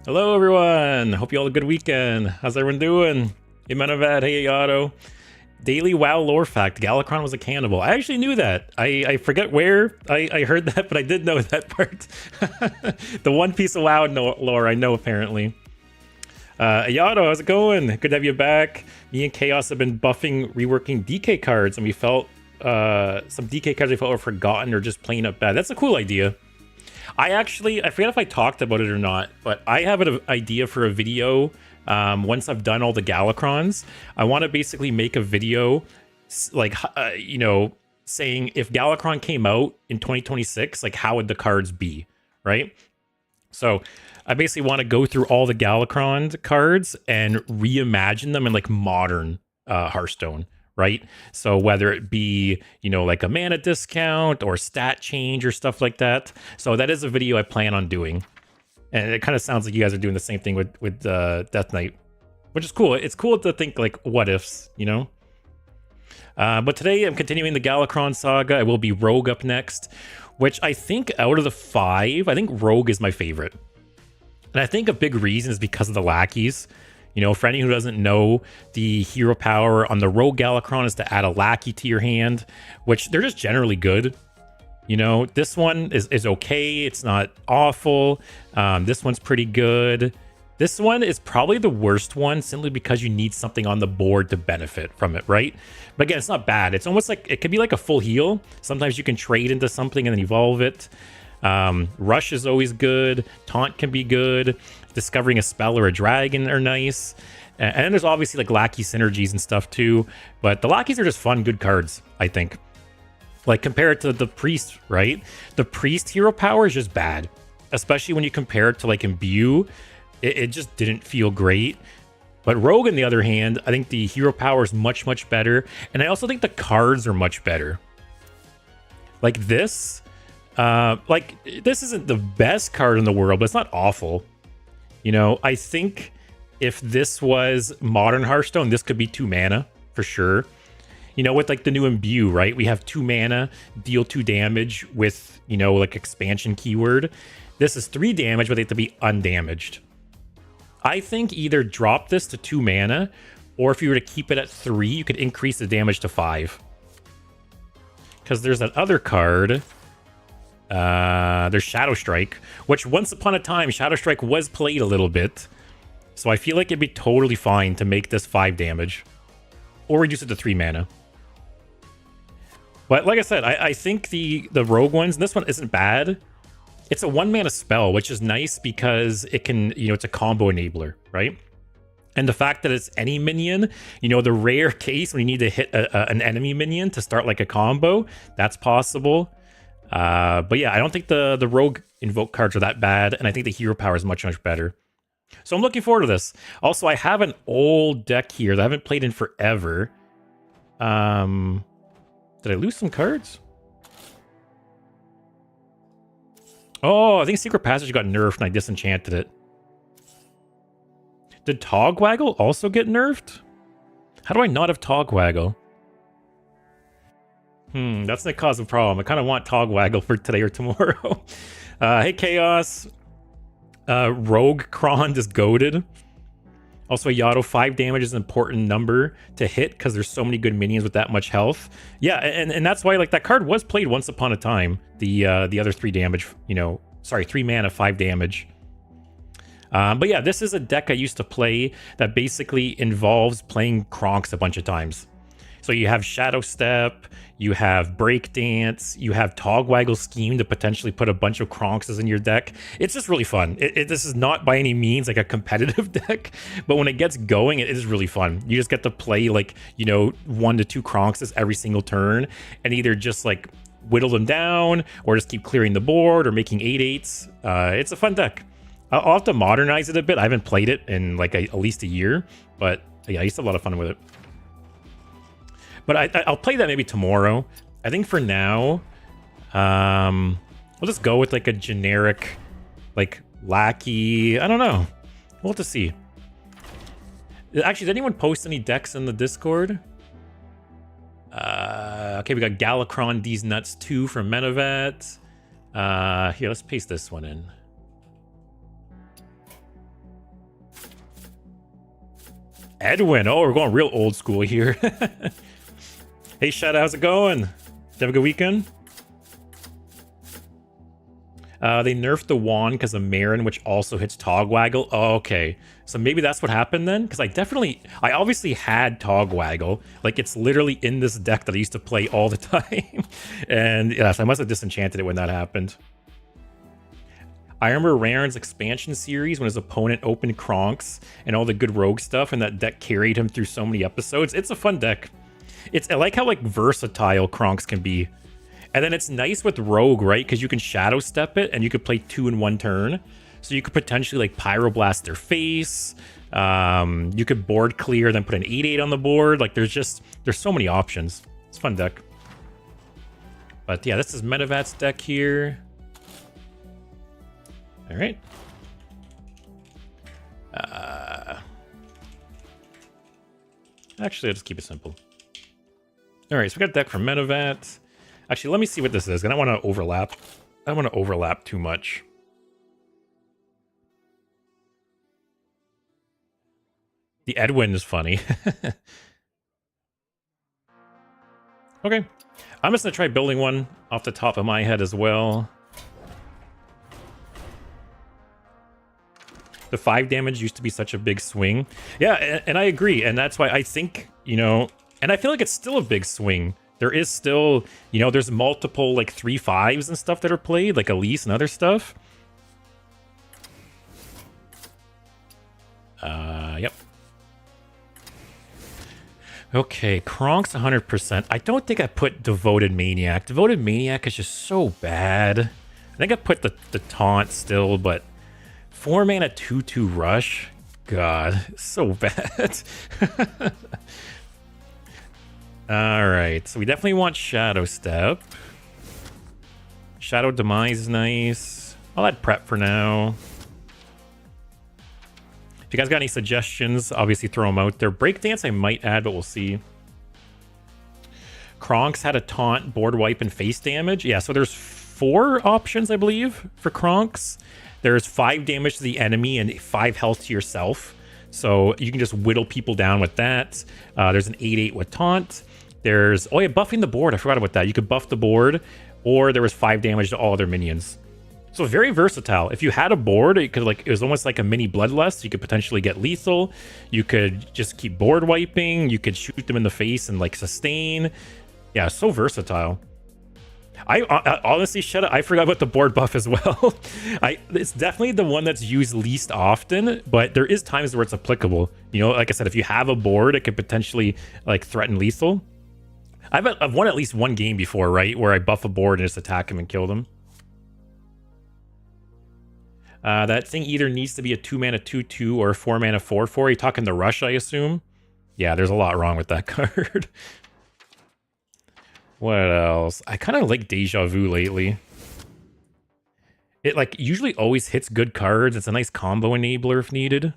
Hello everyone! Hope you all had a good weekend. How's everyone doing? Hey Menavad, hey Yato. Daily WoW lore fact, Galakrond was a cannibal. I actually knew that. I forget where I heard that, but I did know that part. The one piece of WoW lore I know apparently. Yato, how's it going? Good to have you back. Me and Chaos have been buffing, reworking DK cards, and we felt some DK cards we felt were forgotten or just plain up bad. That's a cool idea. I forget if I talked about it or not, but I have an idea for a video. Once I've done all the Galakronds, I want to basically make a video, like, saying if Galakrond came out in 2026, like, how would the cards be, right? So I basically want to go through all the Galakrond cards and reimagine them in, like, modern Hearthstone. Right? So whether it be, like a mana discount or stat change or stuff like that. So that is a video I plan on doing. And it kind of sounds like you guys are doing the same thing with Death Knight, which is cool. It's cool to think like what ifs, But today I'm continuing the Galakrond saga. I will be Rogue up next, which I think out of the 5, I think Rogue is my favorite. And I think a big reason is because of the lackeys. For anyone who doesn't know, the hero power on the Rogue Galakrond is to add a lackey to your hand, which they're just generally good. This one is okay. It's not awful. This one's pretty good. This one is probably the worst one simply because you need something on the board to benefit from it, right? But again, it's not bad. It's almost like it could be like a full heal. Sometimes you can trade into something and then evolve it. Rush is always good. Taunt can be good. Discovering a spell or a dragon are nice. And then there's obviously like lackey synergies and stuff too. But the lackeys are just fun, good cards, I think. Like compared to the priest, right? The priest hero power is just bad. Especially when you compare it to like Imbue. It just didn't feel great. But Rogue, on the other hand, I think the hero power is much, much better. And I also think the cards are much better. Like this. This isn't the best card in the world, but it's not awful. I think if this was modern Hearthstone, this could be 2 mana for sure. With like the new Imbue, right? We have 2 mana, deal 2 damage with, like expansion keyword. This is 3 damage, but they have to be undamaged. I think either drop this to 2 mana, or if you were to keep it at 3, you could increase the damage to 5. Because there's that other card. There's Shadow Strike, which once upon a time Shadow Strike was played a little bit, so I feel like it'd be totally fine to make this 5 damage or reduce it to 3 mana. But like I said, I think the Rogue ones, and this one isn't bad. It's a 1 mana spell, which is nice because it can, it's a combo enabler, right? And the fact that it's any minion, the rare case when you need to hit an enemy minion to start like a combo, that's possible. But yeah, I don't think the Rogue Invoke cards are that bad, and I think the hero power is much, much better. So I'm looking forward to this. Also, I have an old deck here that I haven't played in forever. Did I lose some cards? Oh, I think Secret Passage got nerfed and I disenchanted it. Did Togwaggle also get nerfed? How do I not have Togwaggle? That's gonna cause a problem. I kind of want Togwaggle for today or tomorrow. Hey, Chaos. Roguekrond is goated. Also, Yato, 5 damage is an important number to hit because there's so many good minions with that much health. Yeah, and that's why like that card was played once upon a time. The other 3 damage, 3 mana, 5 damage. But yeah, this is a deck I used to play that basically involves playing Kronks a bunch of times. So you have Shadow Step, you have Breakdance, you have Togwaggle Scheme to potentially put a bunch of Kronkses in your deck. It's just really fun. This is not by any means like a competitive deck, but when it gets going, it is really fun. You just get to play like, 1 to 2 Kronkses every single turn and either just like whittle them down or just keep clearing the board or making 8/8s. It's a fun deck. I'll have to modernize it a bit. I haven't played it in like at least a year, but yeah, I used to have a lot of fun with it. But I'll play that maybe tomorrow. I think for now, we'll just go with like a generic, like lackey. I don't know. We'll have to see. Actually, did anyone post any decks in the Discord? Okay, we got Galakrond, These Nuts 2 from Menavat. Here, let's paste this one in. Edwin. Oh, we're going real old school here. Hey, Shadow, how's it going? Did you have a good weekend? They nerfed the wand because of Marin, which also hits Togwaggle. Oh, okay. So maybe that's what happened then? Because I obviously had Togwaggle. Like, it's literally in this deck that I used to play all the time. And yes, I must have disenchanted it when that happened. I remember Raren's expansion series when his opponent opened Kronks and all the good rogue stuff, and that deck carried him through so many episodes. It's a fun deck. I like how, like, versatile Kronks can be. And then it's nice with Rogue, right? Because you can Shadow Step it, and you could play 2 in 1 turn. So you could potentially, like, Pyroblast their face. You could board clear, then put an 8/8 on the board. Like, there's so many options. It's a fun deck. But yeah, this is Metavat's deck here. All right. Actually, I'll just keep it simple. All right, so we got a deck from Metavat. Actually, let me see what this is. I don't want to overlap. I don't want to overlap too much. The Edwin is funny. Okay. I'm just going to try building one off the top of my head as well. The 5 damage used to be such a big swing. Yeah, and I agree. And that's why I think, you know, and I feel like it's still a big swing. There is still, you know, there's multiple, like, 3/5s and stuff that are played, like Elise and other stuff. Yep. Okay, Kronk's 100%. I don't think I put Devoted Maniac. Devoted Maniac is just so bad. I think I put the Taunt still, but 4 mana 2/2 Rush? God, so bad. Alright, so we definitely want Shadow Step. Shadow Demise is nice. I'll add Prep for now. If you guys got any suggestions, obviously throw them out there. Breakdance I might add, but we'll see. Kronks had a Taunt, Board Wipe, and Face Damage. Yeah, so there's 4 options, I believe, for Kronks. There's 5 damage to the enemy and 5 health to yourself. So you can just whittle people down with that. There's an 8/8 with Taunt. There's, oh yeah, buffing the board. I forgot about that. You could buff the board, or there was 5 damage to all other minions. So very versatile. If you had a board, it was almost like a mini Bloodlust. You could potentially get lethal. You could just keep board wiping. You could shoot them in the face and, like, sustain. Yeah, so versatile. I honestly, I forgot about the board buff as well. It's definitely the one that's used least often, but there is times where it's applicable. You know, like I said, if you have a board, it could potentially, like, threaten lethal. I've won at least one game before, right, where I buff a board and just attack him and kill them. That thing either needs to be a 2 mana 2/2 or a 4 mana 4/4. You're talking the Rush, I assume. Yeah, there's a lot wrong with that card. What else? I kind of like Deja Vu lately. It, like, usually always hits good cards. It's a nice combo enabler if needed.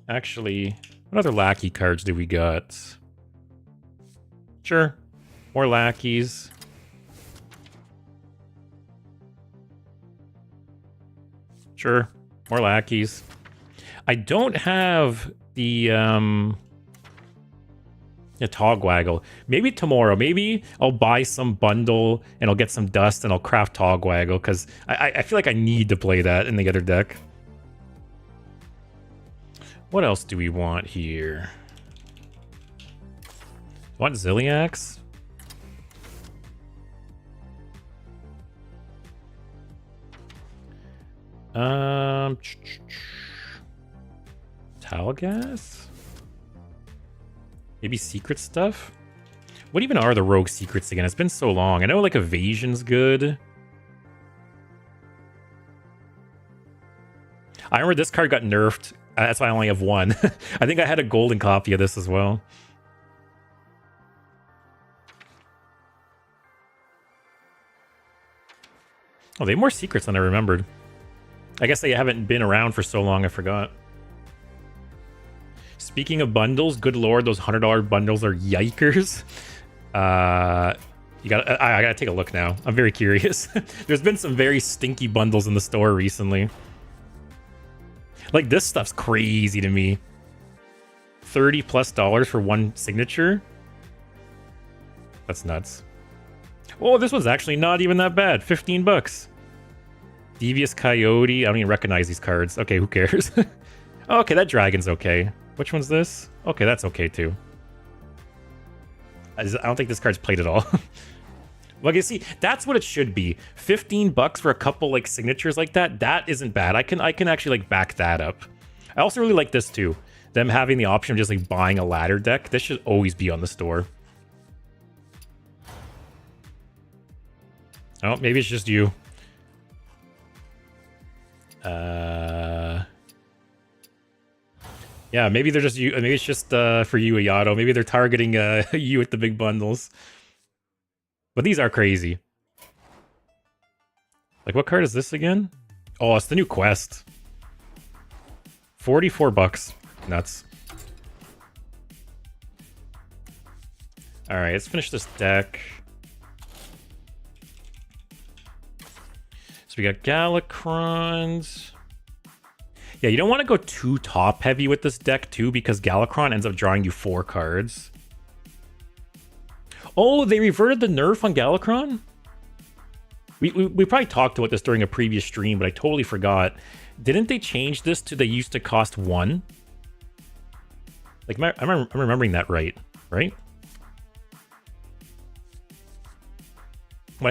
Actually, what other lackey cards do we got? Sure. More lackeys. Sure. More lackeys. I don't have the Togwaggle. Maybe tomorrow. Maybe I'll buy some bundle and I'll get some dust and I'll craft Togwaggle, because I feel like I need to play that in the other deck. What else do we want here? Want Zilliax? Talgas? Maybe secret stuff? What even are the rogue secrets again? It's been so long. I know, like, evasion's good. I remember this card got nerfed. That's why I only have one. I think I had a golden copy of this as well. Oh, they have more secrets than I remembered. I guess they haven't been around for so long, I forgot. Speaking of bundles, good lord, those $100 bundles are yikers. You got. I gotta take a look now. I'm very curious. There's been some very stinky bundles in the store recently. Like, this stuff's crazy to me. $30+ for one signature. That's nuts. Oh, this one's actually not even that bad. 15 bucks. Devious Coyote. I don't even recognize these cards. Okay, who cares? Okay, that dragon's okay. Which one's this? Okay, that's okay too. I don't think this card's played at all. Like, you see, that's what it should be. 15 bucks for a couple like signatures like that. That isn't bad. I can actually like back that up. I also really like this too. Them having the option of just like buying a ladder deck. This should always be on the store. Oh, maybe it's just you. Yeah, maybe they're just you. Maybe it's just for you, Ayato. Maybe they're targeting you with the big bundles. But these are crazy. Like, what card is this again? Oh, it's the new quest. 44 bucks. Nuts. All right, let's finish this deck. So we got Galakrond. Yeah, you don't want to go too top heavy with this deck too, because Galakrond ends up drawing you 4 cards. Oh, they reverted the nerf on Galakrond? We probably talked about this during a previous stream, but I totally forgot. Didn't they change this to they used to cost 1? Like, I'm remembering that right? When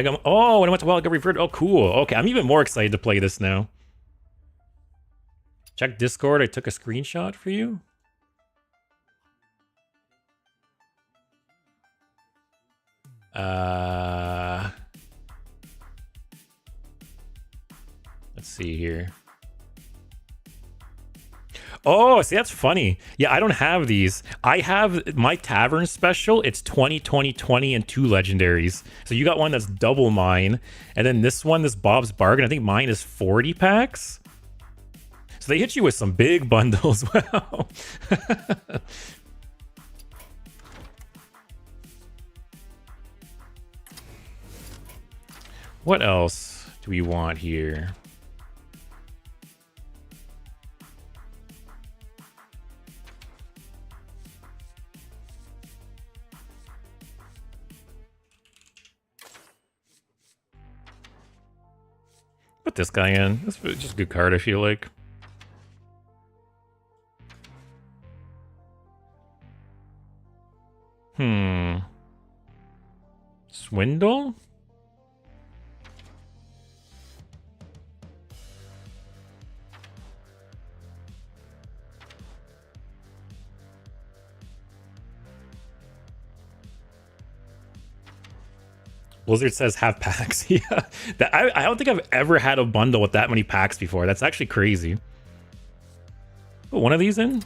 I went to WoW, it got reverted. Oh, cool. Okay, I'm even more excited to play this now. Check Discord. I took a screenshot for you. Let's see here. Oh, see, that's funny. Yeah, I don't have these. I have my Tavern special. It's 20, 20, 20, and 2 legendaries. So you got one that's double mine. And then this one, this Bob's Bargain, I think mine is 40 packs. So they hit you with some big bundles. Wow. What else do we want here? Put this guy in. That's just a good card, I feel like. Swindle? Blizzard says have packs. Yeah, I don't think I've ever had a bundle with that many packs before. That's actually crazy. Put one of these in.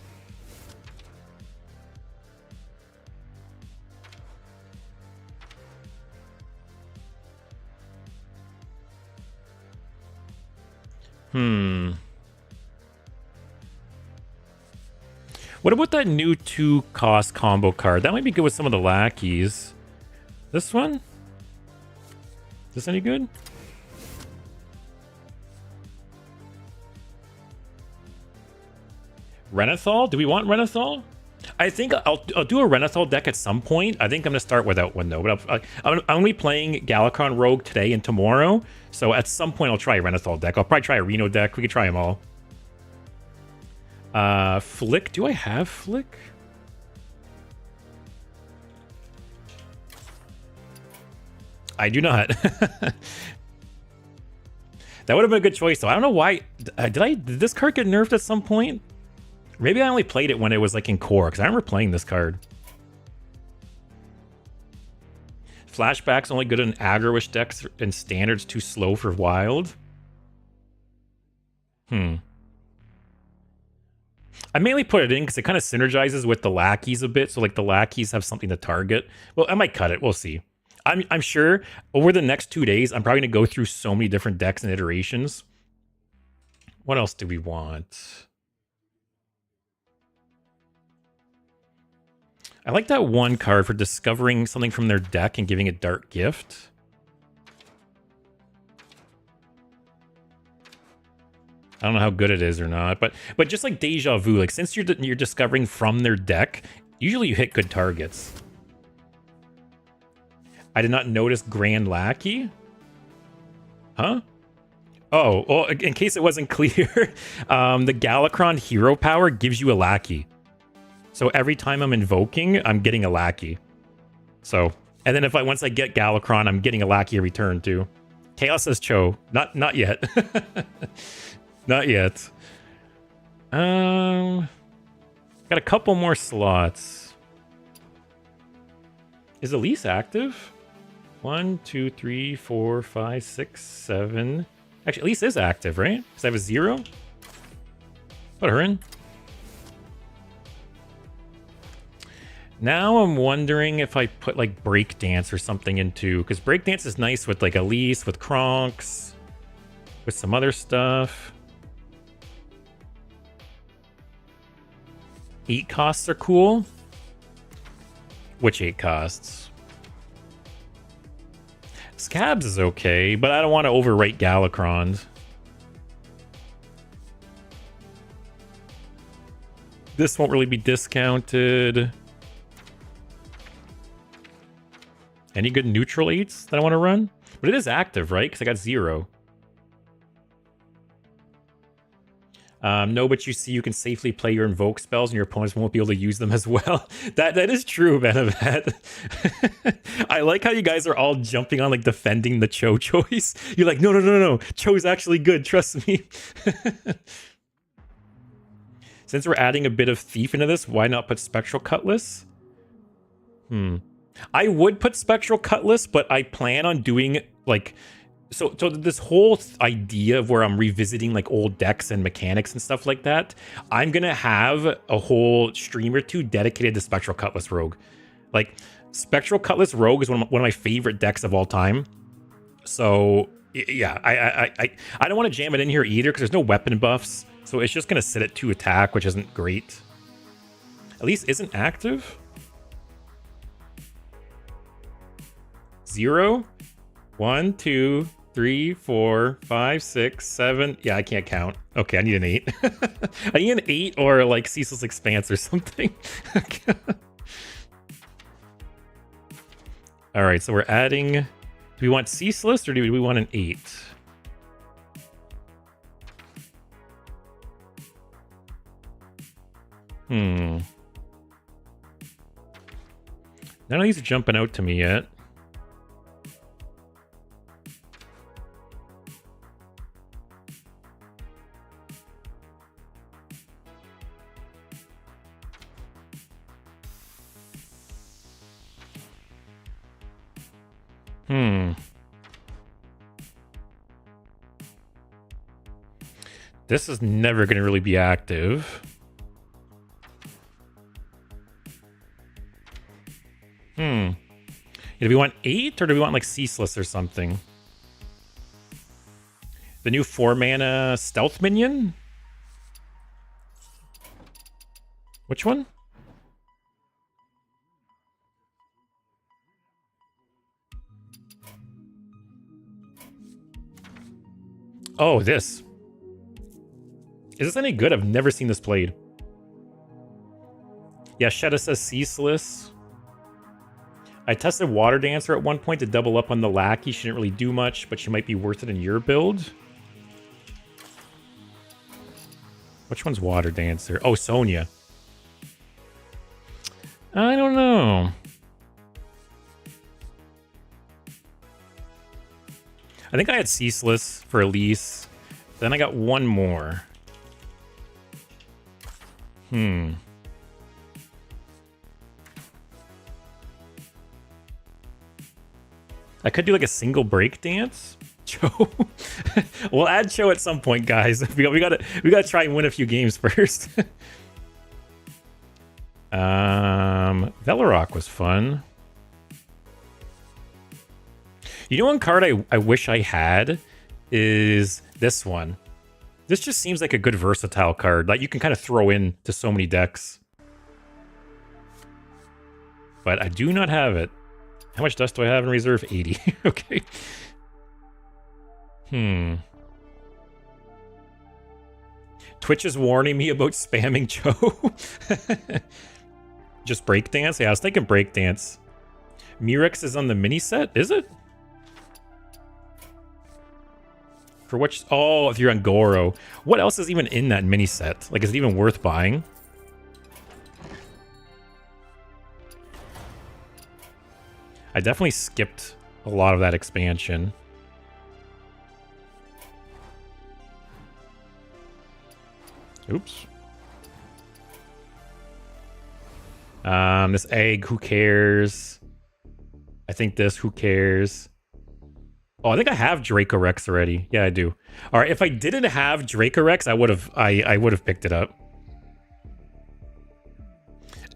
What about that new 2-cost combo card? That might be good with some of the lackeys. This one? Is this any good? Renathal? Do we want Renathal? I think I'll do a Renathal deck at some point. I think I'm going to start without one, though. But I'm going to be playing Galakrond Rogue today and tomorrow. So at some point, I'll try a Renathal deck. I'll probably try a Reno deck. We could try them all. Flick. Do I have Flick? I do not. That would have been a good choice, though. I don't know why. Did this card get nerfed at some point? Maybe I only played it when it was like in core, because I remember playing this card. Flashback's only good in aggro-ish decks and standards too slow for wild. I mainly put it in because it kind of synergizes with the lackeys a bit, so like the lackeys have something to target. Well, I might cut it. We'll see. I'm sure over the next 2 days, I'm probably going to go through so many different decks and iterations. What else do we want? I like that one card for discovering something from their deck and giving a Dark Gift. I don't know how good it is or not, but just like Deja Vu, like since you're discovering from their deck, usually you hit good targets. I did not notice Grand Lackey. Huh? Oh, well, in case it wasn't clear, the Galakrond hero power gives you a Lackey. So every time I'm invoking, I'm getting a Lackey. So, and then once I get Galakrond, I'm getting a Lackey every turn too. Chaos says Cho. Not yet. Not yet. Got a couple more slots. Is Elise active? 1, 2, 3, 4, 5, 6, 7. Actually, Elise is active, right? Because I have a 0. Put her in. Now I'm wondering if I put like Breakdance or something into, because Breakdance is nice with like Elise, with Kronks, with some other stuff. 8 costs are cool. Which 8 costs? Scabs is okay, but I don't want to overwrite Galakrond. This won't really be discounted. Any good neutral 8s that I want to run? But it is active, right? Because I got 0. No, but you see, you can safely play your invoke spells and your opponents won't be able to use them as well. That is true, Benevat. I like how you guys are all jumping on, like, defending the Cho choice. You're like, no. Cho's actually good, trust me. Since we're adding a bit of Thief into this, why not put Spectral Cutlass? I would put Spectral Cutlass, but I plan on doing, like... So this whole idea of where I'm revisiting like old decks and mechanics and stuff like that, I'm gonna have a whole stream or two dedicated to Spectral Cutlass Rogue. Like, Spectral Cutlass Rogue is one of my favorite decks of all time. So yeah, I don't want to jam it in here either because there's no weapon buffs. So it's just gonna sit at 2 attack, which isn't great. At least isn't active. 0, 1, 2, 3, 4, 5, 6, 7. Yeah, I can't count. Okay, I need an 8. I need an 8 or like Ceaseless Expanse or something. All right, so we're adding. Do we want Ceaseless or do we want an 8? None of these are jumping out to me yet. This is never going to really be active. Do we want 8 or do we want like Ceaseless or something? The new 4-mana stealth minion? Which one? Oh, this. Is this any good? I've never seen this played. Yeah, Shetta says Ceaseless. I tested Water Dancer at one point to double up on the Lackey. She didn't really do much, but she might be worth it in your build. Which one's Water Dancer? Oh, Sonya. I don't know. I think I had Ceaseless for Elise. Then I got one more. I could do like a single break dance. Cho. We'll add Cho at some point, guys. We gotta try and win a few games first. Velarok was fun. You know, one card I wish I had is this one. This just seems like a good versatile card that you can kind of throw in to so many decks. but I do not have it. How much dust do I have in reserve? 80. Okay. Twitch is warning me about spamming Cho. Just breakdance? Yeah, I was thinking breakdance. Murex is on the mini set, is it? For which? Oh, if you're on Goro. What else is even in that mini set? Like, is it even worth buying? I definitely skipped a lot of that expansion. Oops. This egg, who cares? I think this, who cares? Oh, I think I have Dracorex already. Yeah, I do. All right, if I didn't have Dracorex, I would have picked it up.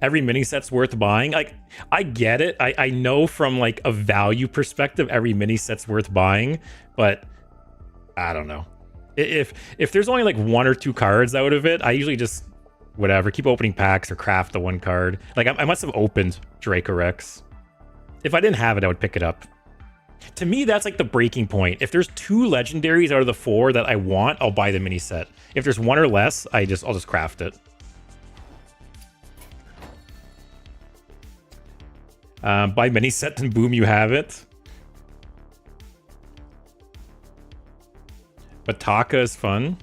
Every mini set's worth buying. Like, I get it. I know from like a value perspective, every mini set's worth buying, but I don't know. If there's only like 1 or 2 cards out of it, I usually just whatever, keep opening packs or craft the 1 card. Like, I must have opened Dracorex. If I didn't have it, I would pick it up. To me, that's like the breaking point. If there's 2 legendaries out of the 4 that I want, I'll buy the mini set. If there's 1 or less, I'll just craft it. Buy mini set and boom, you have it. Bataka is fun.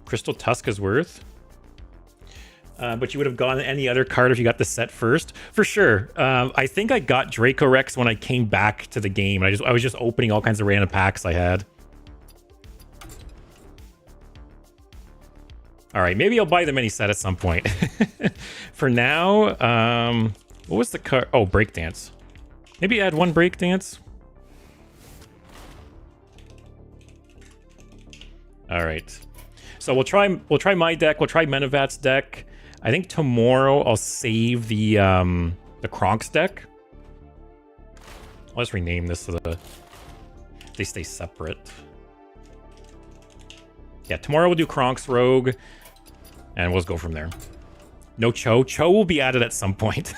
Crystal Tusk is worth. But you would have gotten any other card if you got the set first. For sure. I think I got Dracorex when I came back to the game. I was just opening all kinds of random packs I had. All right, maybe I'll buy the mini set at some point. For now, what was the card? Oh, breakdance. Maybe add 1 breakdance. All right. So we'll try my deck. We'll try Menovat's deck. I think tomorrow I'll save the Kronk's deck. Let's rename this so they stay separate. Yeah, tomorrow we'll do Kronk's Rogue, and we'll just go from there. No Cho. Cho will be added at some point.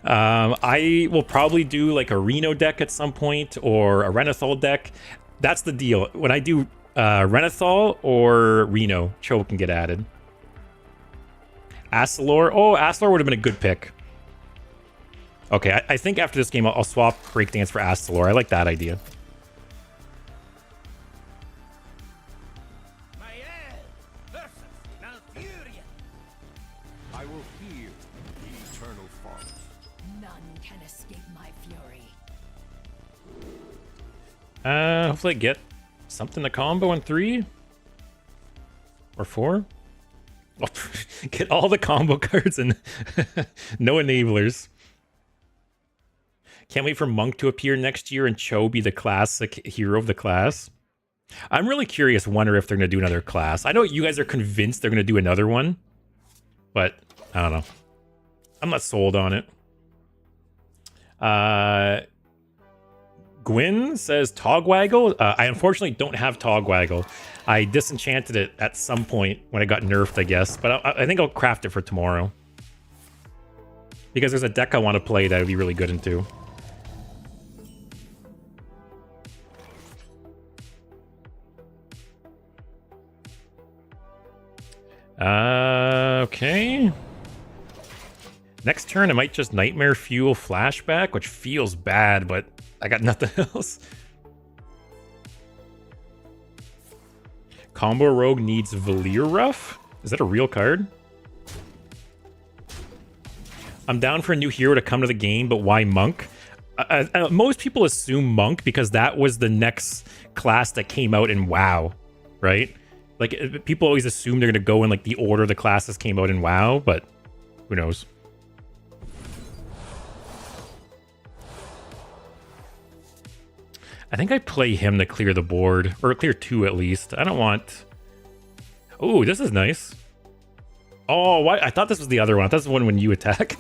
I will probably do like a Reno deck at some point, or a Renathal deck. That's the deal. When I do Renathal or Reno, Cho can get added. Asalor. Oh, Asalor would have been a good pick. Okay, I think after this game, I'll swap Breakdance for Asalor. I like that idea. I will hear the eternal forest. None can escape my fury. Hopefully I get something to combo in 3 or 4. Get all the combo cards and no enablers. Can't wait for Monk to appear next year and Cho be the classic hero of the class. I'm really curious, wonder if they're going to do another class. I know you guys are convinced they're going to do another one, but I don't know. I'm not sold on it. Gwyn says Togwaggle. I unfortunately don't have Togwaggle. I disenchanted it at some point when it got nerfed, I guess. But I think I'll craft it for tomorrow. Because there's a deck I want to play that would be really good into. Okay. Next turn, I might just Nightmare Fuel Flashback, which feels bad, but I got nothing else. Combo Rogue needs Valir Ruff? Is that a real card? I'm down for a new hero to come to the game, but why Monk? Most people assume Monk because that was the next class that came out in WoW, right? Like, people always assume they're going to go in like the order the classes came out in WoW, but who knows? I think I play him to clear the board, or clear 2 at least. I don't want... Oh, this is nice. Oh, why? I thought this was the other one. I thought this was the one when you attack.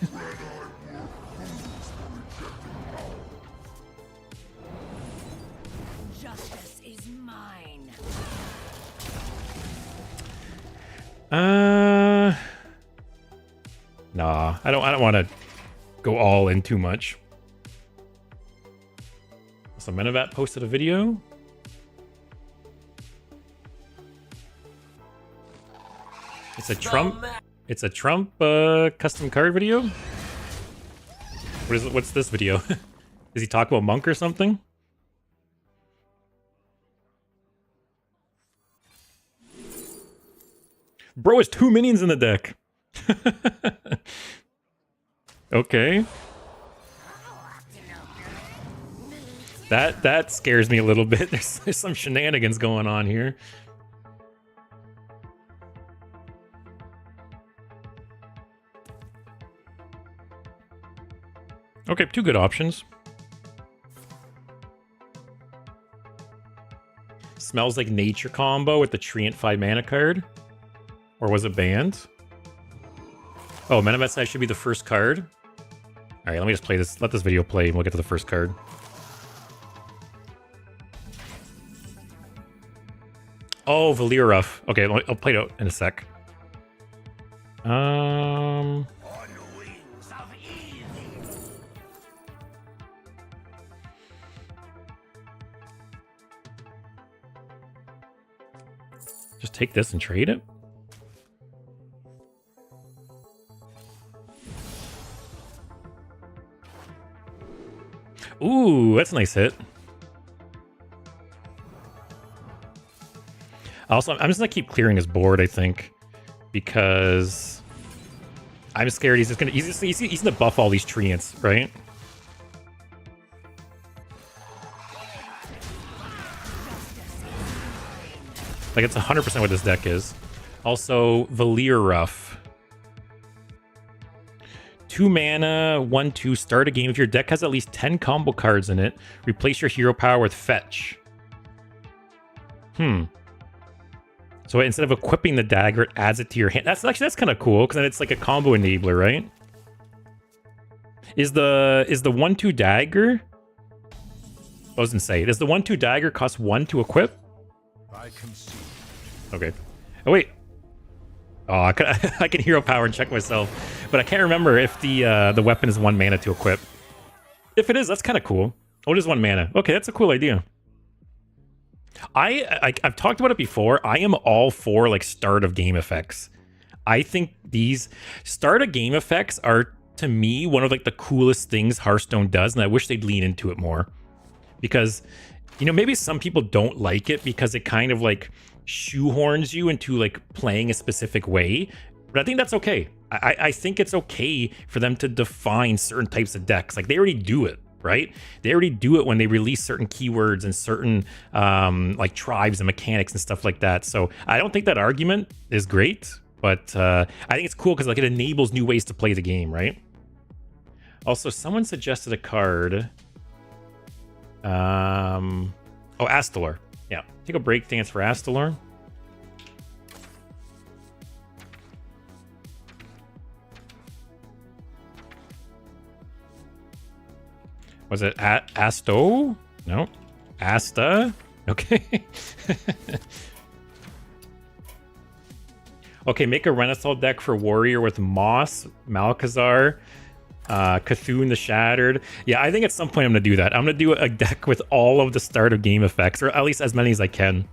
Justice is mine. Nah, I don't want to go all in too much. So Menevat posted a video. It's a Trump. It's a Trump custom card video. What's this video? Does he talk about Monk or something? Bro has 2 minions in the deck. Okay. That scares me a little bit. There's some shenanigans going on here. Okay, 2 good options. Smells like nature combo with the Treant 5 mana card. Or was it banned? Oh, Menevat should be the first card. Alright, let me just play this. Let this video play and we'll get to the first card. Oh, Valir Ruff. Okay, I'll play it out in a sec. Just take this and trade it? Ooh, that's a nice hit. Also, I'm just gonna keep clearing his board, I think, because I'm scared he's gonna buff all these treants, right? Like it's 100% what this deck is. Also, Valir Ruff. 2 mana, 1/2, start a game. If your deck has at least 10 combo cards in it, replace your hero power with fetch. So instead of equipping the dagger, it adds it to your hand. That's kind of cool, because then it's like a combo enabler, right? Is the 1/2 dagger? I was gonna say, does the 1/2 dagger cost 1 to equip? Okay. Oh wait. Oh, I can hero power and check myself, but I can't remember if the weapon is 1 mana to equip. If it is, that's kind of cool. Oh, it is 1 mana. Okay, that's a cool idea. I've talked about it before. I am all for like start of game effects. I think these start of game effects are, to me, one of like the coolest things Hearthstone does, and I wish they'd lean into it more. Because, you know, maybe some people don't like it because it kind of like shoehorns you into like playing a specific way, but I think that's okay. I think it's okay for them to define certain types of decks. Like they already do it, right? They already do it when they release certain keywords and certain like tribes and mechanics and stuff like that. So I don't think that argument is great, but I think it's cool because like it enables new ways to play the game, right? Also, someone suggested a card. Oh, Astalor. Yeah, take a break dance for Astalor. Was it Asto? No. Asta? Okay. Okay, make a Renaissance deck for Warrior with Moss, Malkazar, Cthulhu the Shattered. Yeah, I think at some point I'm going to do that. I'm going to do a deck with all of the start of game effects, or at least as many as I can.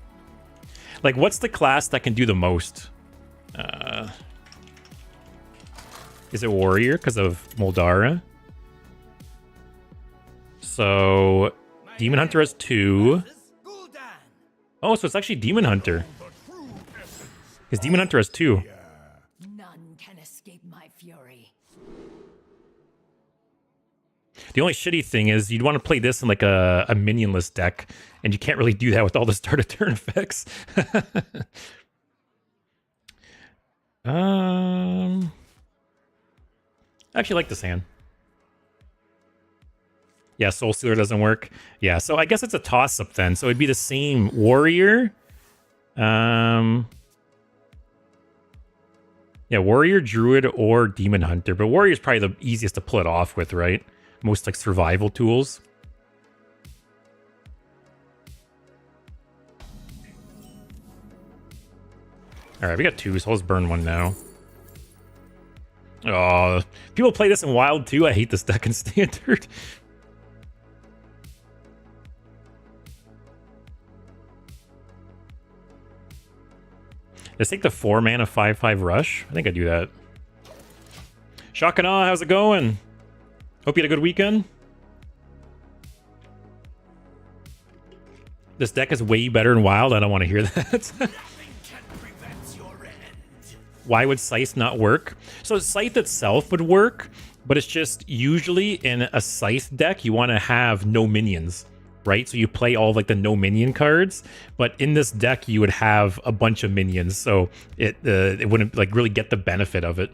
Like, what's the class that can do the most? Is it Warrior because of Moldara? So, Demon Hunter has 2. Oh, so it's actually Demon Hunter. Because Demon Hunter has 2. None can escape my fury. The only shitty thing is you'd want to play this in like a minionless deck, and you can't really do that with all the start of turn effects. I actually like this hand. Yeah, Soul Stealer doesn't work. Yeah, so I guess it's a toss-up then. So it'd be the same Warrior. Yeah, Warrior, Druid, or Demon Hunter. But Warrior is probably the easiest to pull it off with, right? Most like survival tools. All right, we got 2, so let's burn 1 now. Oh, people play this in Wild too. I hate this deck in Standard. Let's take the 4 mana 5/5 rush. I think I do that. Shakana, how's it going? Hope you had a good weekend. This deck is way better in Wild. I don't want to hear that. Why would Scythe not work? So Scythe itself would work, but it's just usually in a Scythe deck, you want to have no minions, right? So you play all like the no minion cards, but in this deck, you would have a bunch of minions. So it wouldn't like really get the benefit of it.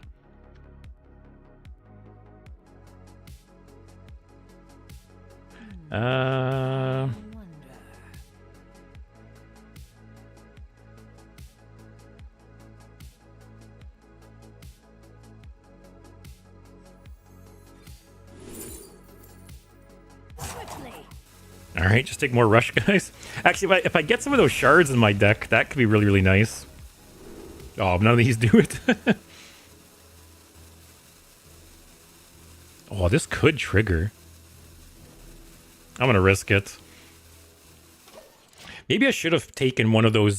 All right, just take more rush, guys. Actually, if I get some of those shards in my deck, that could be really, really nice. Oh, none of these do it. Oh, this could trigger. I'm gonna risk it. Maybe I should have taken one of those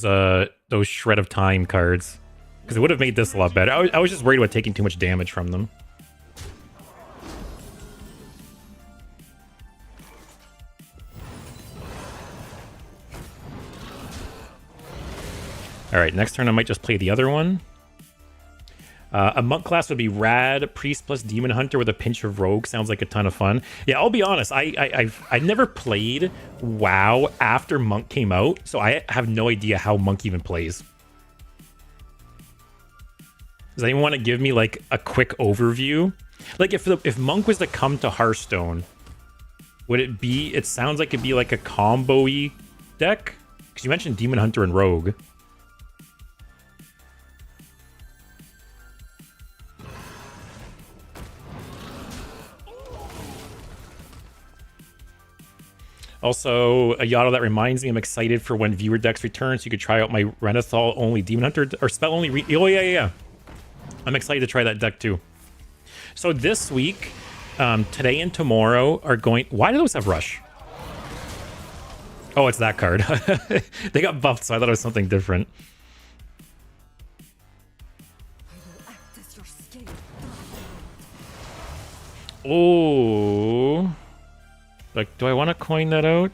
Shred of Time cards, because it would have made this a lot better. I was just worried about taking too much damage from them. All right, next turn I might just play the other one. A monk class would be rad. Priest plus demon hunter with a pinch of rogue sounds like a ton of fun. Yeah, I'll be honest. I never played WoW after monk came out, so I have no idea how monk even plays. Does anyone want to give me like a quick overview? Like if monk was to come to Hearthstone, would it be? It sounds like it'd be like a combo-y deck, because you mentioned demon hunter and rogue. Also, a Yaddle that reminds me, I'm excited for when viewer decks return, so you could try out my Renathal only Demon Hunter or spell only. Oh yeah. I'm excited to try that deck too. So this week, today and tomorrow are going. Why do those have rush? Oh, it's that card. They got buffed, so I thought it was something different. Oh. Like, do I want to coin that out?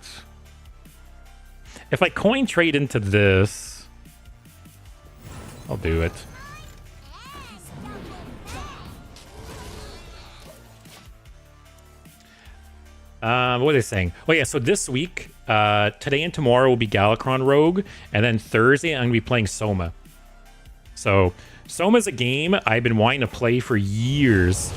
If I coin trade into this, I'll do it. What are they saying? Oh yeah, so this week, today and tomorrow will be Galakrond Rogue, and then Thursday I'm going to be playing Soma. So, Soma's a game I've been wanting to play for years.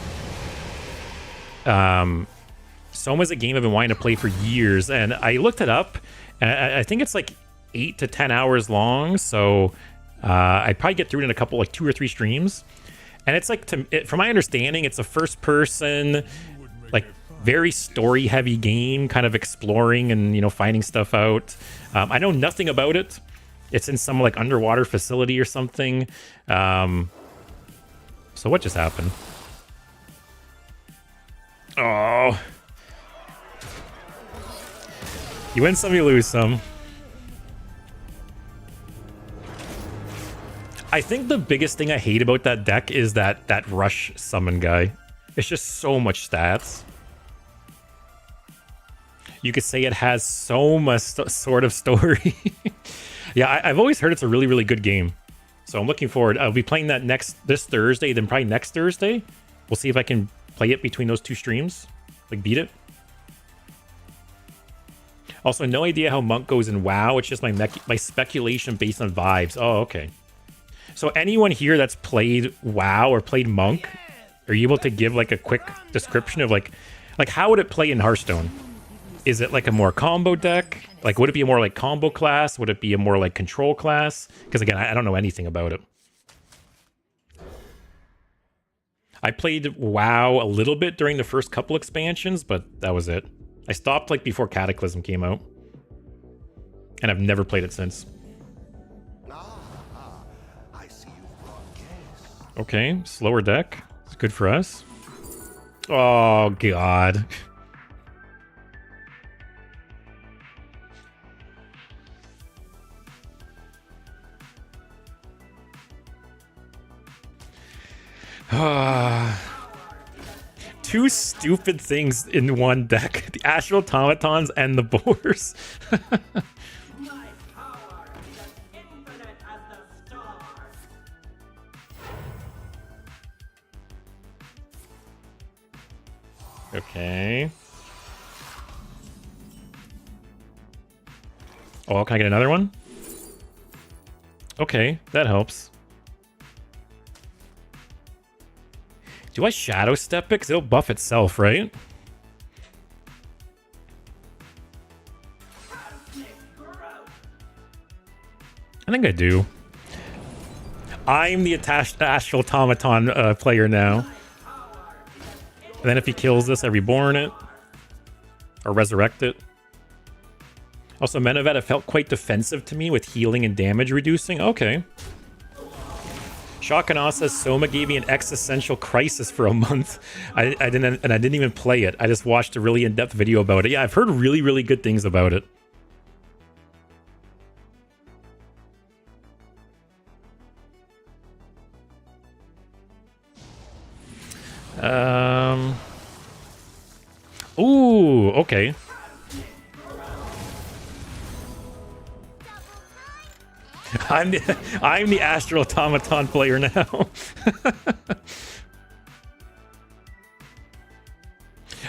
Soma's a game I've been wanting to play for years, and I looked it up, and I think it's like 8 to 10 hours long, so I'd probably get through it in a couple, like 2 or 3 streams. And it's like, from my understanding, it's a first-person, like, very story-heavy game, kind of exploring and, you know, finding stuff out. I know nothing about it. It's in some, like, underwater facility or something. So what just happened? Oh... You win some, you lose some. I think the biggest thing I hate about that deck is that rush summon guy. It's just so much stats. You could say it has so much sort of story. Yeah, I've always heard it's a really, really good game. So I'm looking forward. I'll be playing that this Thursday, then probably next Thursday. We'll see if I can play it between those 2 streams. Like, beat it. Also, no idea how monk goes in WoW. It's just my speculation based on vibes. Oh, okay. So anyone here that's played WoW or played monk, are you able to give like a quick description of like how would it play in Hearthstone? Is it like a more combo deck? Like, would it be a more like combo class? Would it be a more like control class? Because again, I don't know anything about it. I played WoW a little bit during the first couple expansions, but that was it. I stopped like before Cataclysm came out, and I've never played it since. Okay, slower deck. It's good for us. Oh, God. Two stupid things in one deck. The Astral Automatons and the Boars. My power is as infinite as the stars. Okay. Oh, can I get another one? Okay, that helps. Do I Shadow Step it? Because it'll buff itself, right? I think I do. I'm the Astral Automaton player now. And then if he kills this, I reborn it. Or resurrect it. Also, Menavetta felt quite defensive to me with healing and damage reducing. Okay. Shakana says Soma gave me an existential crisis for a month. I didn't even play it. I just watched a really in-depth video about it. Yeah, I've heard really, really good things about it. Ooh, okay. I'm the Astral Automaton player now.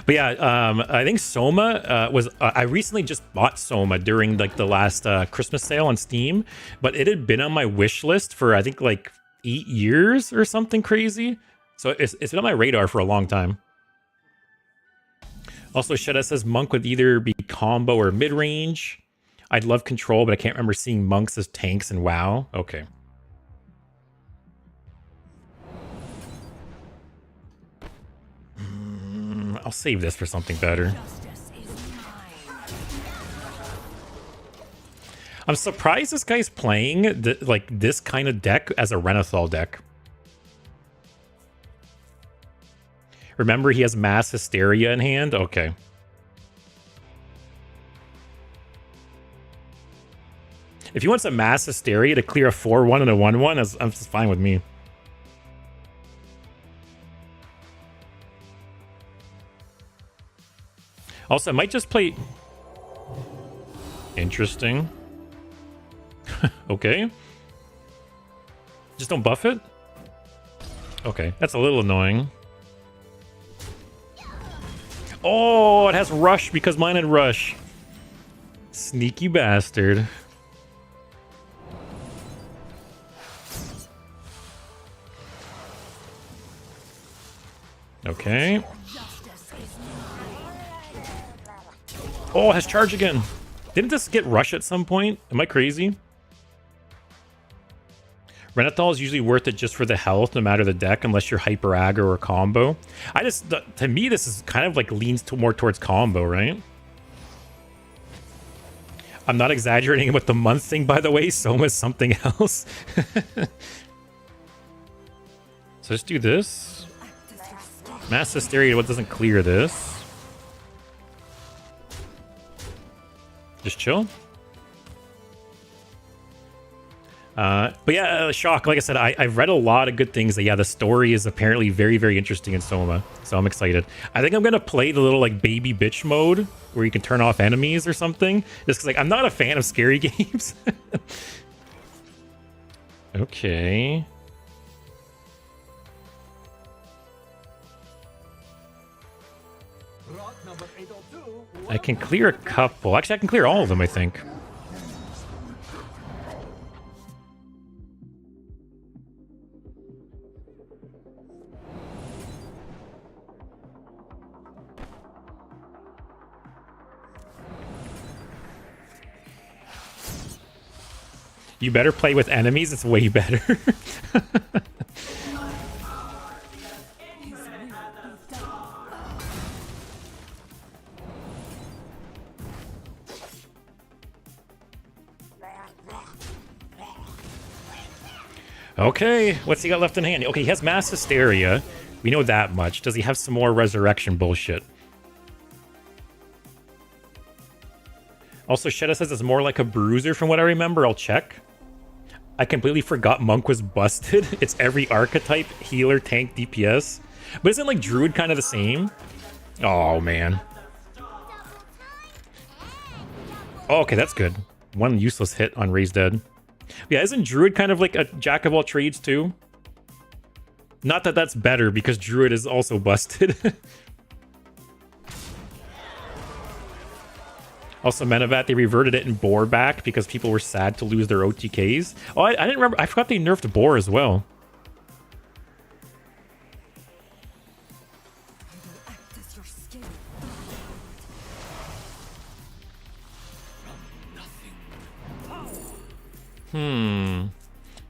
But yeah, I think Soma was... I recently just bought Soma during like the last Christmas sale on Steam, but it had been on my wish list for I think like 8 years or something crazy. So it's been on my radar for a long time. Also, Sheda says Monk would either be combo or mid-range. I'd love control, but I can't remember seeing monks as tanks in WoW. Okay. I'll save this for something better. I'm surprised this guy's playing like this kind of deck as a Renathal deck. Remember, he has Mass Hysteria in hand? Okay. If he wants a Mass Hysteria to clear a 4-1 and a 1-1, I'm just fine with me. Also, I might just play... Interesting. Okay. Just don't buff it? Okay, that's a little annoying. Oh, it has Rush because mine had Rush. Sneaky bastard. Okay. Oh, it has charge again. Didn't this get Rush at some point? Am I crazy? Renathal is usually worth it just for the health, no matter the deck, unless you're hyper aggro or combo. To me, this is kind of like leans more towards combo, right? I'm not exaggerating with the month thing, by the way. Soma's something else. So just do this. Mass Hysteria, what doesn't clear this? Just chill. But yeah, Shock, like I said, I've read a lot of good things. That, yeah, the story is apparently very, very interesting in Soma. So I'm excited. I think I'm going to play the little like baby bitch mode where you can turn off enemies or something. Just because like, I'm not a fan of scary games. Okay. I can clear a couple. Actually, I can clear all of them, I think. You better play with enemies. It's way better. Okay, what's he got left in hand? Okay, he has Mass Hysteria. We know that much. Does he have some more resurrection bullshit? Also, Shetta says it's more like a bruiser from what I remember. I'll check. I completely forgot Monk was busted. It's every archetype, healer, tank, DPS. But isn't like Druid kind of the same? Oh, man. Oh, okay, that's good. One useless hit on Raise Dead. Yeah, isn't Druid kind of like a jack of all trades too? Not that that's better, because Druid is also busted. Also, Menevat, they reverted it in Boar back because people were sad to lose their OTKs. Oh, I didn't remember. I forgot they nerfed Boar as well.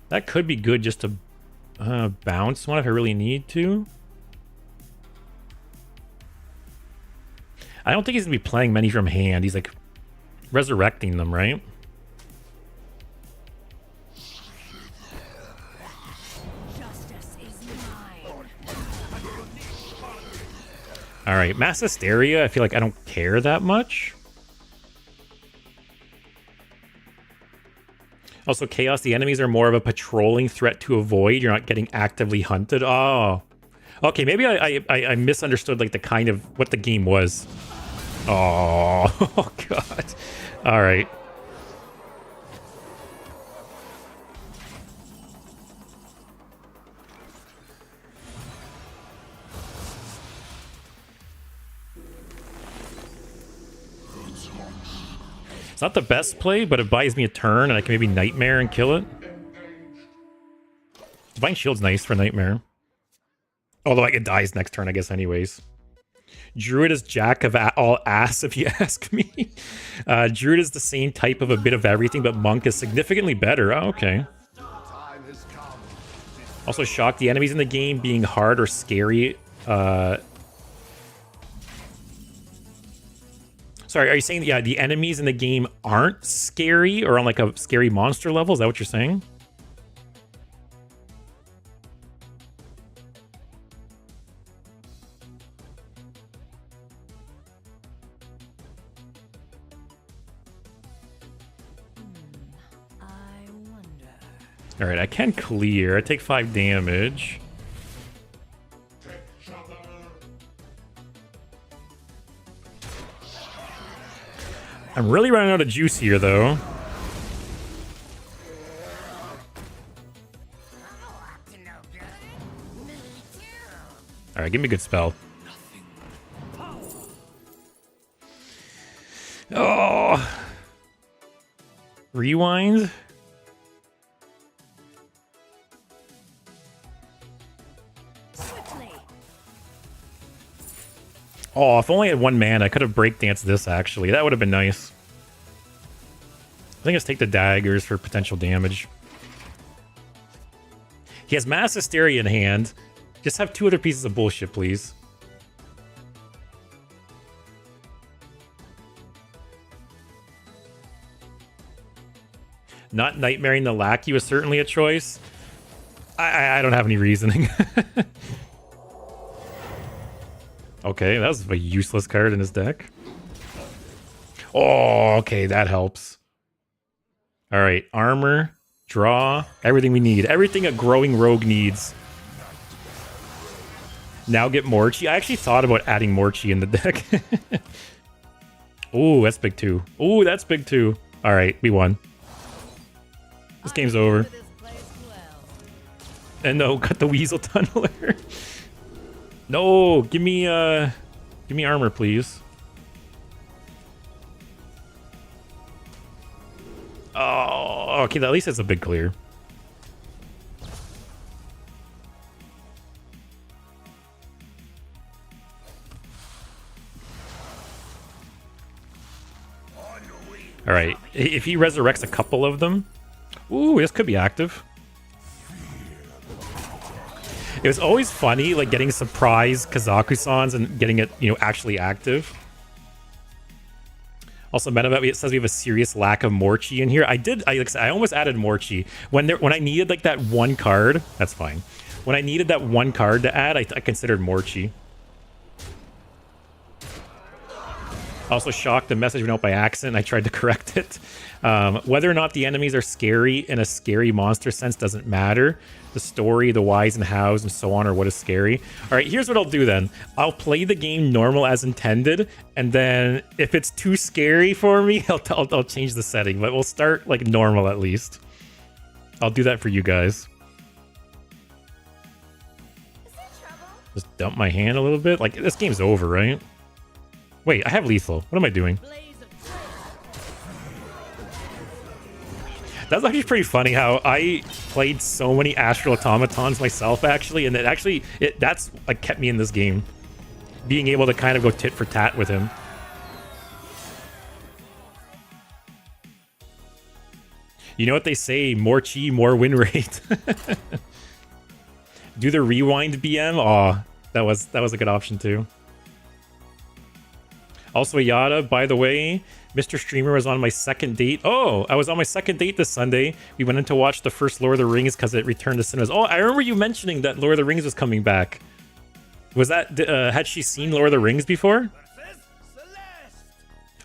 That could be good just to bounce one if I really need to. I don't think he's going to be playing many from hand. He's like resurrecting them, right? Justice is mine. All right, Mass Hysteria. I feel like I don't care that much. Also, Chaos, the enemies are more of a patrolling threat to avoid. You're not getting actively hunted. Oh. Okay, maybe I misunderstood like the kind of what the game was. Oh, oh God. All right. It's not the best play, but it buys me a turn, and I can maybe Nightmare and kill it. Divine Shield's nice for Nightmare. Although it dies next turn, I guess, anyways. Druid is jack of all ass, if you ask me. Druid is the same type of a bit of everything, but Monk is significantly better. Oh, okay. Also shocked the enemies in the game being hard or scary. Sorry, are you saying, yeah, the enemies in the game aren't scary or on like a scary monster level? Is that what you're saying? I wonder. All right, I can clear. I take 5 damage. I'm really running out of juice here, though. All right, give me a good spell. Oh, rewind. Oh, if only I had 1 mana, I could have breakdanced this, actually. That would have been nice. I think let's take the daggers for potential damage. He has Mass Hysteria in hand. Just have 2 other pieces of bullshit, please. Not Nightmaring the Lackey was certainly a choice. I don't have any reasoning. Okay, that was a useless card in his deck. Oh, okay, that helps. All right, armor, draw, everything we need. Everything a growing rogue needs. Now get Morchi. I actually thought about adding Morchi in the deck. Oh, that's big too. Oh, that's big too. All right, we won. This game's over. And no, cut the Weasel Tunneler. No, give me armor, please. Oh, okay, at least it's a big clear. All right, if he resurrects a couple of them, ooh, this could be active. It was always funny, like, getting surprise Kazaku-sans and getting it, you know, actually active. Also, Menevat, it says we have a serious lack of Morchi in here. I almost added Morchi. When I needed, like, that one card, that's fine. When I needed that one card to add, I considered Morchi. Also shocked the message went out by accident. I tried to correct it. Whether or not the enemies are scary in a scary monster sense doesn't matter. The story, the whys and hows, and so on are what is scary. All right, here's what I'll do then. I'll play the game normal as intended, and then if it's too scary for me, I'll change the setting. But we'll start like normal at least. I'll do that for you guys. Just dump my hand a little bit. Like, this game's over, right? Wait, I have lethal. What am I doing? That's actually pretty funny how I played so many Astral Automatons myself, actually, and that's like kept me in this game. Being able to kind of go tit for tat with him. You know what they say, more chi, more win rate. Do the rewind BM? Aw, that was a good option too. Also, Yada, by the way, Mr. Streamer was on my second date. Oh, I was on my second date this Sunday. We went in to watch the first Lord of the Rings because it returned to cinemas. Oh, I remember you mentioning that Lord of the Rings was coming back. Was that, had she seen Lord of the Rings before?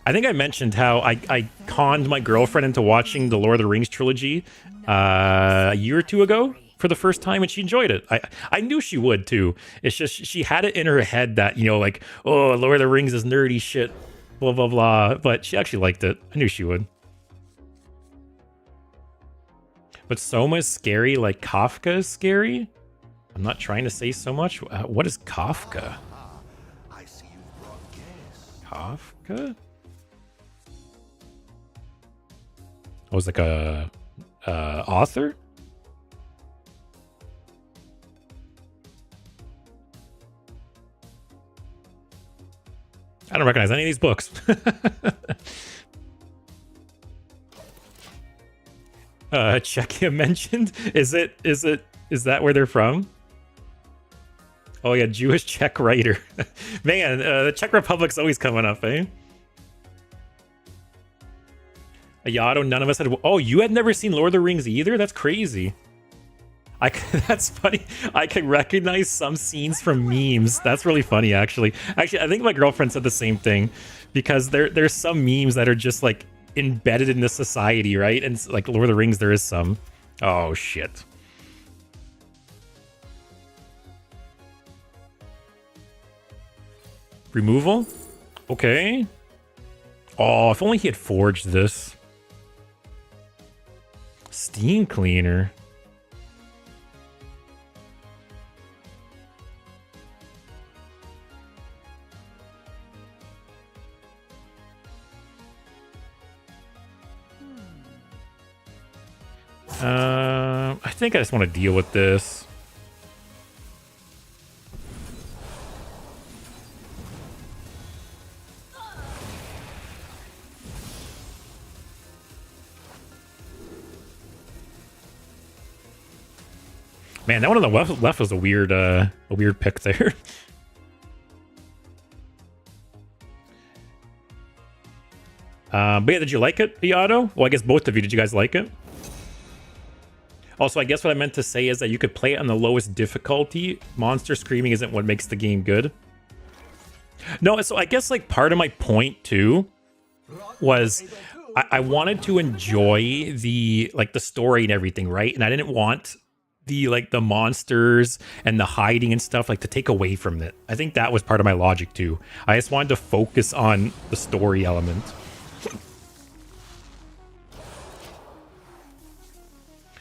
I think I mentioned how I conned my girlfriend into watching the Lord of the Rings trilogy a year or two ago for the first time, and she enjoyed it. I knew she would too. It's just she had it in her head that, you know, like, oh, Lord of the Rings is nerdy shit, blah blah blah, but she actually liked it. I knew she would. But Soma is scary like Kafka is scary. I'm not trying to say so much. What is Kafka? I see you brought guests. Kafka? Oh, it's like a author. I don't recognize any of these books. Czechia mentioned. Is that where they're from? Oh yeah, Jewish Czech writer. Man, the Czech Republic's always coming up, eh? Ayato, none of us had. Oh, you had never seen Lord of the Rings either? That's crazy. That's funny. I can recognize some scenes from memes. That's really funny, actually. Actually, I think my girlfriend said the same thing, because there's some memes that are just like embedded in the society, right? And like Lord of the Rings, there is some. Oh shit. Removal? Okay. Oh, if only he had forged this. Steam cleaner. I think I just want to deal with this. Man, that one on the left was a weird pick there. But yeah, did you like it, Iato? Well, I guess both of you. Did you guys like it? Also, I guess what I meant to say is that you could play it on the lowest difficulty. Monster screaming isn't what makes the game good. No, so I guess like part of my point too was I wanted to enjoy the story and everything, right? And I didn't want the monsters and the hiding and stuff to take away from it. I think that was part of my logic too. I just wanted to focus on the story element.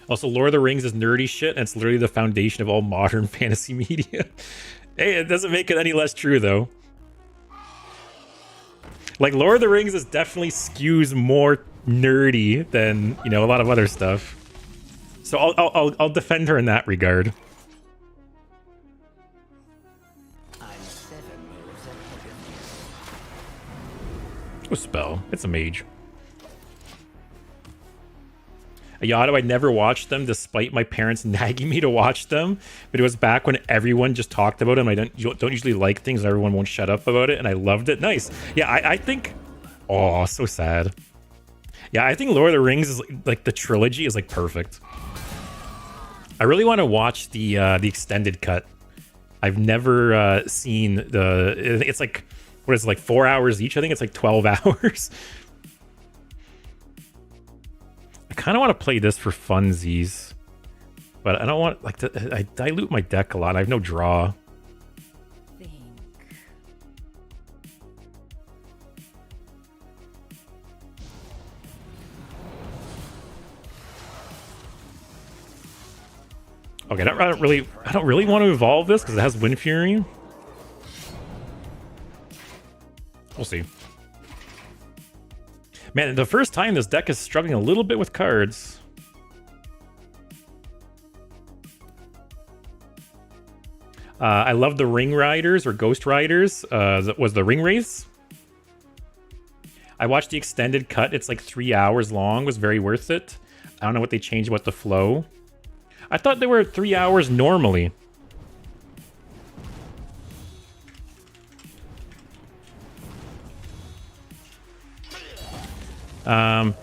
Also, Lord of the Rings is nerdy shit, and it's literally the foundation of all modern fantasy media. Hey, it doesn't make it any less true, though. Like, Lord of the Rings is definitely skews more nerdy than, you know, a lot of other stuff. So I'll defend her in that regard. Oh, spell. It's a mage. Ayato, I never watched them despite my parents nagging me to watch them, but it was back when everyone just talked about them. I don't usually like things, everyone won't shut up about it, and I loved it. Nice. Yeah, I think... Oh, so sad. Yeah, I think Lord of the Rings is like the trilogy is like perfect. I really want to watch the extended cut. I've never seen the. It's like, what is it, like 4 hours each? I think it's like 12 hours. I kind of want to play this for funsies, but I don't want like to. I dilute my deck a lot. I have no draw. Think. Okay, I don't really want to evolve this because it has Wind Fury. We'll see. Man, the first time this deck is struggling a little bit with cards. I love the Ring Riders or Ghost Riders. Was the Ring Wraiths? I watched the extended cut. It's like 3 hours long. Was very worth it. I don't know what they changed about the flow. I thought they were 3 hours normally.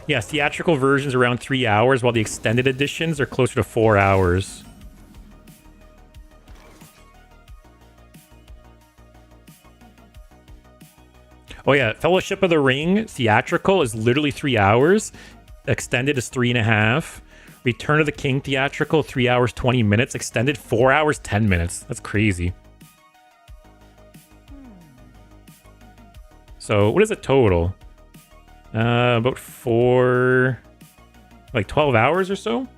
Yeah, theatrical versions around 3 hours, while the extended editions are closer to 4 hours. Oh yeah, Fellowship of the Ring theatrical is literally 3 hours. Extended is 3.5. Return of the King theatrical 3 hours 20 minutes. Extended 4 hours 10 minutes. That's crazy. So what is it total? About 12 hours or so.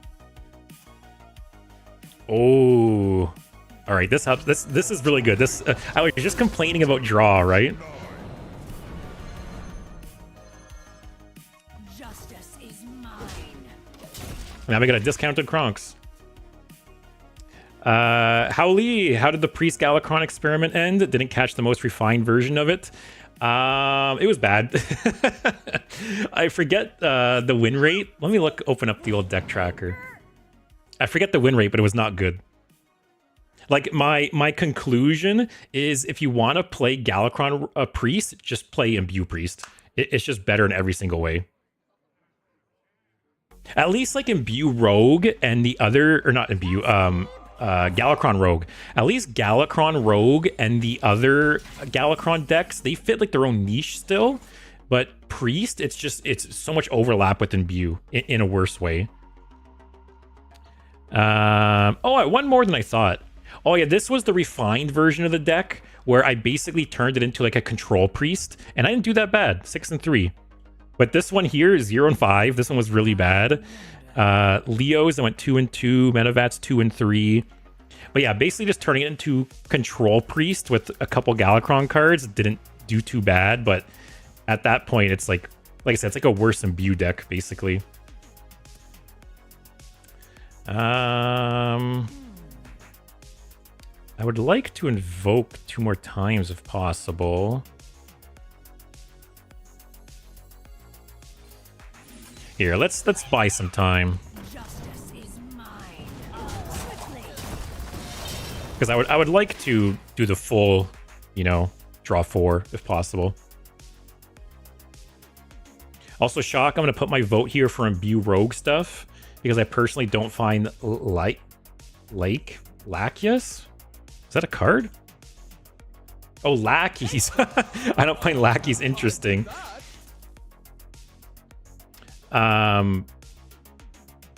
Oh, all right. This helps. This is really good. This I was just complaining about draw, right? Justice is mine. Now we got a discounted Kronks. Howlee, how did the Priest Galakrond experiment end? Didn't catch the most refined version of it. It was bad. I forget the win rate. Let me open up the old deck tracker. I forget the win rate, but it was not good. Like my conclusion is, if you want to play Galakrond Priest, just play Imbue Priest. It's just better in every single way. At least like Imbue Rogue and the other, or not Imbue, Galakrond Rogue. At least Galakrond Rogue and the other Galakrond decks, they fit like their own niche still. But Priest, it's so much overlap with Imbue in a worse way. Oh, I won more than I thought. Oh yeah, this was the refined version of the deck where I basically turned it into like a control priest, and I didn't do that bad. 6 and 3. But this one here is 0 and 5. This one was really bad. Leo's, I went 2 and 2. Metavat's 2 and 3. But yeah, basically just turning it into control priest with a couple Galakrond cards didn't do too bad. But at that point, it's like I said, it's like a worse Imbue deck basically. I would like to invoke 2 more times if possible. Here, let's buy some time. Justice is mine. Swiftly. Because I would like to do the full, draw 4 if possible. Also, Shock, I'm going to put my vote here for Imbue Rogue stuff, because I personally don't find Lackeus? Is that a card? Oh, Lackeys. I don't find Lackeys interesting.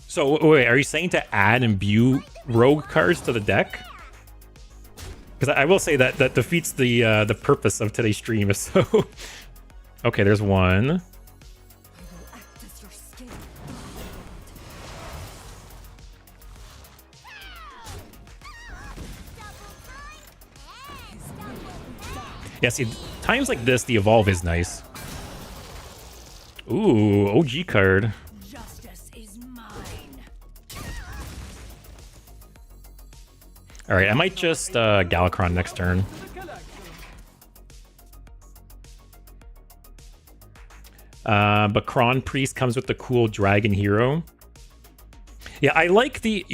So wait, are you saying to add Imbue Rogue cards to the deck? Because I will say that defeats the purpose of today's stream. So okay, there's one. Yeah, see, times like this, the evolve is nice. Ooh, OG card. Justice is mine. All right, I might just Galakrond next turn. But Kron Priest comes with the cool Dragon Hero. Yeah, I like the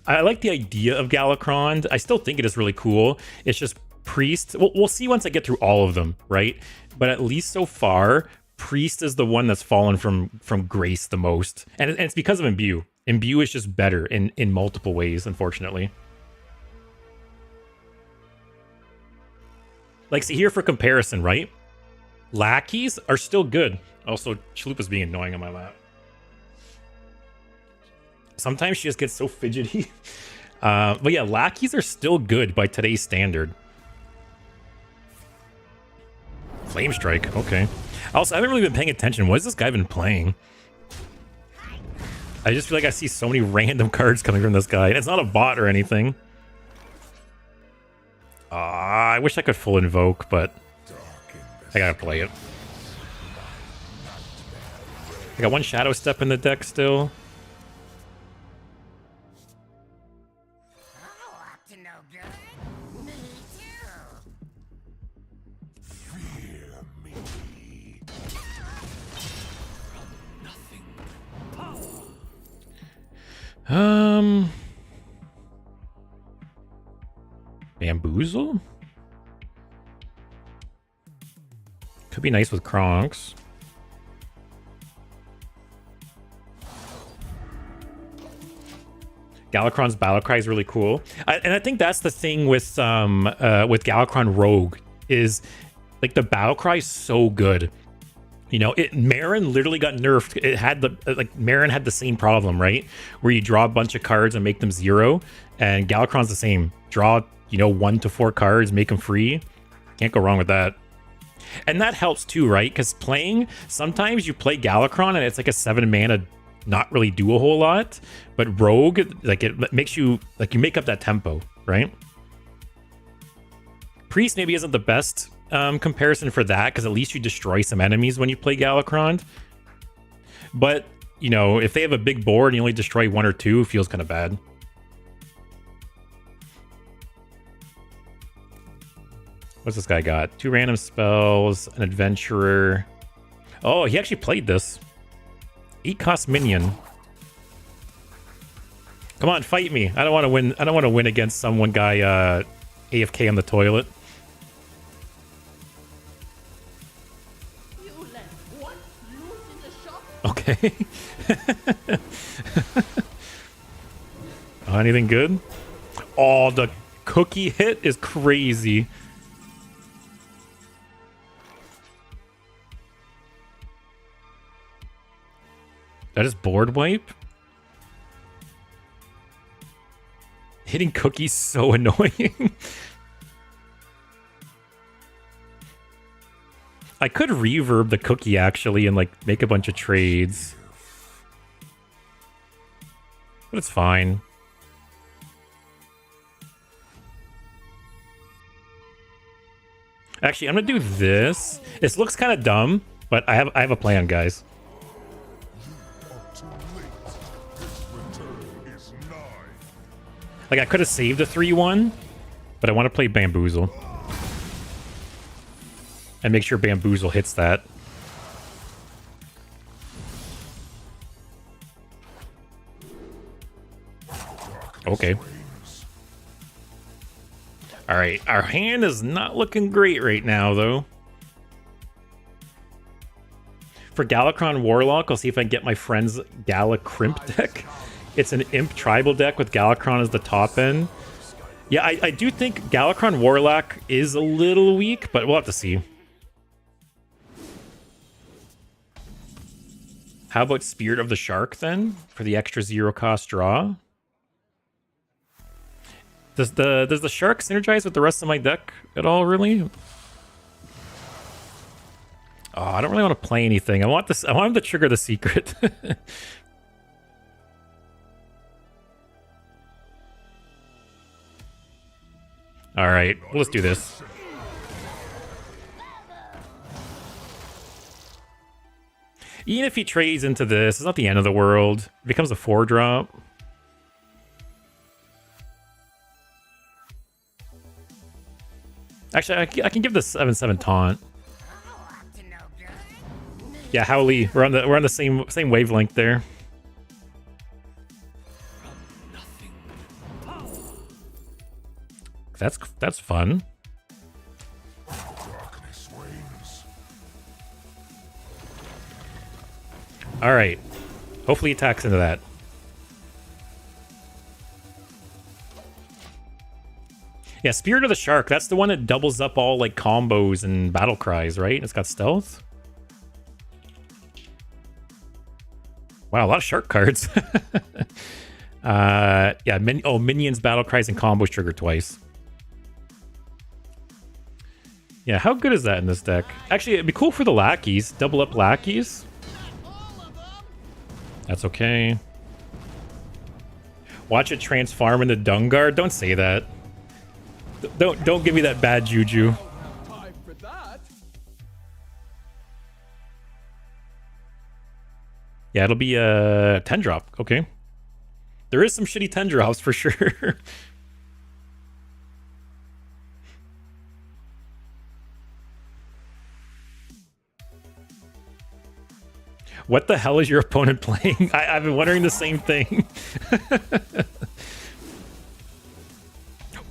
I like the idea of Galakrond. I still think it is really cool. It's just Priest. We'll see once I get through all of them, right? But at least so far, Priest is the one that's fallen from grace the most, and it's because of Imbue. Imbue is just better in multiple ways, unfortunately. Like, see here for comparison, right? Lackeys are still good. Also, Chalupa's being annoying on my lap. Sometimes she just gets so fidgety. But yeah, lackeys are still good by today's standard. Flame Strike, okay. Also, I haven't really been paying attention. What has this guy been playing? I just feel like I see so many random cards coming from this guy. And it's not a bot or anything. I wish I could full invoke, but I gotta play it. I got one Shadow Step in the deck still. Bamboozle? Could be nice with Kronks. Galakrond's Battlecry is really cool. And I think that's the thing with Galakrond Rogue is like the Battlecry is so good. You know, Marin literally got nerfed. It had Marin had the same problem, right? Where you draw a bunch of cards and make them 0, and Galakrond's the same. Draw, 1 to 4 cards, make them free. Can't go wrong with that. And that helps too, right? Because sometimes you play Galakrond and it's like a 7 mana, not really do a whole lot. But Rogue, it makes you, you make up that tempo, right? Priest maybe isn't the best comparison for that, because at least you destroy some enemies when you play Galakrond. But, if they have a big board and you only destroy 1 or 2, it feels kind of bad. What's this guy got? 2 random spells, an adventurer. Oh, he actually played this. 8 cost minion. Come on, fight me. I don't want to win. I don't want to win against someone guy AFK on the toilet. You let what loose in the shop? Okay. Anything good? Oh, the cookie hit is crazy. That is board wipe? Hitting cookies so annoying. I could reverb the cookie actually and make a bunch of trades. But it's fine. Actually, I'm gonna do this. This looks kind of dumb, but I have a plan, guys. I could have saved a 3-1, but I want to play Bamboozle. And make sure Bamboozle hits that. Okay. Alright, our hand is not looking great right now, though. For Galakrond Warlock, I'll see if I can get my friend's Galakrimp deck. It's an Imp tribal deck with Galakrond as the top end. Yeah, I do think Galakrond Warlock is a little weak, but we'll have to see. How about Spirit of the Shark, then? For the extra 0 cost draw? Does the Shark synergize with the rest of my deck at all, really? Oh, I don't really want to play anything. I want him to trigger the secret. All right, well, let's do this. Even if he trades into this, it's not the end of the world. It becomes a 4-drop. Actually, I can give this 7/7 taunt. Yeah, Howley, we're on the same wavelength there. That's fun. All right. Hopefully he attacks into that. Yeah, Spirit of the Shark. That's the one that doubles up all like combos and battle cries, right? It's got stealth. Wow, a lot of shark cards. Yeah, minions, battle cries, and combos trigger twice. Yeah, how good is that in this deck? Actually, it'd be cool for the lackeys. Double up lackeys. That's okay. Watch it transform into Dungard. Don't say that. Don't give me that bad juju. Yeah, it'll be a 10 drop. Okay. There is some shitty 10 drops for sure. What the hell is your opponent playing? I've been wondering the same thing.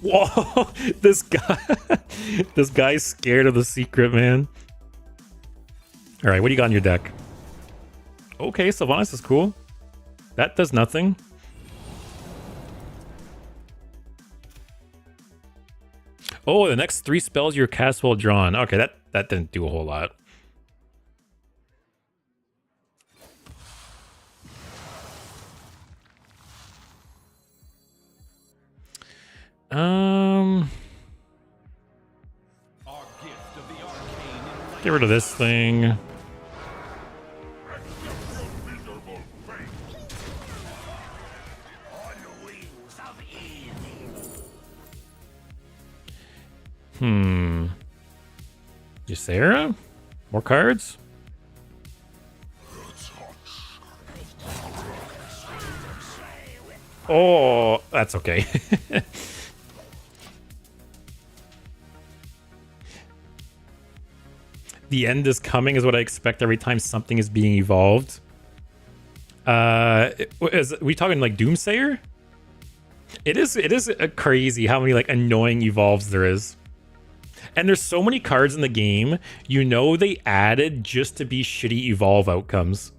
Whoa, this guy's scared of the secret, man. All right, what do you got in your deck? Okay, Sylvanas is cool. That does nothing. Oh, the next 3 spells your cast while drawn. Okay, that didn't do a whole lot. Get rid of this thing. Ysera? More cards? Oh, that's okay. The end is coming is what I expect every time something is being evolved. Is we talking like Doomsayer? It is crazy how many like annoying evolves there is. And there's so many cards in the game, you know they added just to be shitty evolve outcomes.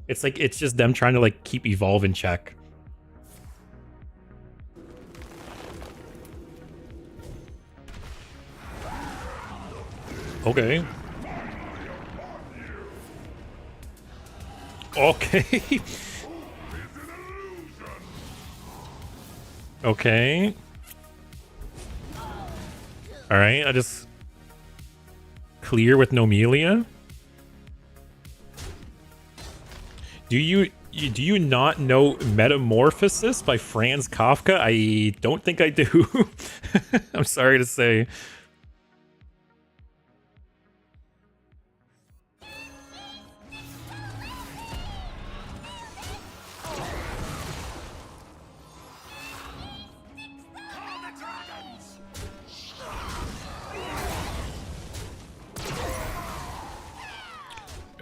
It's like it's just them trying to like keep evolve in check. Okay. Okay. Okay. All right, I just clear with Nomelia. Do you not know Metamorphosis by Franz Kafka? I don't think I do. I'm sorry to say.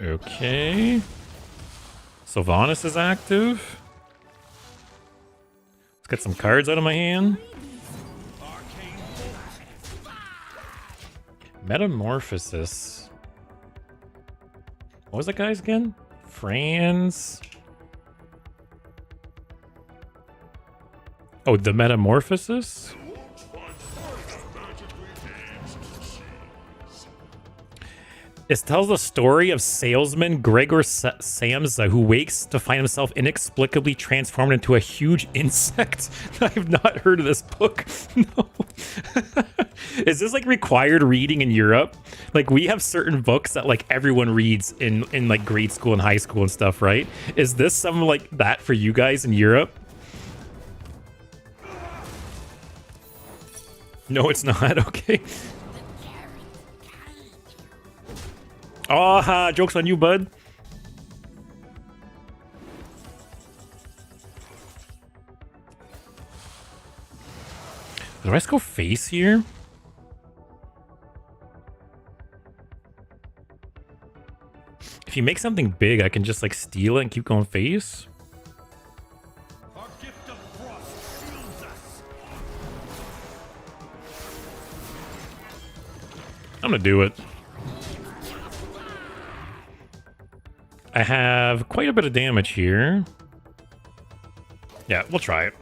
Okay. Sylvanas is active. Let's get some cards out of my hand. Metamorphosis. What was that guy's again? Franz. Oh, the Metamorphosis? It tells the story of salesman Gregor Samsa, who wakes to find himself inexplicably transformed into a huge insect. I've not heard of this book. No. Is this like required reading in Europe? Like we have certain books that like everyone reads in like grade school and high school and stuff, right? Is this something like that for you guys in Europe? No, it's not. Okay. Oh, ha, joke's on you, bud. Do I just go face here? If you make something big, I can just like steal it and keep going face. Our gift of frost shields us. I'm gonna do it. I have quite a bit of damage here. Yeah, we'll try it.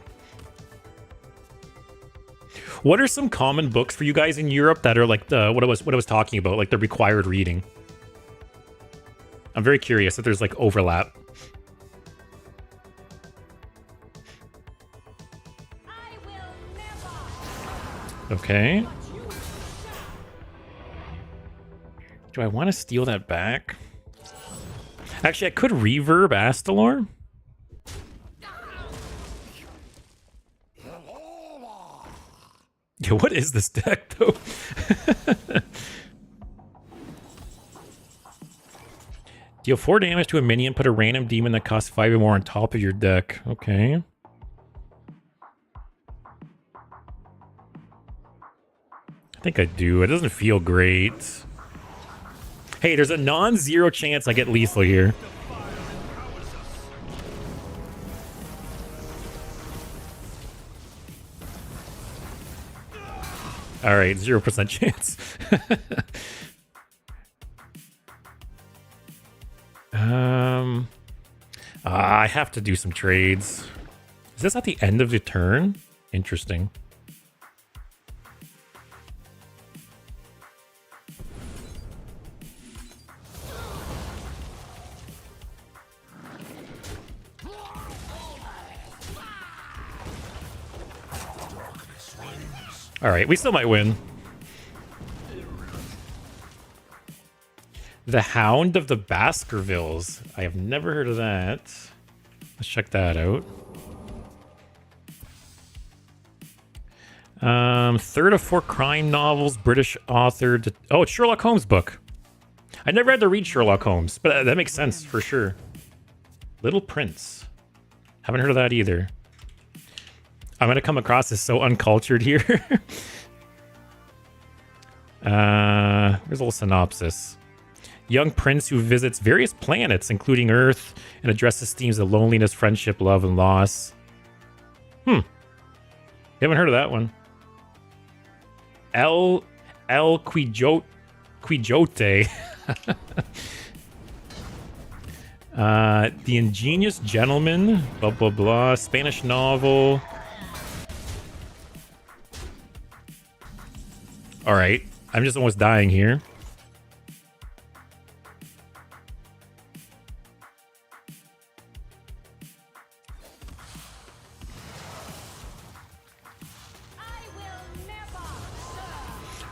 What are some common books for you guys in Europe that are like the what I was talking about, like the required reading? I'm very curious if there's like overlap. I will never. Okay. Do I want to steal that back? Actually, I could reverb Astalor. Yeah, what is this deck, though? Deal 4 damage to a minion, put a random demon that costs 5 or more on top of your deck. Okay. I think I do. It doesn't feel great. Hey, there's a non-zero chance I get lethal here. All right, 0% chance. I have to do some trades. Is this at the end of the turn? Interesting. All right, we still might win. The Hound of the Baskervilles. I have never heard of that. Let's check that out. Third of 4 crime novels, British author. Oh, it's Sherlock Holmes book. I never had to read Sherlock Holmes, but that makes sense for sure. Little Prince. Haven't heard of that either. I'm going to come across as so uncultured here. Here's a little synopsis. Young prince who visits various planets, including Earth, and addresses themes of loneliness, friendship, love, and loss. You haven't heard of that one. El Quijote. The Ingenious Gentleman, blah, blah, blah. Spanish novel. All right. I'm just almost dying here.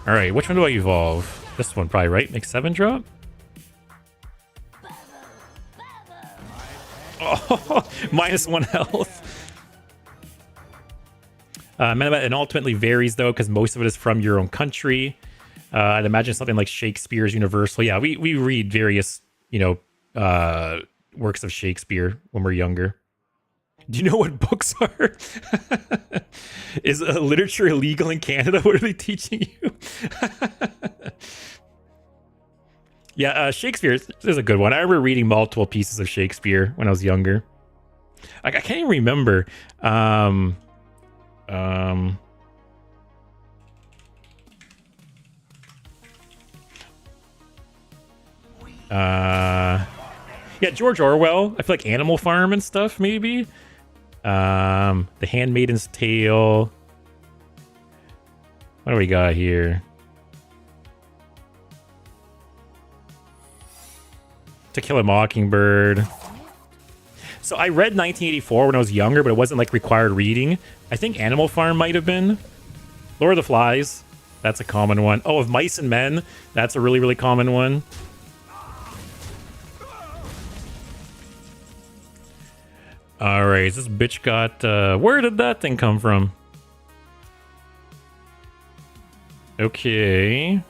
All right, which one do I evolve? This one probably, right? Make 7 drop? Oh, -1 health. It ultimately varies, though, because most of it is from your own country. I'd imagine something like Shakespeare's Universal. Yeah, we read various, works of Shakespeare when we're younger. Do you know what books are? Is literature illegal in Canada? What are they teaching you? Yeah, Shakespeare is a good one. I remember reading multiple pieces of Shakespeare when I was younger. I can't even remember. Yeah, George Orwell. I feel like Animal Farm and stuff, maybe. The Handmaiden's Tale. What do we got here? To Kill a Mockingbird. So I read 1984 when I was younger, but it wasn't like required reading. I think Animal Farm might have been. Lord of the Flies. That's a common one. Oh, Of Mice and Men. That's a really, really common one. All right, this bitch got... where did that thing come from? Okay.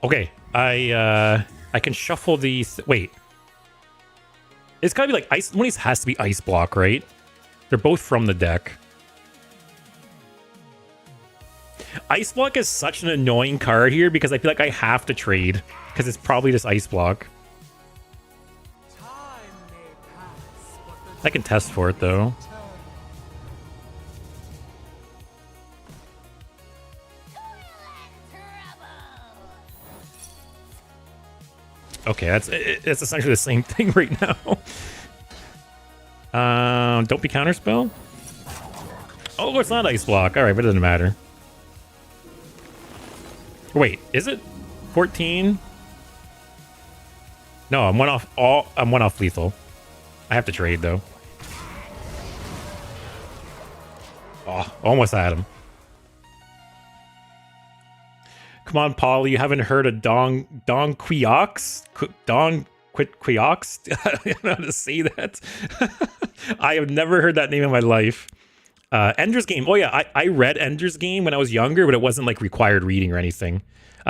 Okay, I can shuffle these... Wait. It's gotta be like ice... One of these has to be Ice Block, right? They're both from the deck. Ice Block is such an annoying card here because I feel like I have to trade because it's probably just Ice Block. I can test for it though. Okay, it's essentially the same thing right now. Don't be counterspell. Oh, it's not ice block. All right, but it doesn't matter. Wait, is it 14? No, I'm one off. I'm one off lethal. I have to trade though. Oh, almost had him. Come on, Paul. You haven't heard of Don Quiox? Don Quiox? I don't know how to say that. I have never heard that name in my life. Ender's Game. Oh yeah, I read Ender's Game when I was younger, but it wasn't like required reading or anything.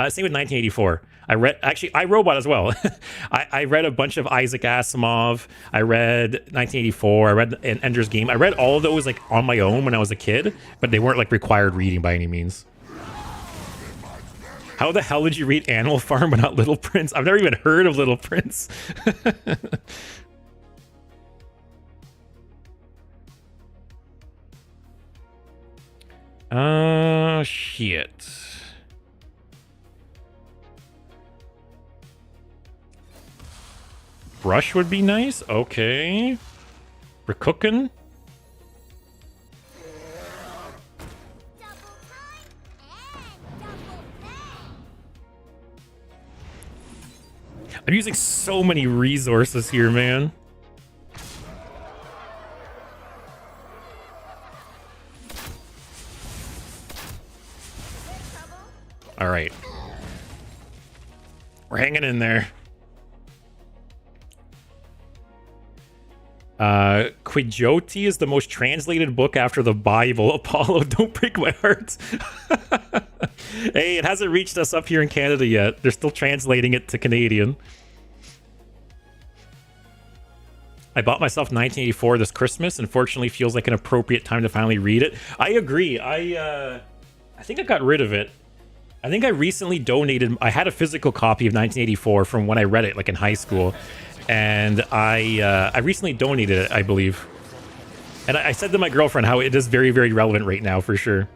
Same with 1984. I Robot as well. I read a bunch of Isaac Asimov. I read 1984. I read Ender's Game. I read all of those like on my own when I was a kid, but they weren't like required reading by any means. How the hell did you read Animal Farm but not Little Prince? I've never even heard of Little Prince. Shit. Brush would be nice. Okay. We're cooking. I'm using so many resources here, man. All right. We're hanging in there. Quixote is the most translated book after the Bible. Apollo, don't break my heart. Hey, it hasn't reached us up here in Canada yet. They're still translating it to Canadian. I bought myself 1984 this Christmas. Unfortunately, feels like an appropriate time to finally read it. I agree. I think I got rid of it. I think I recently donated. I had a physical copy of 1984 from when I read it, like in high school, and I recently donated it, I believe. And I said to my girlfriend how it is very, very relevant right now for sure.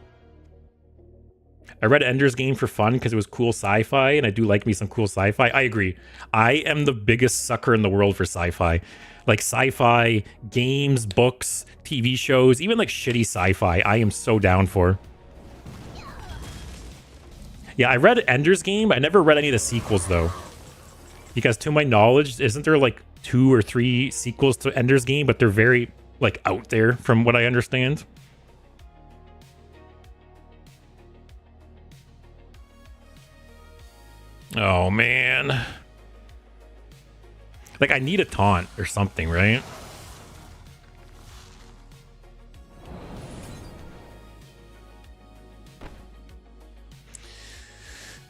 I read Ender's Game for fun because it was cool sci-fi, and I do like me some cool sci-fi. I agree. I am the biggest sucker in the world for sci-fi. Like sci-fi, games, books, TV shows, even like shitty sci-fi, I am so down for. Yeah, I read Ender's Game. I never read any of the sequels, though. Because to my knowledge, isn't there like 2 or 3 sequels to Ender's Game, but they're very, like, out there from what I understand? Oh, man. Like, I need a taunt or something, right?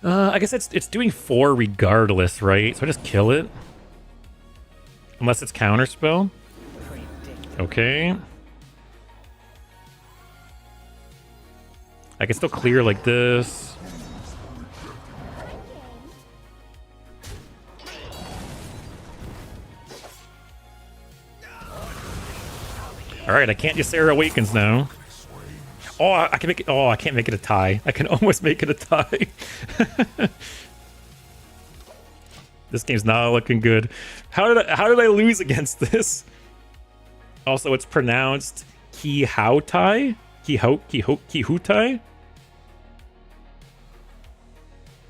I guess it's doing 4 regardless, right? So I just kill it. Unless it's counterspell. Okay. I can still clear like this. Alright, I can't just Sarah Awakens now. Oh, I can make it. Oh, I can't make it a tie. I can almost make it a tie. This game's not looking good. How did I lose against this? Also, it's pronounced Quixote. Quixote.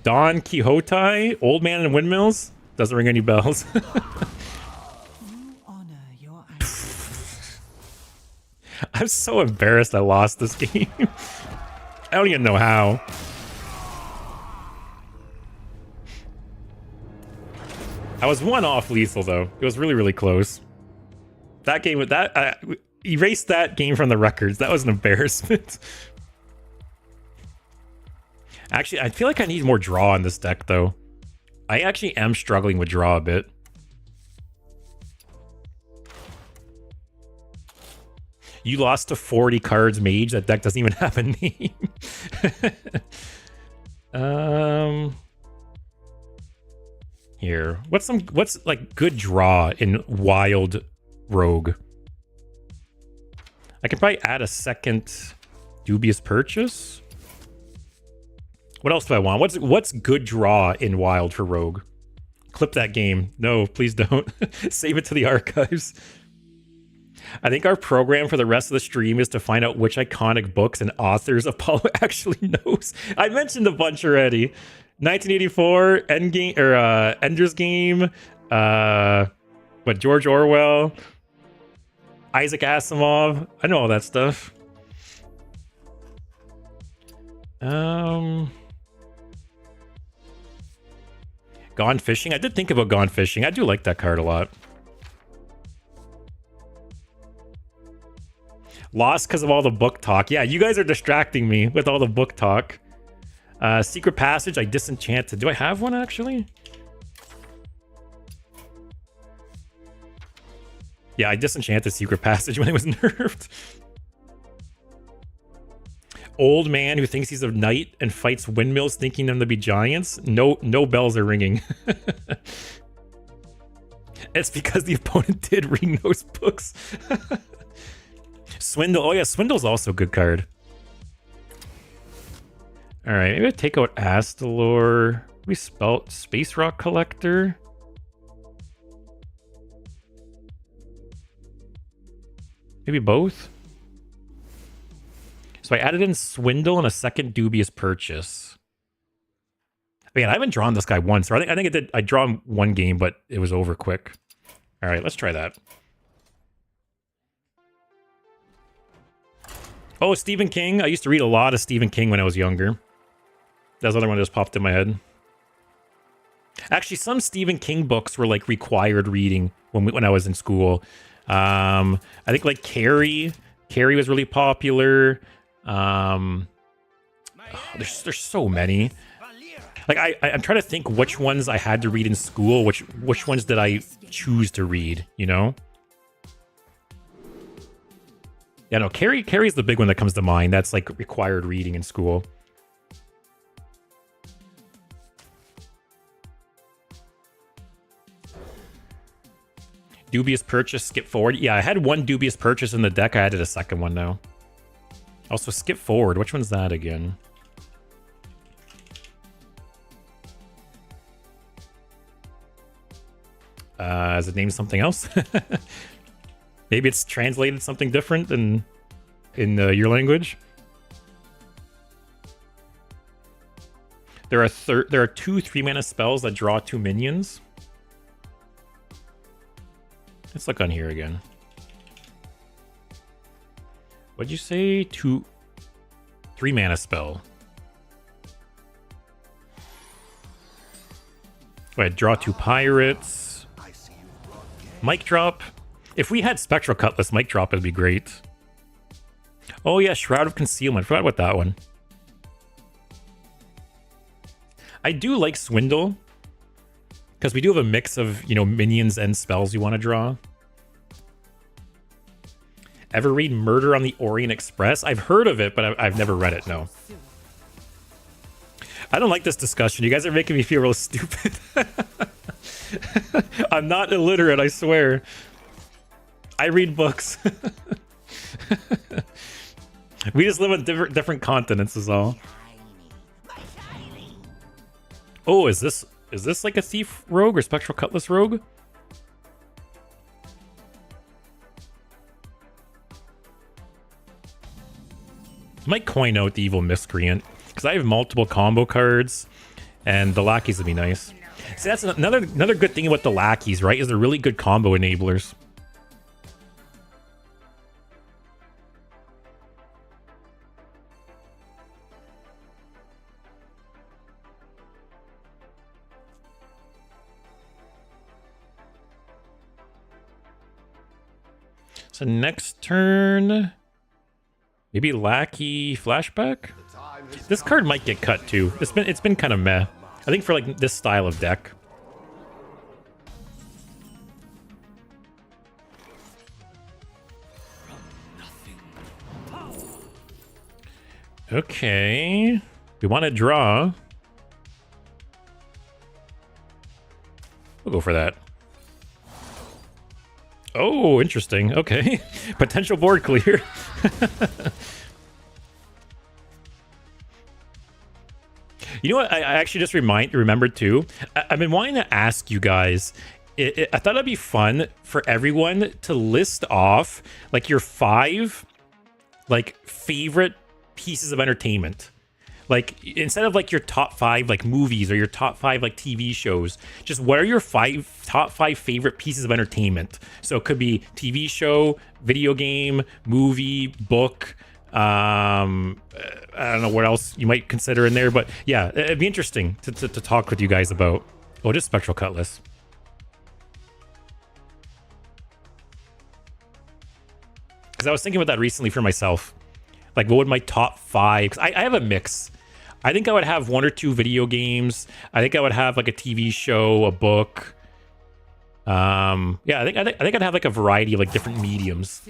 Don Quixote. Old Man and Windmills. Doesn't ring any bells. I'm so embarrassed I lost this game. I don't even know how. I was 1 off lethal, though. It was really, really close. That game, erased that game from the records. That was an embarrassment. Actually, I feel like I need more draw in this deck, though. I actually am struggling with draw a bit. You lost to 40 cards mage. That deck doesn't even have a name. Here. What's like good draw in wild rogue? I could probably add a second dubious purchase. What else do I want? What's good draw in wild for rogue? Clip that game. No, please don't. Save it to the archives. I think our program for the rest of the stream is to find out which iconic books and authors Apollo actually knows. I mentioned a bunch already. 1984, Endgame, or Ender's Game, George Orwell, Isaac Asimov. I know all that stuff. Gone Fishing. I did think about Gone Fishing. I do like that card a lot. Lost because of all the book talk. Yeah, you guys are distracting me with all the book talk. Secret Passage, I disenchanted. Do I have one, actually? Yeah, I disenchanted Secret Passage when it was nerfed. Old man who thinks he's a knight and fights windmills thinking them to be giants. No bells are ringing. It's because the opponent did read those books. Swindle. Oh yeah, Swindle's also a good card. All right, maybe I take out Astalor. We spelt Space Rock Collector. Maybe both. So I added in Swindle and a second Dubious Purchase. Man, I haven't drawn this guy once. Or I think I did. I draw him one game, but it was over quick. All right, let's try that. Oh, Stephen King. I used to read a lot of Stephen King when I was younger. That's another one that just popped in my head. Actually, some Stephen King books were like required reading when I was in school. I think like Carrie was really popular. There's so many. Like I'm trying to think which ones I had to read in school, which ones did I choose to read, you know? Yeah, no, Carrie's the big one that comes to mind. That's like required reading in school. Dubious Purchase, Skip Forward. Yeah, I had one Dubious Purchase in the deck. I added a second one now. Also, Skip Forward. Which one's that again? Is it named something else? Maybe it's translated something different in your language. There are 2 3-mana spells that draw 2 minions. Let's look on here again. What'd you say? 3-mana spell. Wait, draw 2 pirates. Mic drop. If we had Spectral Cutlass mic drop, it'd be great. Oh yeah, Shroud of Concealment. Forgot about that one. I do like Swindle, because we do have a mix of, you know, minions and spells you want to draw. Ever read Murder on the Orient Express? I've heard of it, but I've never read it, no. I don't like this discussion. You guys are making me feel real stupid. I'm not illiterate, I swear. I read books. We just live on different continents is all. Oh, is this like a Thief Rogue or Spectral Cutlass Rogue? I might coin out the Evil Miscreant, because I have multiple combo cards, and the lackeys would be nice. See, that's another good thing about the lackeys, right? Is they're really good combo enablers. So next turn, maybe Lackey Flashback. This card might get cut too. It's been kind of meh. I think for like this style of deck. Okay, we want to draw. We'll go for that. Oh, interesting. Okay. Potential board clear. You know what? I actually just remembered too. I've been wanting to ask you guys. I thought it'd be fun for everyone to list off like your 5 like favorite pieces of entertainment. Like instead of like your top 5 like movies or your top 5 like TV shows, just what are your top 5 favorite pieces of entertainment? So it could be TV show, video game, movie, book. I don't know what else you might consider in there, but yeah, it'd be interesting to talk with you guys about. Oh, just Spectral Cutlass. Because I was thinking about that recently for myself. Like, what would my top 5? Because I have a mix. I think I would have 1 or 2 video games. I think I would have like a TV show, a book. Yeah, I think I'd have like a variety of like different mediums.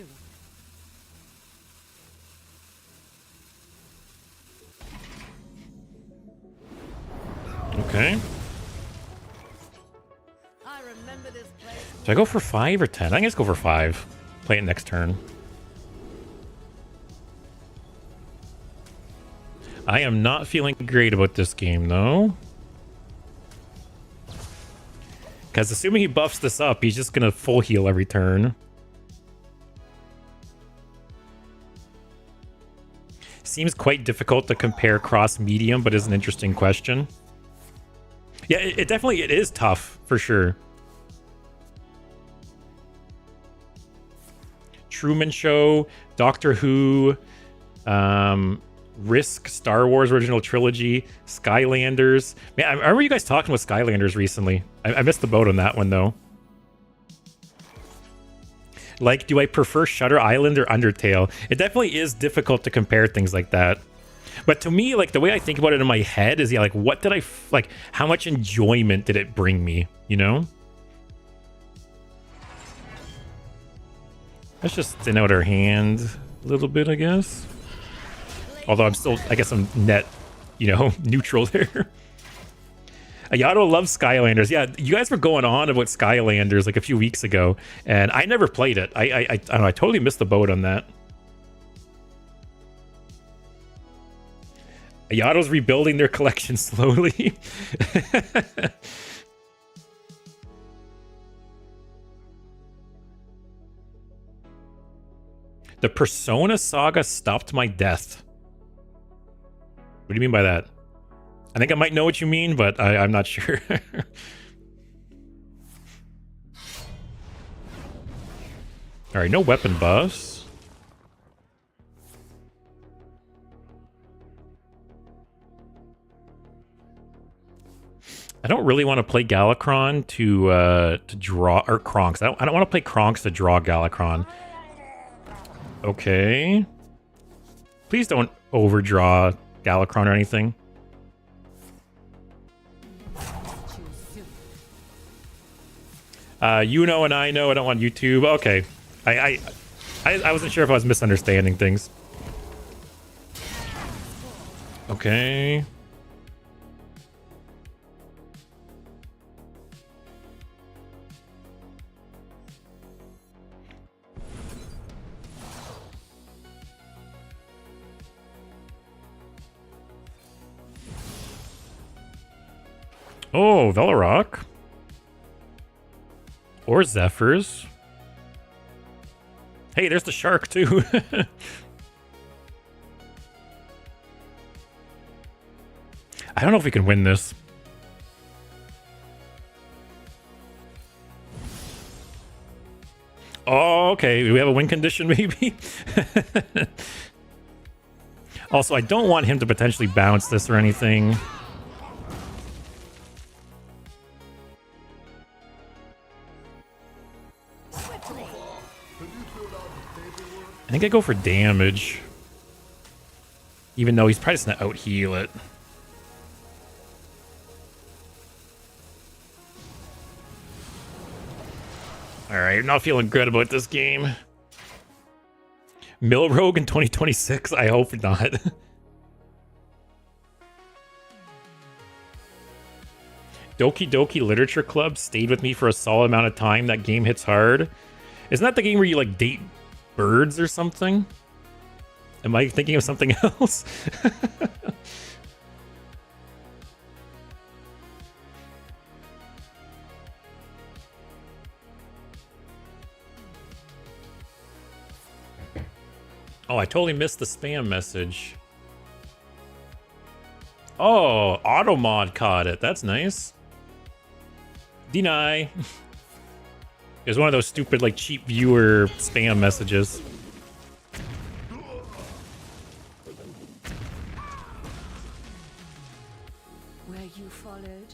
Okay. I remember this place. Do I go for 5 or 10? I think I just go for 5. Play it next turn. I am not feeling great about this game, though. Because assuming he buffs this up, he's just going to full heal every turn. Seems quite difficult to compare cross-medium, but is an interesting question. Yeah, it definitely is tough, for sure. Truman Show, Doctor Who, Risk, Star Wars original trilogy, Skylanders. Man, I remember you guys talking with Skylanders recently. I missed the boat on that one, though. Like, do I prefer Shutter Island or Undertale? It definitely is difficult to compare things like that. But to me, like, the way I think about it in my head is, yeah, like, what did like, how much enjoyment did it bring me, you know? Let's just thin out our hand a little bit, I guess. Although I'm still, I guess I'm net, you know, neutral there. Ayato loves Skylanders. Yeah, you guys were going on about Skylanders like a few weeks ago, and I never played it. I don't know, I totally missed the boat on that. Ayato's rebuilding their collection slowly. The Persona saga stopped my death. What do you mean by that? I think I might know what you mean, but I'm not sure. All right, no weapon buffs. I don't really want to play Galakrond to draw, or Kronks. I don't want to play Kronks to draw Galakrond. Okay. Please don't overdraw Galakrond or anything. You know and I know. I don't want YouTube. Okay. I wasn't sure if I was misunderstanding things. Okay. Oh, Velorock. Or Zephyrs. Hey, there's the shark, too. I don't know if we can win this. Oh, okay. We have a win condition, maybe? Also, I don't want him to potentially bounce this or anything. I think I go for damage. Even though he's probably just gonna out-heal it. Alright, not feeling good about this game. Milrogue in 2026? I hope not. Doki Doki Literature Club stayed with me for a solid amount of time. That game hits hard. Isn't that the game where you, like, date birds or something? Am I thinking of something else? Oh, I totally missed the spam message. Oh, Automod caught it. That's nice. Deny. It was one of those stupid, like, cheap viewer spam messages. Where you followed,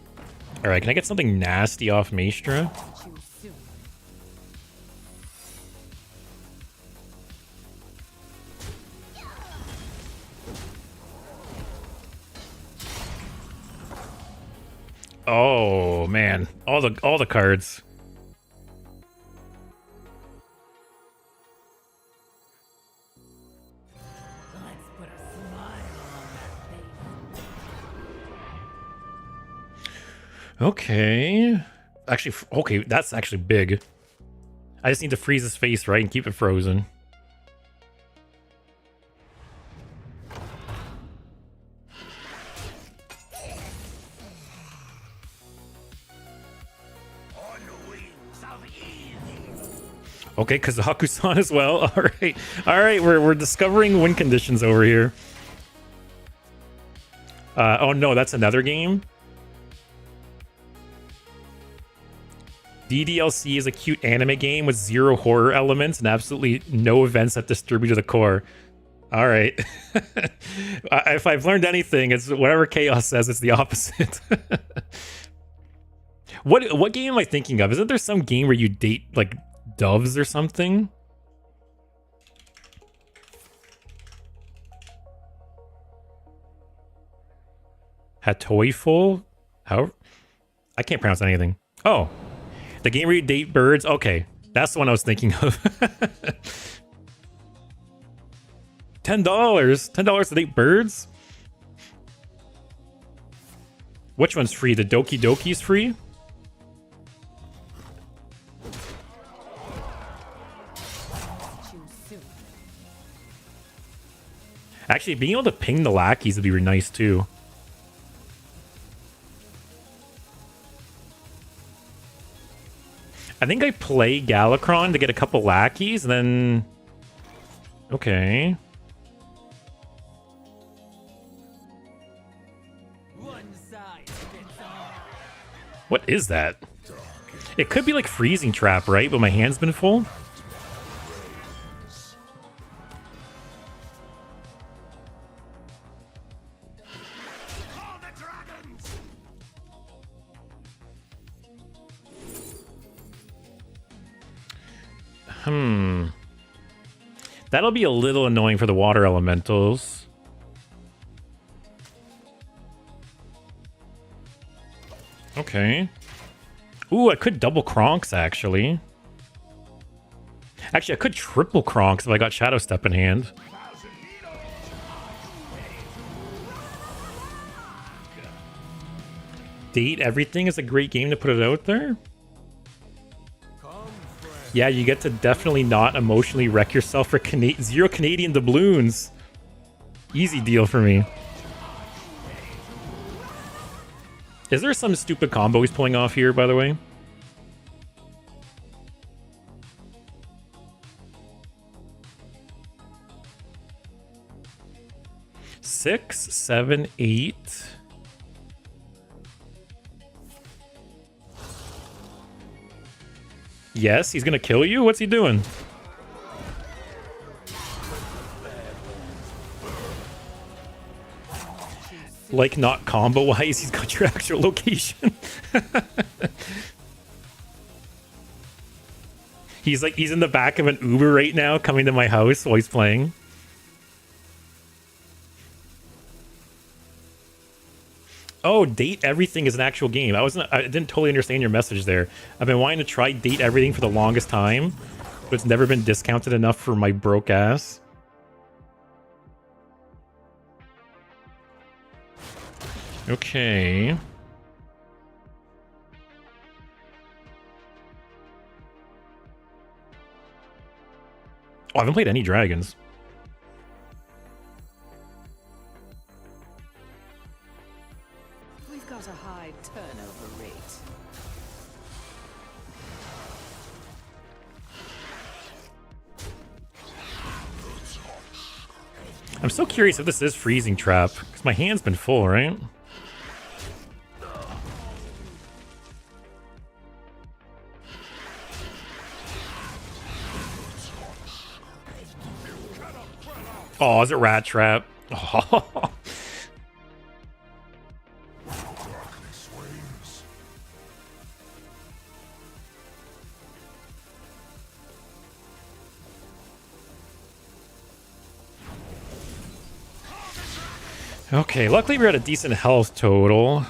Alright, can I get something nasty off Maestra? you soon. Oh man, all the cards. Let's put a smile on that face. Okay. Actually, okay, that's actually big. I just need to freeze his face, right, and keep it frozen. On the wings of evil. Okay, Kazaku-san as well. All right, we're discovering win conditions over here. Oh no, that's another game. DDLC is a cute anime game with 0 horror elements and absolutely no events that disturb you to the core. All right. If I've learned anything, it's whatever Chaos says, it's the opposite. What game am I thinking of? Isn't there some game where you date like doves or something? Hatoyful? How? I can't pronounce anything. Oh. The game where you date birds? Okay. That's the one I was thinking of. $10? $10 to date birds? Which one's free? The Doki Doki's free? You soon. Actually, being able to ping the lackeys would be really nice too. I think I play Galakrond to get a couple lackeys, and then... Okay. One size fits all. What is that? It could be like Freezing Trap, right? But my hand's been full? Call the dragons. That'll be a little annoying for the water elementals. Okay. Ooh, I could double Kronks, actually. Actually, I could triple Kronks if I got Shadow Step in hand. Date Everything is a great game to put it out there. Yeah, you get to definitely not emotionally wreck yourself for 0 Canadian doubloons. Easy deal for me. Is there some stupid combo he's pulling off here, by the way? Six, 7, 8. Yes, he's gonna kill you? What's he doing? Like, not combo-wise, he's got your actual location. He's in the back of an Uber right now, coming to my house while he's playing. Oh, Date Everything is an actual game. I didn't totally understand your message there. I've been wanting to try Date Everything for the longest time, but it's never been discounted enough for my broke ass. Okay. Oh, I haven't played any dragons. We've got a high turnover rate. I'm so curious if this is freezing trap, because my hand's been full, right? Oh, is it rat trap? Oh. Okay, luckily we're at a decent health total.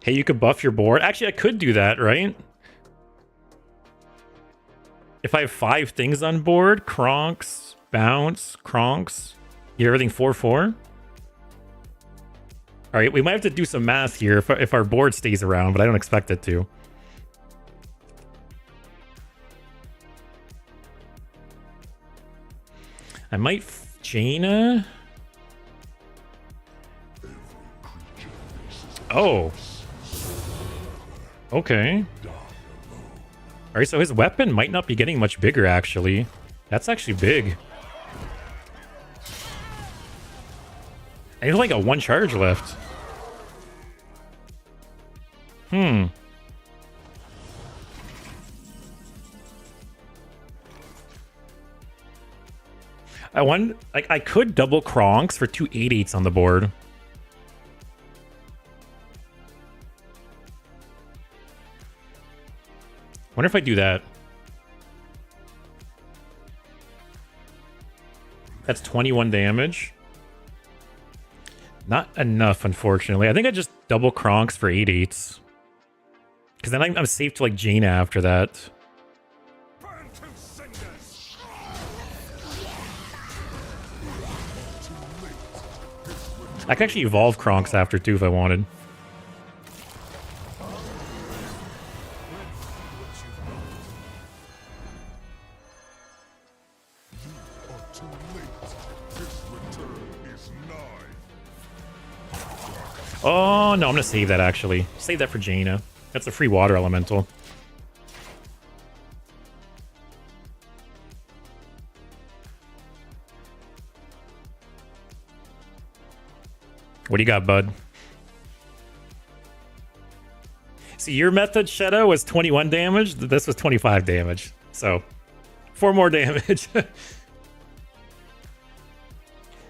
Hey, you could buff your board. Actually, I could do that, right? If I have 5 things on board, Kronks, Bounce, Kronks, get everything 4/4. All right, we might have to do some math here if our board stays around, but I don't expect it to. I might Jaina. Oh. Okay. Alright, so his weapon might not be getting much bigger, actually. That's actually big. And he's like a 1 charge left. I could double Kronks for 2 8/8s on the board. Wonder if I do that. That's 21 damage. Not enough, unfortunately. I think I just double Kronks for 8/8s. Because then I'm safe to like Jaina after that. Burn to cinders. I could actually evolve Kronks after too if I wanted. Oh, no, I'm going to save that, actually. Save that for Jaina. That's a free water elemental. What do you got, bud? See, your method, Shadow, was 21 damage. This was 25 damage. So, 4 more damage.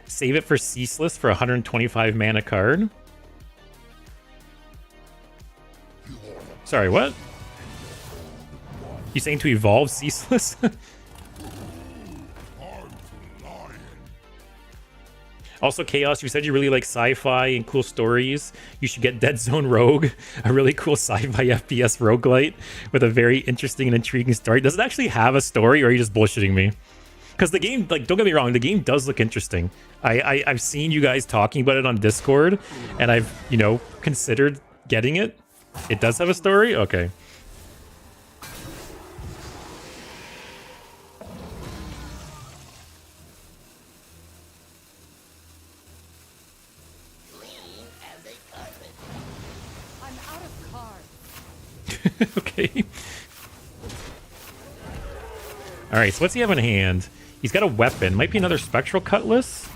Save it for Ceaseless for 125 mana card. Sorry, what? You saying to evolve Ceaseless? Also, Chaos, you said you really like sci-fi and cool stories. You should get Dead Zone Rogue, a really cool sci-fi FPS roguelite with a very interesting and intriguing story. Does it actually have a story, or are you just bullshitting me? Because the game, like, don't get me wrong, the game does look interesting. I've seen you guys talking about it on Discord, and I've, you know, considered getting it. It does have a story? Okay. I'm out of cards. Okay. Alright, so what's he have in hand? He's got a weapon. Might be another Spectral Cutlass.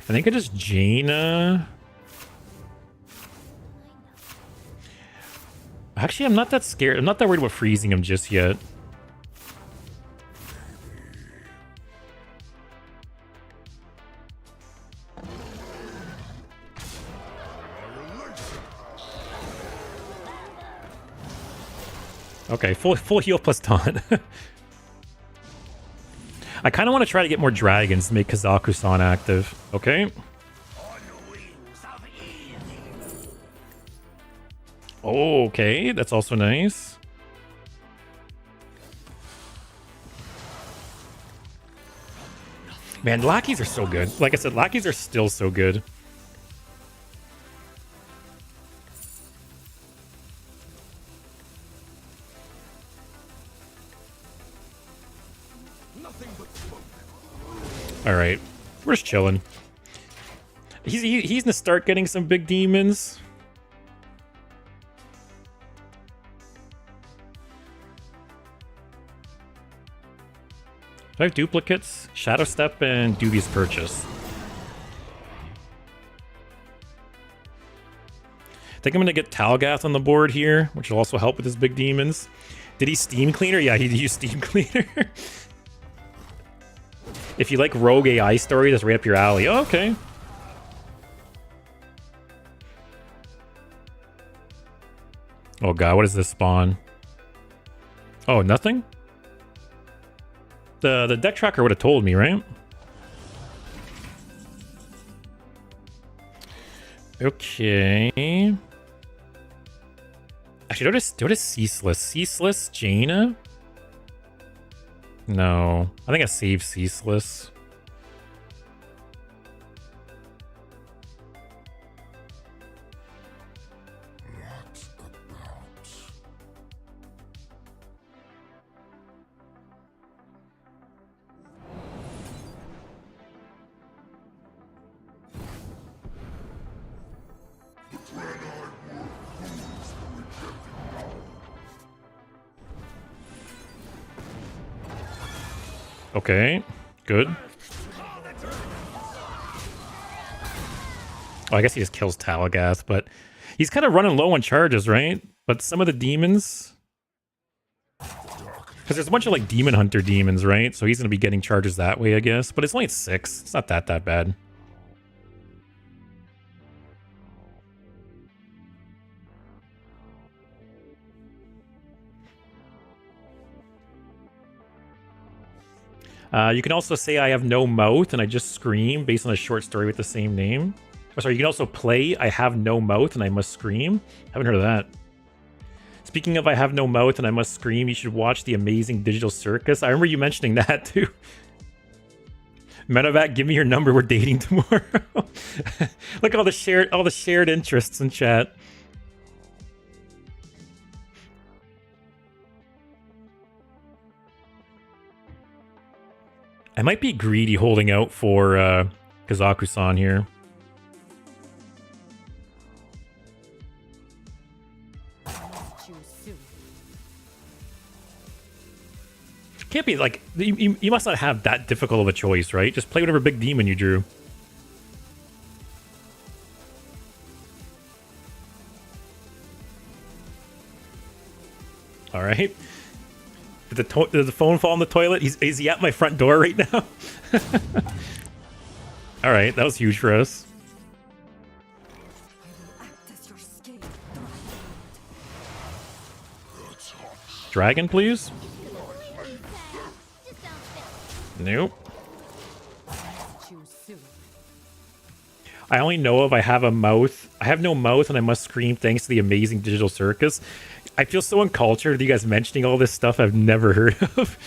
I think I just Jaina. Actually, I'm not that scared. I'm not that worried about freezing him just yet. Okay, full heal plus taunt. I kind of want to try to get more dragons to make Kazaku-san active. Okay. Okay, that's also nice. Man, lackeys are so good. Like I said, lackeys are still so good. All right, we're just chilling. He's gonna start getting some big demons. Do I have duplicates? Shadow Step and Dubious Purchase. I think I'm gonna get Talgath on the board here, which will also help with his big demons. Did he Steam Cleaner? Yeah, he used Steam Cleaner. If you like rogue AI story, that's right up your alley. Oh, okay. Oh god, what is this spawn? Oh, nothing? The deck tracker would have told me, right? Okay. Actually, do it Ceaseless. Ceaseless, Jaina? No. I think I saved Ceaseless. Okay, good. Oh, I guess he just kills Talagath, but he's kind of running low on charges, right? But some of the demons... Because there's a bunch of, like, Demon Hunter demons, right? So he's going to be getting charges that way, I guess. But it's only 6. It's not that bad. You can also say I have no mouth and I just scream based on a short story with the same name. Oh, sorry, you can also play I have no mouth and I must scream. Haven't heard of that. Speaking of I have no mouth and I must scream, you should watch The Amazing Digital Circus. I remember you mentioning that too. Medevac, give me your number. We're dating tomorrow. Look at all the shared interests in chat. I might be greedy holding out for Kazaku-san here. Can't be like you must not have that difficult of a choice, right? Just play whatever big demon you drew. All right. Did the phone fall in the toilet? Is he at my front door right now? All right, that was huge for us. Dragon, please. Nope. I only know if I have a mouth. I have no mouth and I must scream thanks to the Amazing Digital Circus. I feel so uncultured with you guys mentioning all this stuff I've never heard of.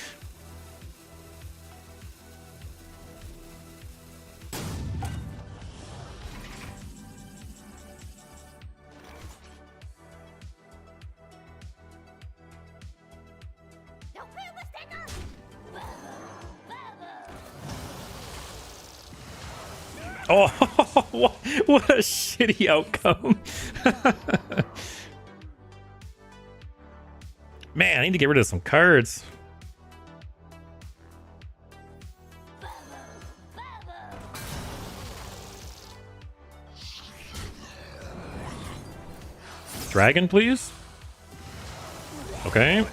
Oh, what a shitty outcome. Man, I need to get rid of some cards. Dragon, please. Okay.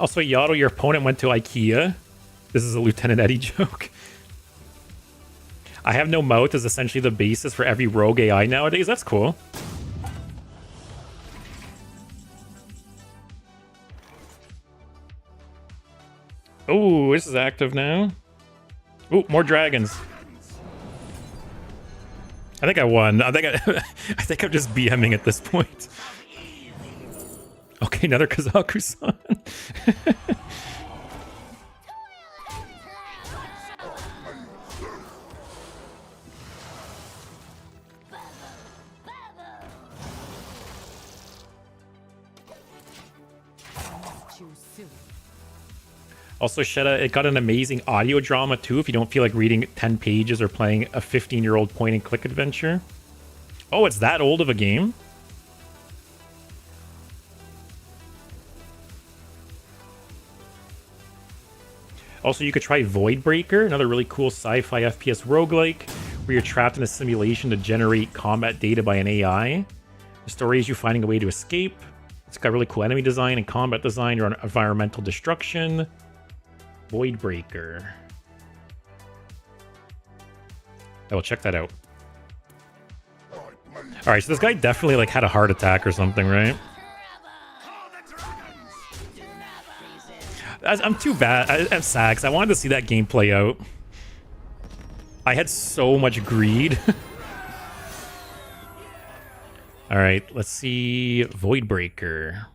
Also, Yato, your opponent went to IKEA. This is a Lieutenant Eddie joke. I have no mouth is essentially the basis for every rogue AI nowadays. That's cool. Oh, this is active now. Oh, more dragons. I think I won. I think I'm just BMing at this point. Okay, another Kazaku-san. too. Also, Shetta, it got an amazing audio drama too if you don't feel like reading 10 pages or playing a 15-year-old point-and-click adventure. Oh, it's that old of a game? Also, you could try Voidbreaker, another really cool sci-fi FPS roguelike, where you're trapped in a simulation to generate combat data by an AI. The story is you finding a way to escape. It's got really cool enemy design and combat design or environmental destruction. Voidbreaker. I will check that out. Alright, so this guy definitely like had a heart attack or something, right? I'm too bad. I'm sad because I wanted to see that game play out. I had so much greed. Alright, let's see. Voidbreaker.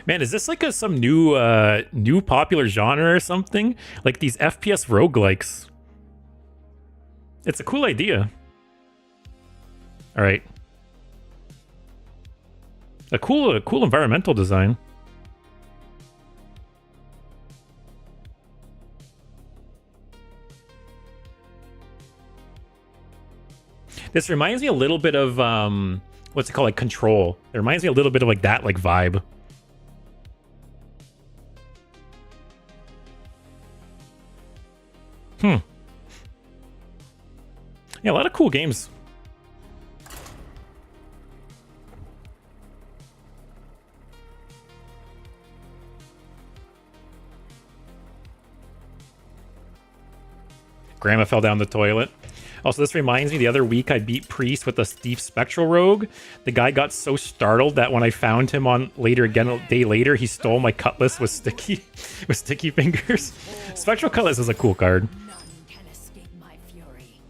Man, is this like some new popular genre or something? Like these FPS roguelikes. It's a cool idea. All right. A cool environmental design. This reminds me a little bit of what's it called, like Control. It reminds me a little bit of like that like vibe. Yeah, a lot of cool games. Grandma fell down the toilet. Also, this reminds me, the other week I beat Priest with a Thief Spectral Rogue. The guy got so startled that when I found him on again a day later, he stole my cutlass with sticky fingers. Spectral Cutlass is a cool card. None can escape my fury.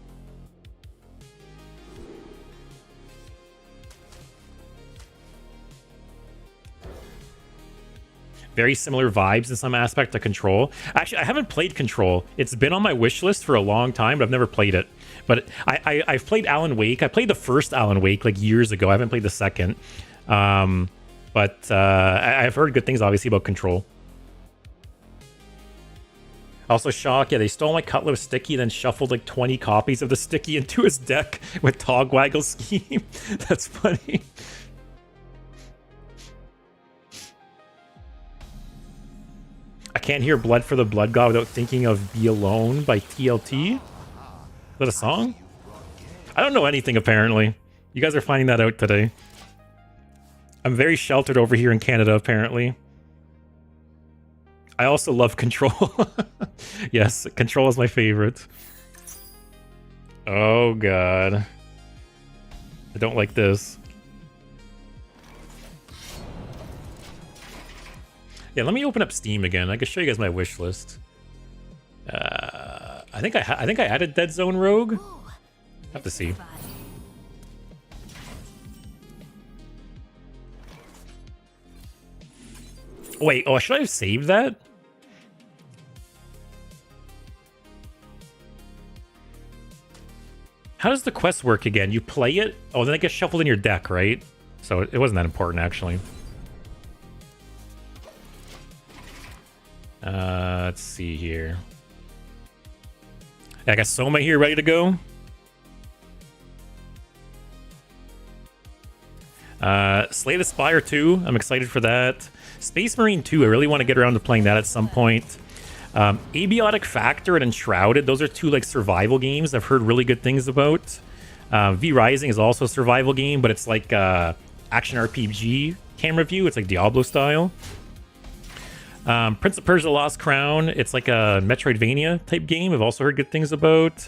Very similar vibes in some aspect to Control. Actually, I haven't played Control. It's been on my wish list for a long time, but I've never played it. But I've played Alan Wake. I played the first Alan Wake like years ago. I haven't played the second. But I've heard good things, obviously, about Control. Also, Shock, yeah, they stole my cutlass with Sticky, then shuffled like 20 copies of the Sticky into his deck with Togwaggle Scheme. That's funny. I can't hear Blood for the Blood God without thinking of Be Alone by TLT. Is that a song? I don't know anything, apparently. You guys are finding that out today. I'm very sheltered over here in Canada, apparently. I also love Control. Yes, Control is my favorite. Oh, God. I don't like this. Yeah, let me open up Steam again. I can show you guys my wish list. I think I added Dead Zone Rogue. Have to see. Wait, oh, should I have saved that? How does the quest work again? You play it? Oh, then it gets shuffled in your deck, right? So it wasn't that important, actually. Let's see here. I got Soma here ready to go. Slay the Spire 2. I'm excited for that. Space Marine 2. I really want to get around to playing that at some point. Abiotic Factor and Enshrouded. Those are two like survival games I've heard really good things about. V Rising is also a survival game, but it's like action RPG camera view. It's like Diablo style. Prince of Persia Lost Crown. It's like a Metroidvania type game. I've also heard good things about.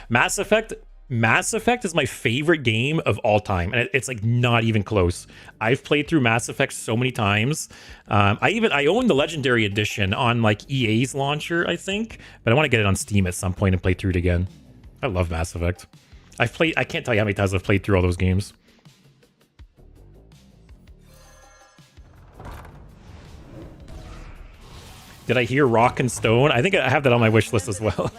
Mass Effect. Mass Effect is my favorite game of all time, and it's like not even close. I've played through Mass Effect so many times. I own the Legendary Edition on like EA's launcher, I think, but I want to get it on Steam at some point and play through it again. I love Mass Effect. I can't tell you how many times I've played through all those games. Did I hear Rock and Stone? I think I have that on my wish list as well.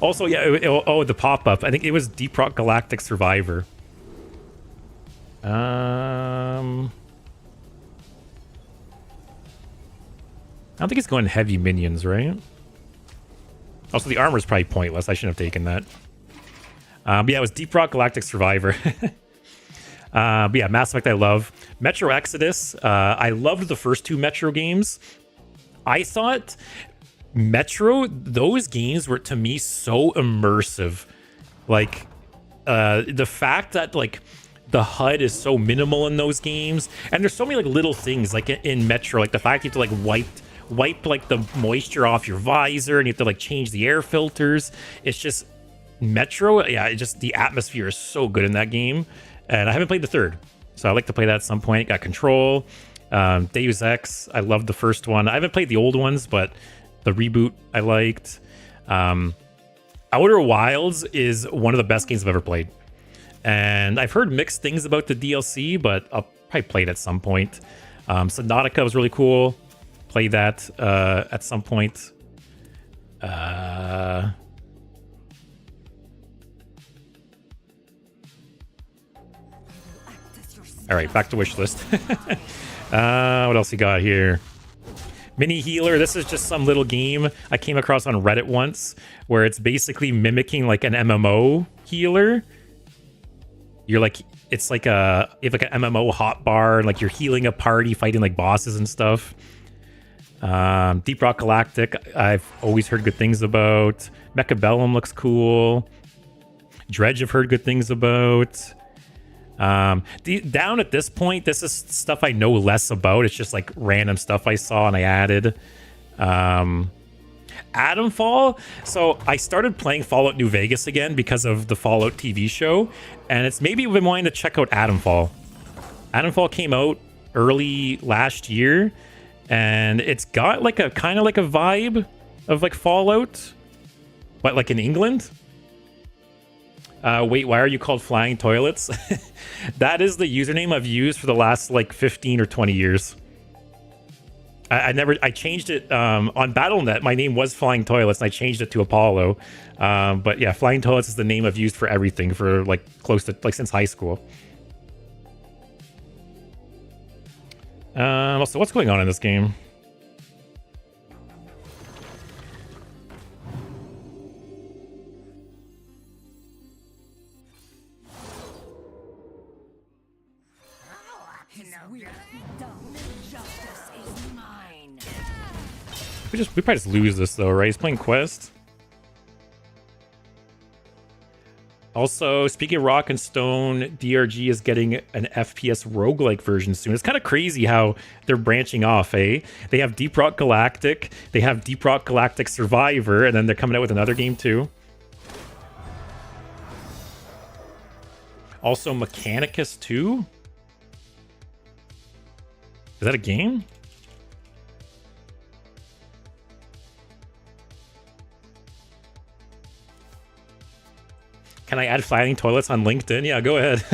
Also, yeah, the pop-up. I think it was Deep Rock Galactic Survivor. I don't think it's going heavy minions, right? Also, the armor is probably pointless. I shouldn't have taken that. But yeah, it was Deep Rock Galactic Survivor. But yeah, Mass Effect I love. Metro Exodus, I loved the first 2 Metro games. I thought Metro, those games were, to me, so immersive. Like, the fact that, like, the HUD is so minimal in those games, and there's so many, like, little things, like, in Metro, like, the fact you have to, like, wipe like the moisture off your visor, and you have to like change the air filters. It's just Metro, yeah, it just, the atmosphere is so good in that game. And I haven't played the 3rd, so I like to play that at some point. Got Control, Deus Ex, I loved the first one. I haven't played the old ones, but the reboot I liked. Outer Wilds is one of the best games I've ever played, and I've heard mixed things about the DLC, but I'll probably play it at some point. Subnautica was really cool. Play that at some point. All right, back to wish list. What else you got here? Mini Healer. This is just some little game I came across on Reddit once, where it's basically mimicking like an MMO healer. You're like, it's like you have like an MMO hotbar, and like you're healing a party, fighting like bosses and stuff. Deep Rock Galactic, I've always heard good things about. Mechabellum looks cool. Dredge, I've heard good things about. Down at this point, this is stuff I know less about. It's just like random stuff I saw and I added. Atomfall. So I started playing Fallout New Vegas again because of the Fallout TV show, and it's maybe been wanting to check out Atomfall. Atomfall came out early last year, and it's got like a kind of like a vibe of like Fallout, but like in England. Wait, why are you called Flying Toilets? That is the username I've used for the last like 15 or 20 years. I changed it on Battle.net. My name was Flying Toilets, and I changed it to Apollo. But yeah, Flying Toilets is the name I've used for everything for like close to like since high school. Also, what's going on in this game? We probably just lose this though, right? He's playing Quest. Also, speaking of Rock and Stone, DRG is getting an FPS roguelike version soon. It's kind of crazy how they're branching off, eh? They have Deep Rock Galactic, they have Deep Rock Galactic Survivor, and then they're coming out with another game too. Also, Mechanicus 2? Is that a game? Can I add Flying Toilets on LinkedIn? Yeah, go ahead.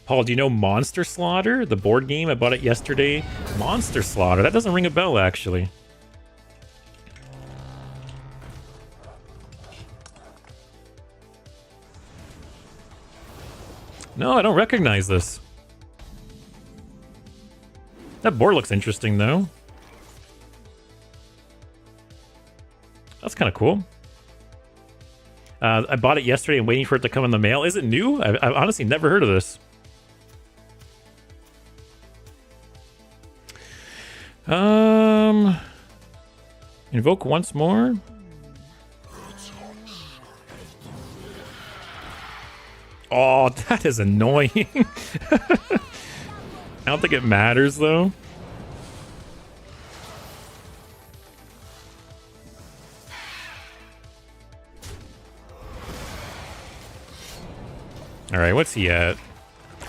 Paul, do you know Monster Slaughter? The board game? I bought it yesterday. Monster Slaughter. That doesn't ring a bell, actually. No, I don't recognize this. That board looks interesting, though. That's kind of cool. I bought it yesterday and waiting for it to come in the mail. Is it new? I've honestly never heard of this. Invoke once more. Oh, that is annoying. I don't think it matters, though. All right, what's he at?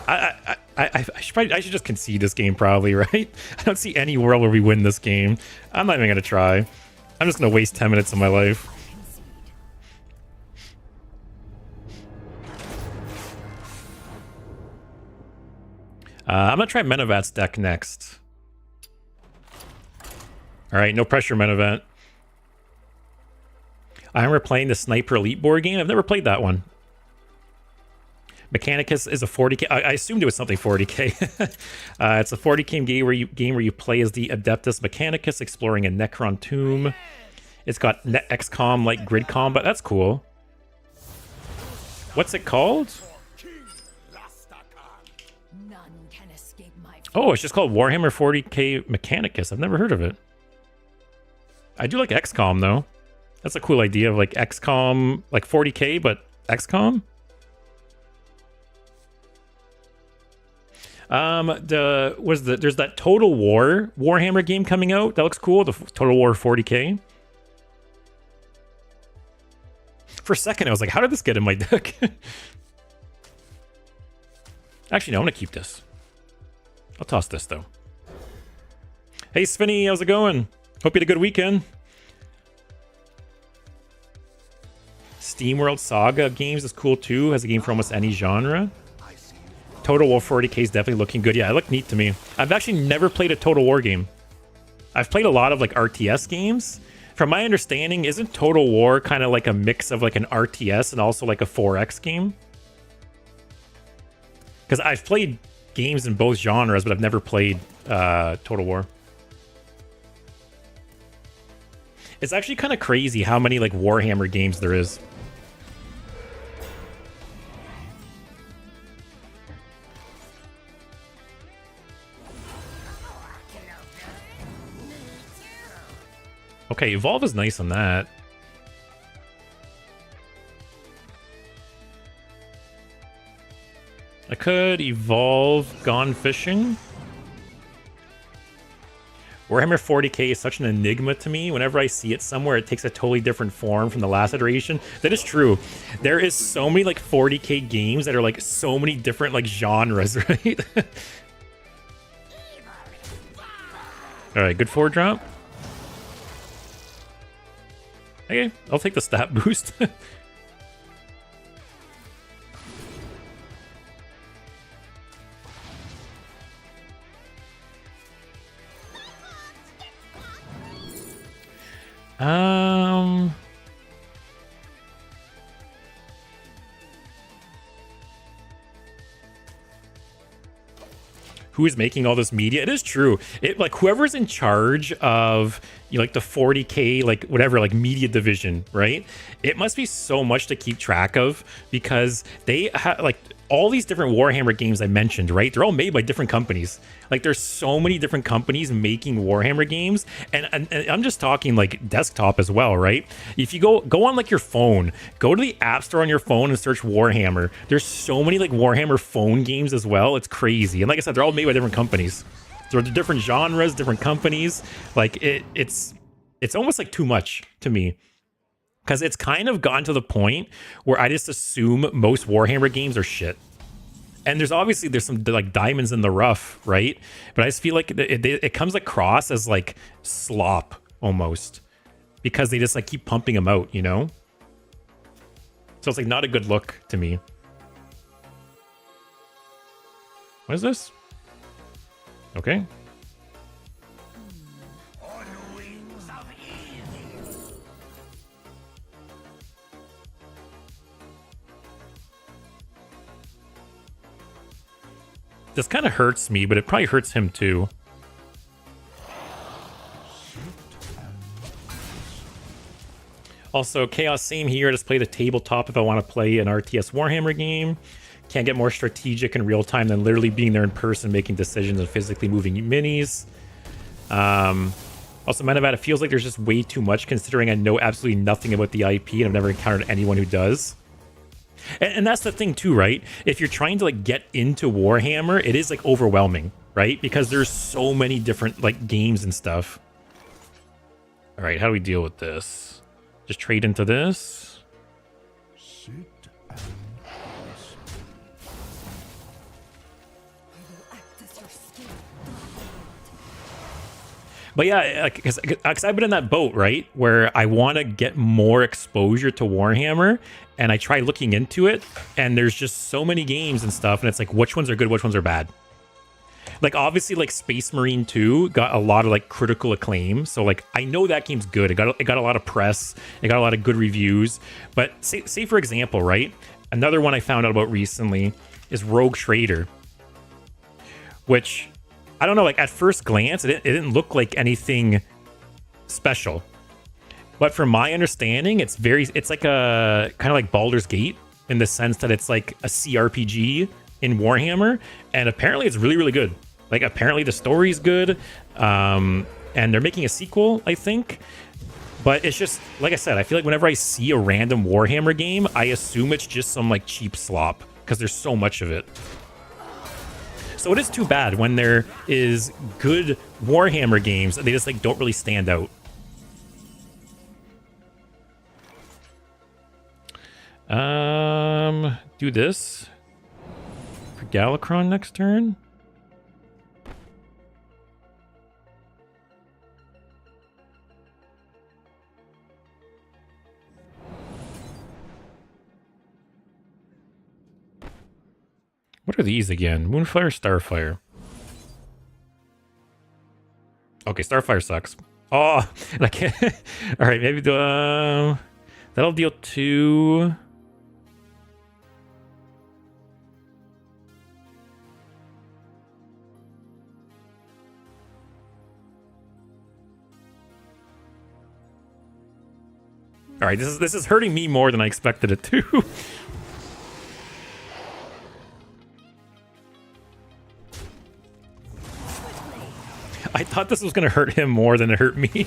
I should just concede this game probably, right? I don't see any world where we win this game. I'm not even gonna try. I'm just gonna waste 10 minutes of my life. I'm gonna try Menovat's deck next. All right, no pressure, Menovat. I remember playing the Sniper Elite board game. I've never played that one. Mechanicus is a 40k. I assumed it was something 40k. It's a 40k game where you play as the Adeptus Mechanicus exploring a Necron tomb. It's got XCOM like grid combat. That's cool. What's it called? None can escape my Oh, it's just called Warhammer 40k Mechanicus. I've never heard of it. I do like XCOM though. That's a cool idea of like XCOM, like 40k, but XCOM. There's that Total War Warhammer game coming out. That looks cool. The Total War 40k. For a second, I was like, how did this get in my deck? Actually, no, I'm gonna keep this. I'll toss this though. Hey, Svinny, how's it going? Hope you had a good weekend. SteamWorld Saga games is cool too. Has a game for almost any genre. Total War 40k is definitely looking good. Yeah, it looked neat to me. I've actually never played a Total War game. I've played a lot of like RTS games. From my understanding, isn't Total War kind of like a mix of like an RTS and also like a 4X game? Because I've played games in both genres, but I've never played Total War. It's actually kind of crazy how many like Warhammer games there is. Okay, Evolve is nice on that. I could Evolve Gone Fishing. Warhammer 40k is such an enigma to me. Whenever I see it somewhere, it takes a totally different form from the last iteration. That is true. There is so many like 40k games that are like so many different like genres, right? Alright, good 4-drop. Okay, I'll take the stat boost. Who is making all this media? It is true. It like whoever's in charge of like the 40k like whatever like media division, right? It must be so much to keep track of because they have like all these different Warhammer games I mentioned, right? They're all made by different companies. Like there's so many different companies making Warhammer games, and I'm just talking like desktop as well, right? If you go on like your phone, go to the app store on your phone and search Warhammer. There's so many like Warhammer phone games as well. It's crazy. And like I said, they're all made by different companies. So they're different genres, different companies. Like it's almost like too much to me. Because it's kind of gotten to the point where I just assume most Warhammer games are shit. And there's some like diamonds in the rough, right? But I just feel like it comes across as like slop almost. Because they just like keep pumping them out, you know? So it's like not a good look to me. What is this? Okay. This kind of hurts me, but it probably hurts him too. Also, Chaos, same here. Just play the tabletop if I want to play an RTS Warhammer game. Can't get more strategic in real time than literally being there in person, making decisions and physically moving minis. Also, Menavad, it feels like there's just way too much considering I know absolutely nothing about the IP and I've never encountered anyone who does. And that's the thing too, right? If you're trying to like get into Warhammer, it is like overwhelming, right? Because there's so many different like games and stuff. All right, how do we deal with this? Just trade into this. But yeah, because I've been in that boat, right? Where I want to get more exposure to Warhammer, and I try looking into it, and there's just so many games and stuff, and it's like, which ones are good, which ones are bad? Like, obviously, like, Space Marine 2 got a lot of, like, critical acclaim. So, like, I know that game's good. It got a lot of press. It got a lot of good reviews. But say for example, right? Another one I found out about recently is Rogue Trader. Which, I don't know, like, at first glance, it didn't look like anything special. But from my understanding, it's like a kind of like Baldur's Gate in the sense that it's like a CRPG in Warhammer, and apparently it's really, really good. Like, apparently the story's good, and they're making a sequel, I think. But it's just, like I said, I feel like whenever I see a random Warhammer game, I assume it's just some like cheap slop because there's so much of it. So it is too bad when there is good Warhammer games, they just like don't really stand out. Do this for Galakrond next turn. What are these again? Moonfire, Starfire. Okay, Starfire sucks. Oh, I can't. All right, maybe that'll deal 2. All right, this is hurting me more than I expected it to. I thought this was going to hurt him more than it hurt me.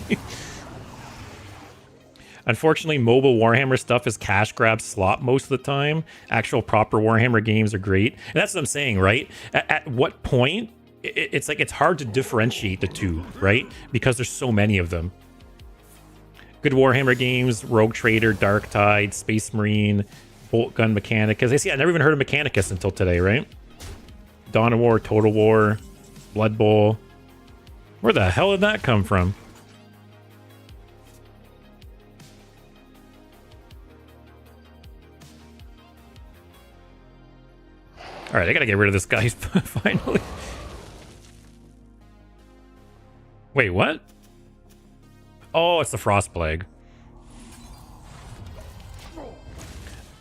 Unfortunately, mobile Warhammer stuff is cash grab slop most of the time. Actual proper Warhammer games are great. And that's what I'm saying, right? At what point, it's like it's hard to differentiate the two, right? Because there's so many of them. Good Warhammer games, Rogue Trader, Dark Tide, Space Marine, Bolt Gun Mechanicus. I never even heard of Mechanicus until today, right? Dawn of War, Total War, Blood Bowl. Where the hell did that come from? All right, I gotta get rid of this guy finally. Wait, what? Oh, it's the Frost Plague.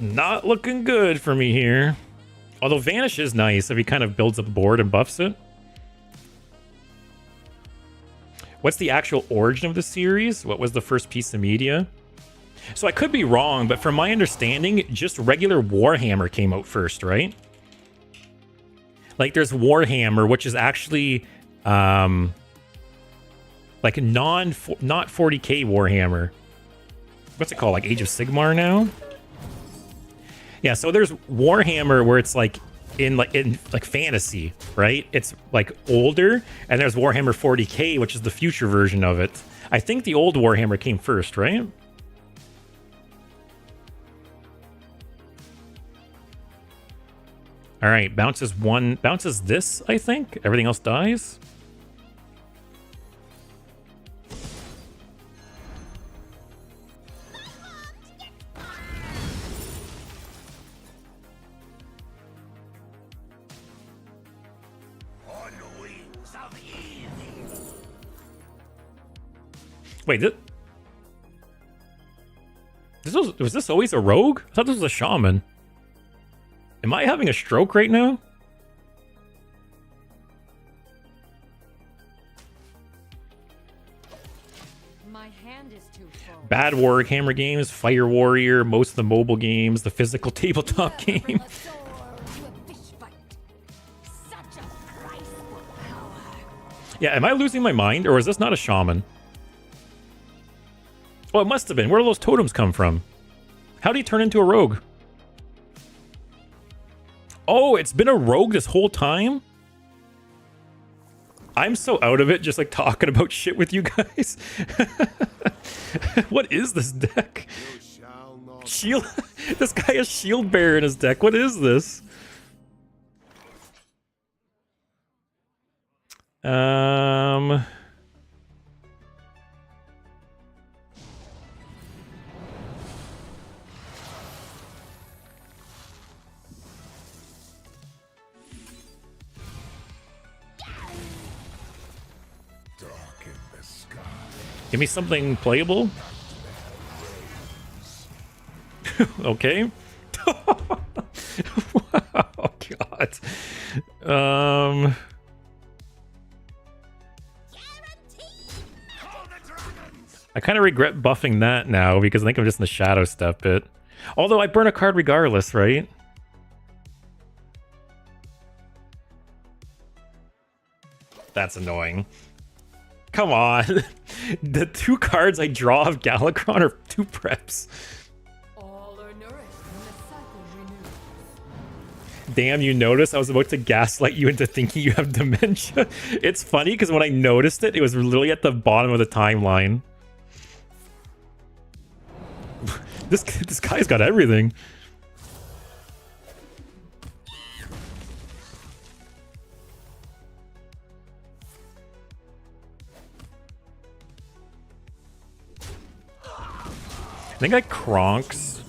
Not looking good for me here. Although Vanish is nice if he kind of builds up the board and buffs it. What's the actual origin of the series? What was the first piece of media? So I could be wrong, but from my understanding, just regular Warhammer came out first, right? Like there's Warhammer, which is actually like not 40k Warhammer. What's it called? Like Age of Sigmar now? Yeah, so there's Warhammer where it's like in fantasy, right? It's like older, and there's Warhammer 40k, which is the future version of it. I think the old Warhammer came first, right? All right, bounces this, I think. Everything else dies. Wait, was this always a rogue? I thought this was a shaman. Am I having a stroke right now? My hand is too full. Bad Warhammer games, Fire Warrior, most of the mobile games, the physical tabletop game. Bring a sword to a fish fight. Such a price for power. Yeah, am I losing my mind, or is this not a shaman? Oh, it must have been. Where do those totems come from? How did he turn into a rogue? Oh, it's been a rogue this whole time? I'm so out of it, just like talking about shit with you guys. What is this deck? Shield. This guy has Shield Bearer in his deck. What is this? Give me something playable. Okay. Oh god. I kind of regret buffing that now because I think I'm just in the shadow stuff bit. Although I burn a card regardless, right? That's annoying. Come on. The 2 cards I draw of Galakrond are 2 preps. All are nourished when the cycle renews. Damn, you noticed? I was about to gaslight you into thinking you have dementia. It's funny because when I noticed it, it was literally at the bottom of the timeline. This guy's got everything. I think I Kronks.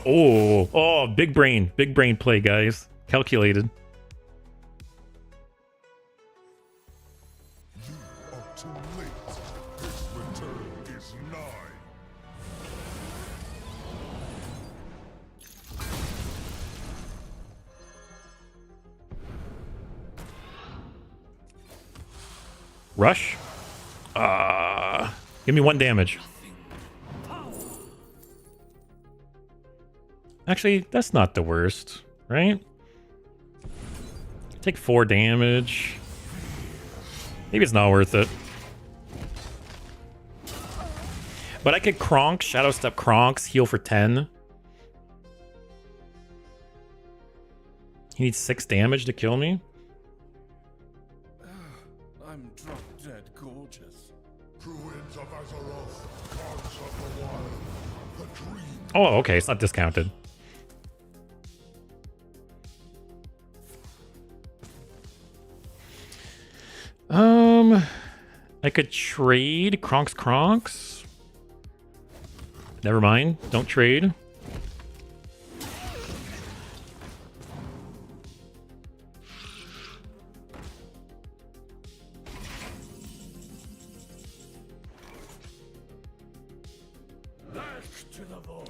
Oh, big brain play, guys. Calculated. You are too late. His return is nigh. Rush. Give me 1 damage. Actually, that's not the worst, right? Take 4 damage. Maybe it's not worth it. But I could Kronk, Shadow Step Kronks, heal for 10. He needs 6 damage to kill me. I'm drop dead gorgeous. Druids of Azeroth, gods of the wild, the dream. Oh, okay, it's not discounted. I could trade Kronks. Never mind, don't trade.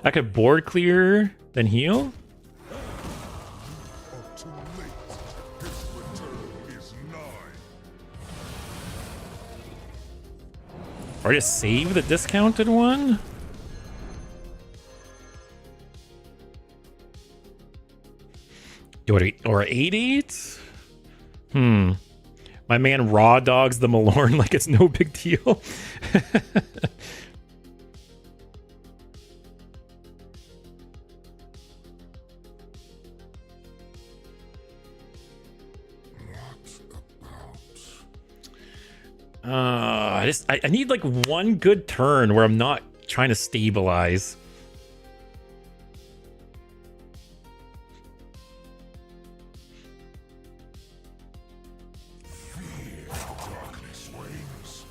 I could board clear, then heal. Are too late. His return is nigh. Or just save the discounted one? Or 8-8? My man raw dogs the Malorn like it's no big deal. I need like 1 good turn where I'm not trying to stabilize. Darkness wanes.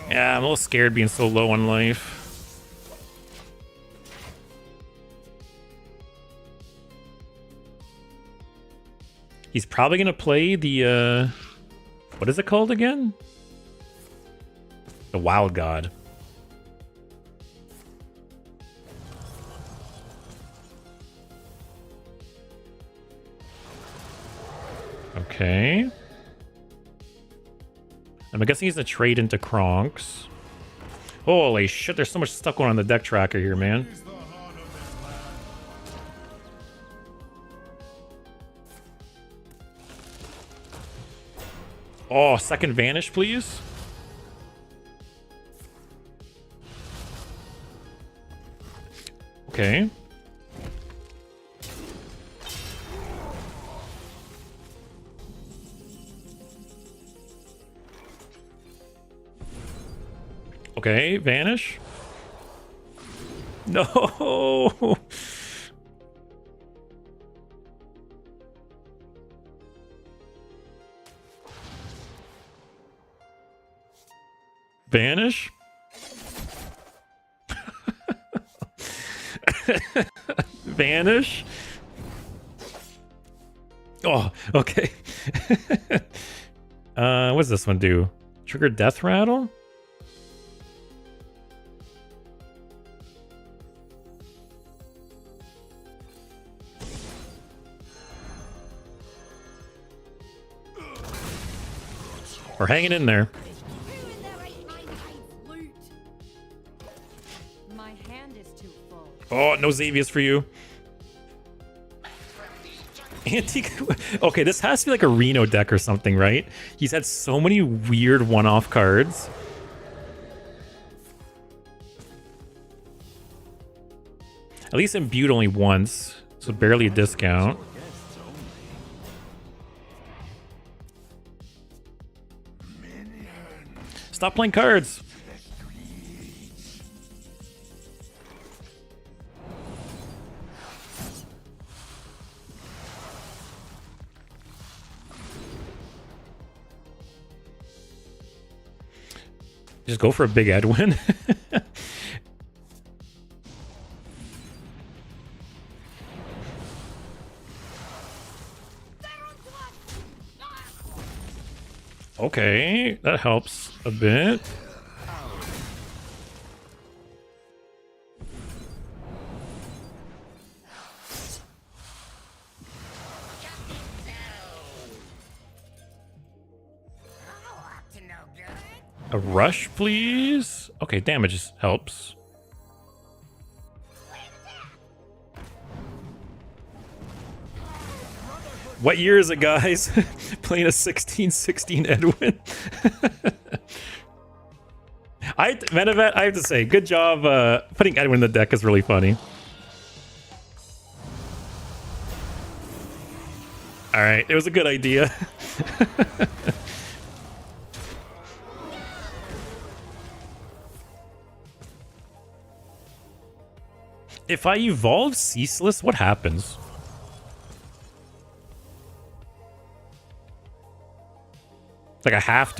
Yeah, I'm a little scared being so low on life. He's probably gonna play the what is it called again? The Wild God. Okay. I'm guessing he's gonna trade into Kronks. Holy shit, there's so much stuff going on the deck tracker here, man. Oh, second vanish, please. Okay. Okay, vanish. No. Vanish. Vanish. Oh, okay. What does this one do? Trigger death rattle? We're hanging in there. My hand is too full. Oh, no Xavius for you. Antique. Okay, this has to be like a Reno deck or something, right? He's had so many weird one-off cards. At least imbued only once, so barely a discount. Stop playing cards. Just go for a big Edwin. Okay, that helps a bit. A rush, please? Okay, damage just helps. What year is it, guys? Playing a 16-16 Edwin. Menevet, I have to say, good job. Putting Edwin in the deck is really funny. All right, it was a good idea. If I evolve Ceaseless, what happens? Like I have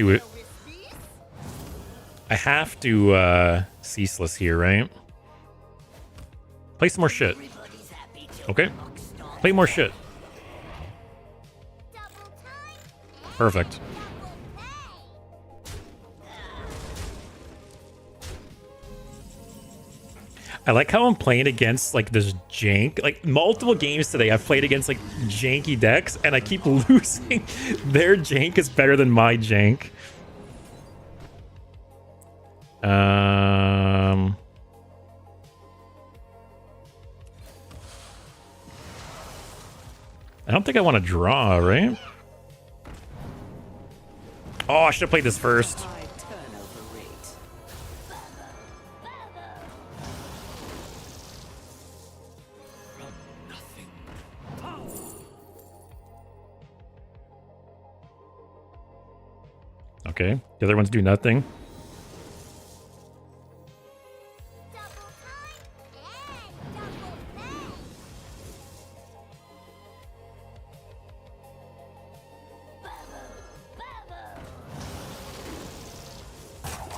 to Ceaseless here, right? Play some more shit. Okay. Play more shit. Perfect. I like how I'm playing against like this jank. Like multiple games today I've played against like janky decks and I keep losing. Their jank is better than my jank. I don't think I want to draw, right? Oh, I should have played this first. Okay, the other ones do nothing.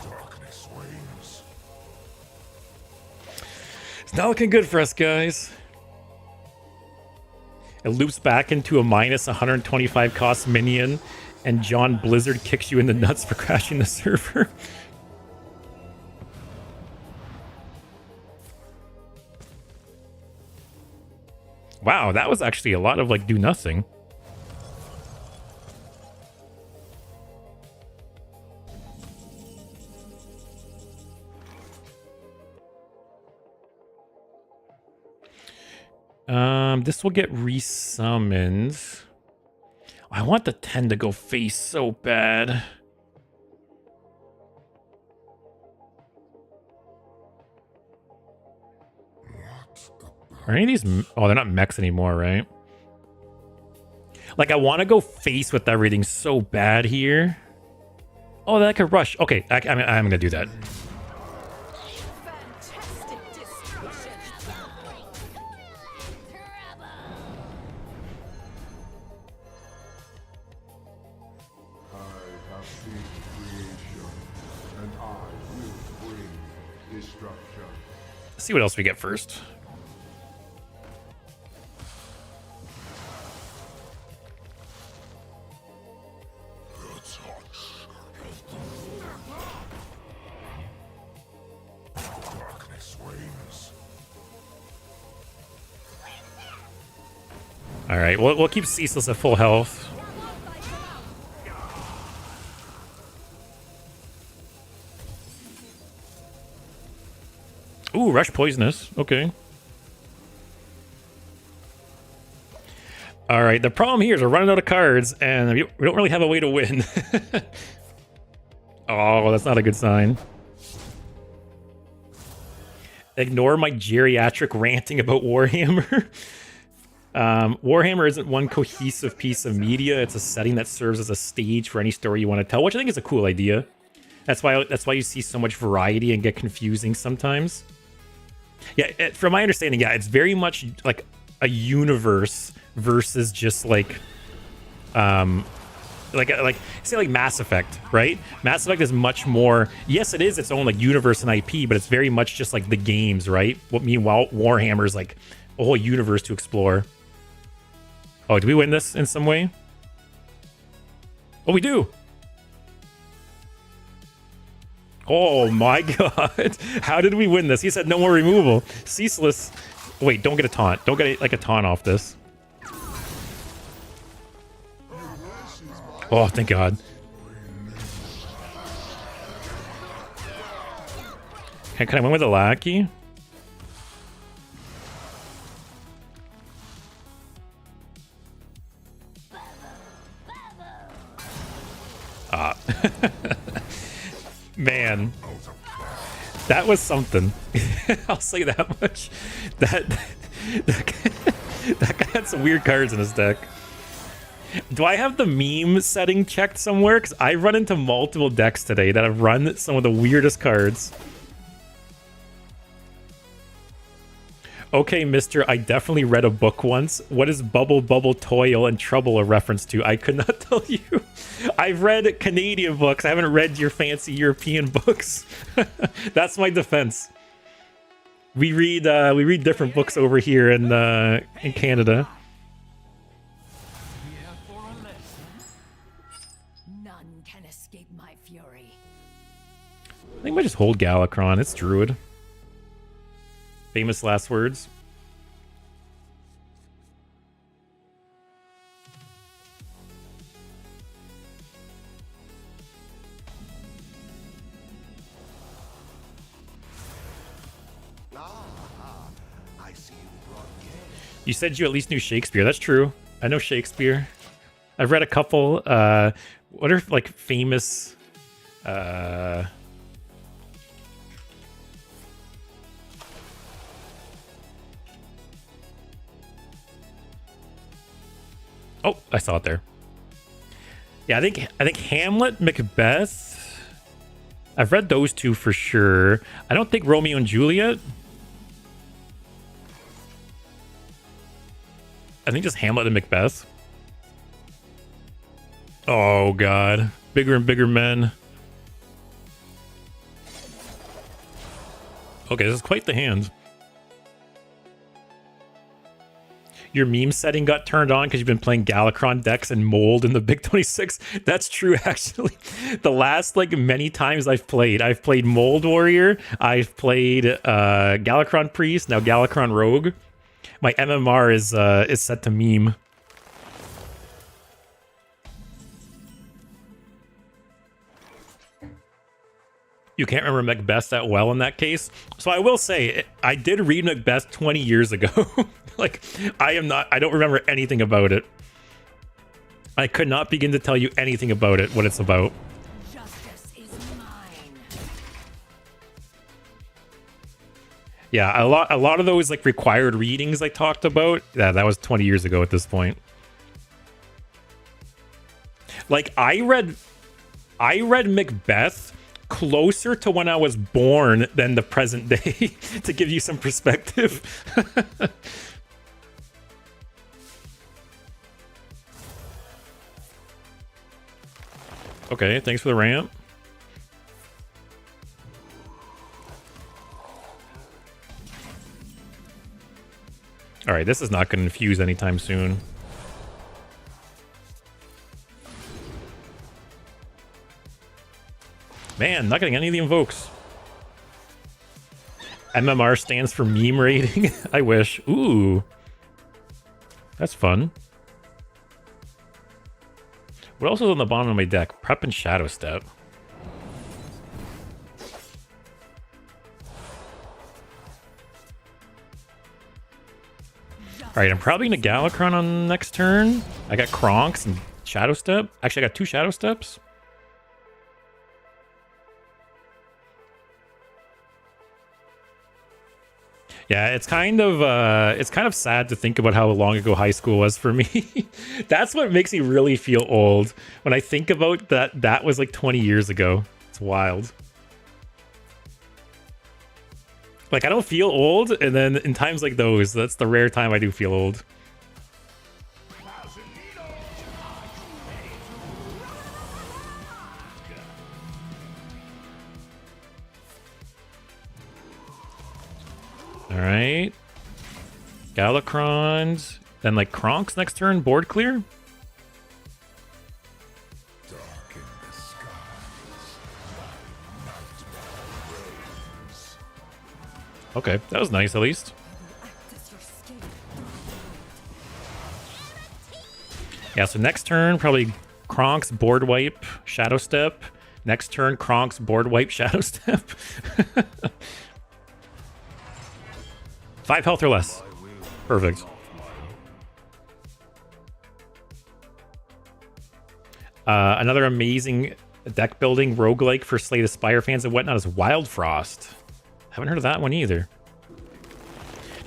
Darkness wanes. It's not looking good for us, guys. It loops back into a minus 125 cost minion, and John Blizzard kicks you in the nuts for crashing the server. Wow, that was actually a lot of like do nothing. This will get resummoned. I want the 10 to go face so bad. Are any of these... Oh, they're not mechs anymore, right? Like, I want to go face with everything so bad here. Oh, that could rush. Okay, I'm going to do that. Let's see what else we get first. All right, we'll keep Ceaseless at full health. Ooh, Rush Poisonous. Okay. All right, the problem here is we're running out of cards, and we don't really have a way to win. Oh, that's not a good sign. Ignore my geriatric ranting about Warhammer. Warhammer isn't one cohesive piece of media. It's a setting that serves as a stage for any story you want to tell, which I think is a cool idea. That's why you see so much variety and get confusing sometimes. Yeah, from my understanding, yeah, it's very much like a universe versus just like say like Mass Effect, right? Mass Effect is much more, yes, it is its own like universe and IP, but it's very much just like the games, right? Meanwhile, Warhammer is like a whole universe to explore. Oh, do we win this in some way? Oh, we do. Oh my god. How did we win this? He said no more removal. Ceaseless. Wait, don't get a taunt. Don't get like a taunt off this. Oh, thank God. Can I win with a lackey? Ah. Man. That was something. I'll say that much. That guy had some weird cards in his deck. Do I have the meme setting checked somewhere? Because I run into multiple decks today that have run some of the weirdest cards. Okay, mister, I definitely read a book once. What is Bubble, Bubble, Toil, and Trouble a reference to? I could not tell you. I've read Canadian books. I haven't read your fancy European books. That's my defense. We read different books over here in Canada. None can escape my fury. I think I might just hold Galakrond. It's Druid. Famous last words. I see you brought game. You said you at least knew Shakespeare. That's true. I know Shakespeare. I've read a couple. What are like famous? Oh, I saw it there. Yeah, I think Hamlet, Macbeth. I've read those two for sure. I don't think Romeo and Juliet. I think just Hamlet and Macbeth. Oh god, bigger and bigger men. Okay, this is quite the hand. Your meme setting got turned on because you've been playing Galakrond decks and Mold in the Big 26. That's true, actually. The last, like, many times I've played Mold Warrior, I've played Galakrond Priest, now Galakrond Rogue. My MMR is set to meme. You can't remember Macbeth that well in that case. So I will say, I did read Macbeth 20 years ago. Like, I don't remember anything about it. I could not begin to tell you anything about it, what it's about. Justice is mine. Yeah, a lot of those like required readings I talked about, yeah, that was 20 years ago at this point. Like, I read Macbeth closer to when I was born than the present day, to give you some perspective. Okay, thanks for the ramp. All right, this is not going to infuse anytime soon. Man, not getting any of the invokes. MMR stands for meme rating. I wish. Ooh. That's fun. What else is on the bottom of my deck? Prep and Shadow Step. Alright, I'm probably going to Galakrond on next turn. I got Kronks and Shadow Step. Actually, I got 2 Shadow Steps. Yeah, it's kind of sad to think about how long ago high school was for me. That's what makes me really feel old when I think about that was like 20 years ago. It's wild. Like, I don't feel old, and then in times like those, that's the rare time I do feel old. Alright. Galakrond. Then, like, Kronks next turn, board clear? Dark in the skies, Okay, that was nice at least. Yeah, so next turn, probably Kronks, board wipe, Shadow Step. Next turn, Kronks, board wipe, Shadow Step. 5 health or less. Perfect. Another amazing deck building roguelike for Slay the Spire fans and whatnot is Wild Frost. Haven't heard of that one either.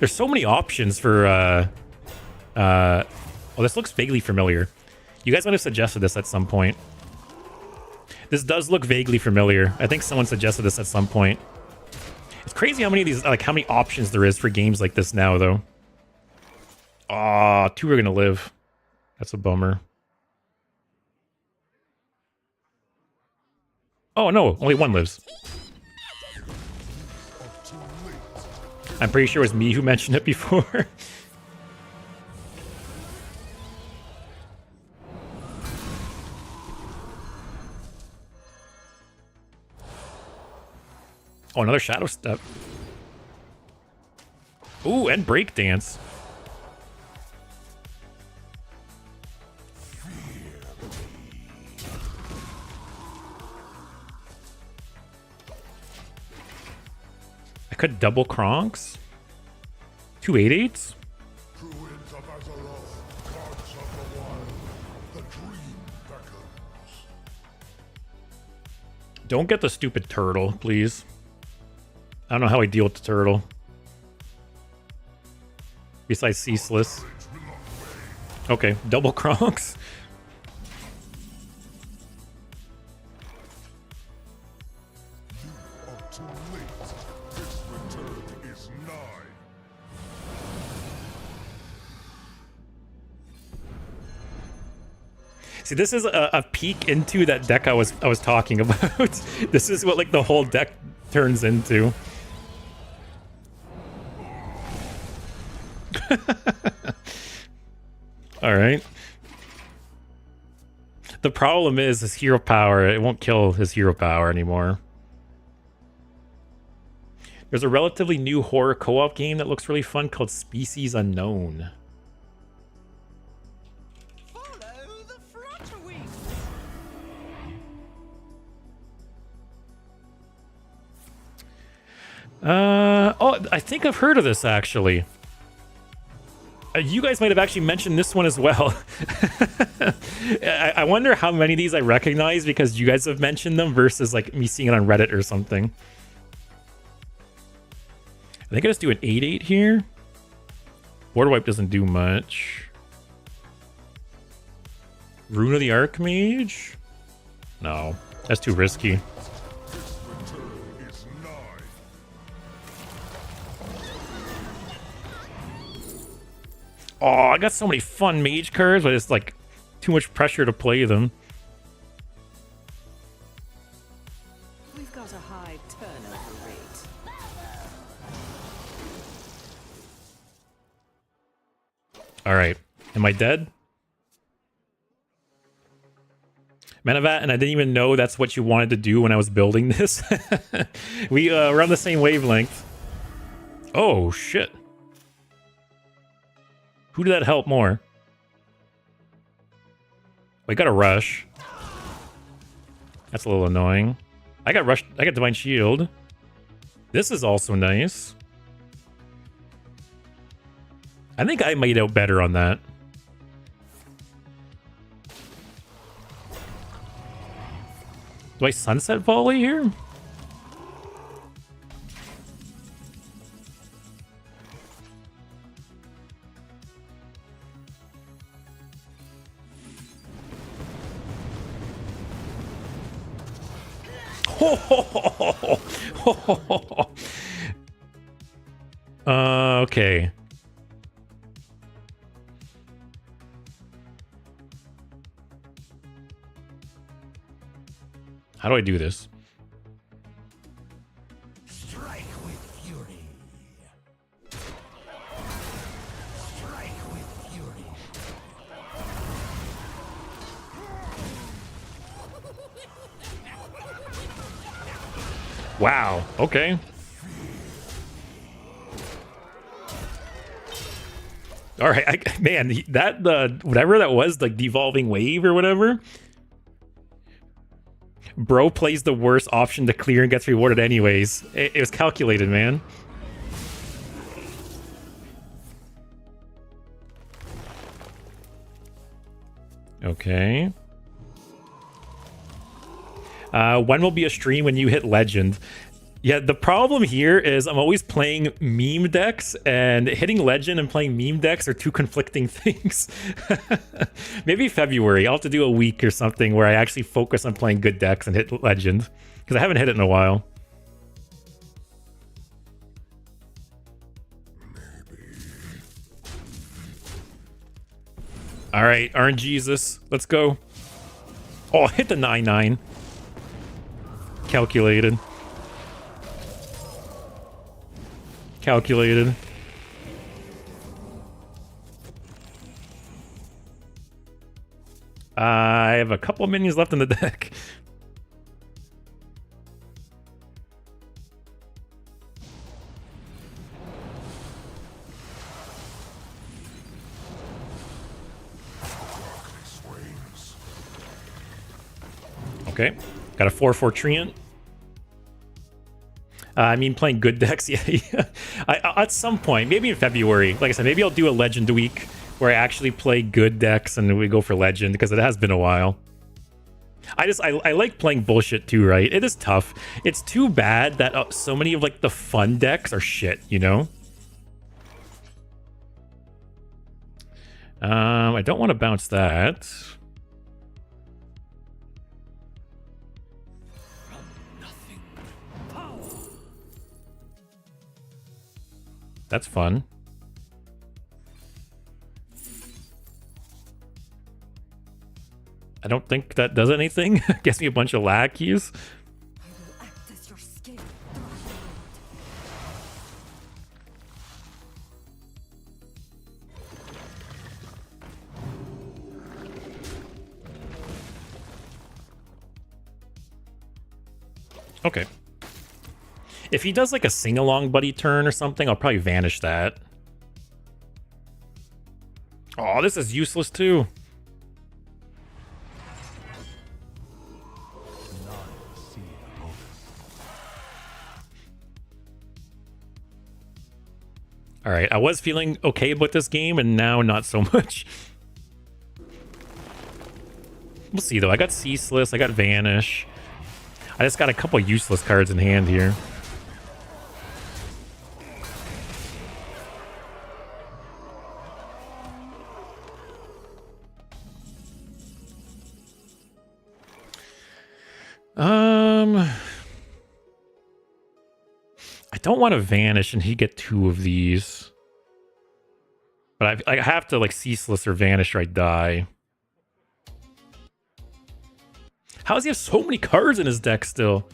There's so many options for oh, this looks vaguely familiar. You guys might have suggested this at some point. This does look vaguely familiar. I think someone suggested this at some point. It's crazy how many of these, like, how many options there is for games like this now, though. Ah, 2 are gonna live. That's a bummer. Oh no, only 1 lives. I'm pretty sure it was me who mentioned it before. Oh, another Shadow Step. Ooh, and Breakdance. I could double Kronks. 2 8/8s. Truants of Azeroth, gods of the wild, the dream beckons. Don't get the stupid turtle, please. I don't know how I deal with the turtle. Besides ceaseless. Okay, double Kronks. You are too late. This return is nigh. See, this is a peek into that deck I was talking about. This is what, like, the whole deck turns into. All right. The problem is his hero power. It won't kill his hero power anymore. There's a relatively new horror co-op game that looks really fun called Species Unknown. Follow the flutterwings. Oh, I think I've heard of this actually. You guys might have actually mentioned this one as well. I wonder how many of these I recognize because you guys have mentioned them versus like me seeing it on Reddit or something. I think I just do an 8/8 here. Board wipe doesn't do much. Rune of the Archmage? No, that's too risky. This return is nigh. Oh, I got so many fun mage cards, but it's like too much pressure to play them. We've got a high turnover rate. All right, am I dead? Manavat, and I didn't even know that's what you wanted to do when I was building this. We're on the same wavelength. Oh, shit. Who did that help more? We got a rush. That's a little annoying. I got rushed. I got Divine Shield. This is also nice. I think I made out better on that. Do I Sunset Volley here? Okay. How do I do this? Strike with fury. Strike with fury. Wow. Okay. All right, man. That whatever that was, like devolving wave or whatever. Bro plays the worst option to clear and gets rewarded anyways. It was calculated, man. Okay. When will be a stream when you hit legend? Yeah, the problem here is I'm always playing meme decks, and hitting legend and playing meme decks are two conflicting things. Maybe February. I'll have to do a week or something where I actually focus on playing good decks and hit legend, because I haven't hit it in a while. All right, RNGesus, let's go. Oh, hit the 9/9. Calculated. Calculated. I have a couple of minions left in the deck. Okay, got a 4/4 Treant. I mean, playing good decks, yeah. At some point, maybe in February, like I said, maybe I'll do a Legend week where I actually play good decks and we go for Legend, because it has been a while. I like playing bullshit too, right? It is tough. It's too bad that so many of like the fun decks are shit, you know? I don't want to bounce that. That's fun. I don't think that does anything. Gets me a bunch of lag keys. I will act as your scale. Okay. If he does like a sing-along buddy turn or something, I'll probably vanish that. Oh, this is useless too. All right, I was feeling okay about this game, and now not so much. We'll see though. I got Ceaseless, I got Vanish. I just got a couple useless cards in hand here. I don't want to Vanish and he get two of these. But I have to like Ceaseless or Vanish or I die. How does he have so many cards in his deck still?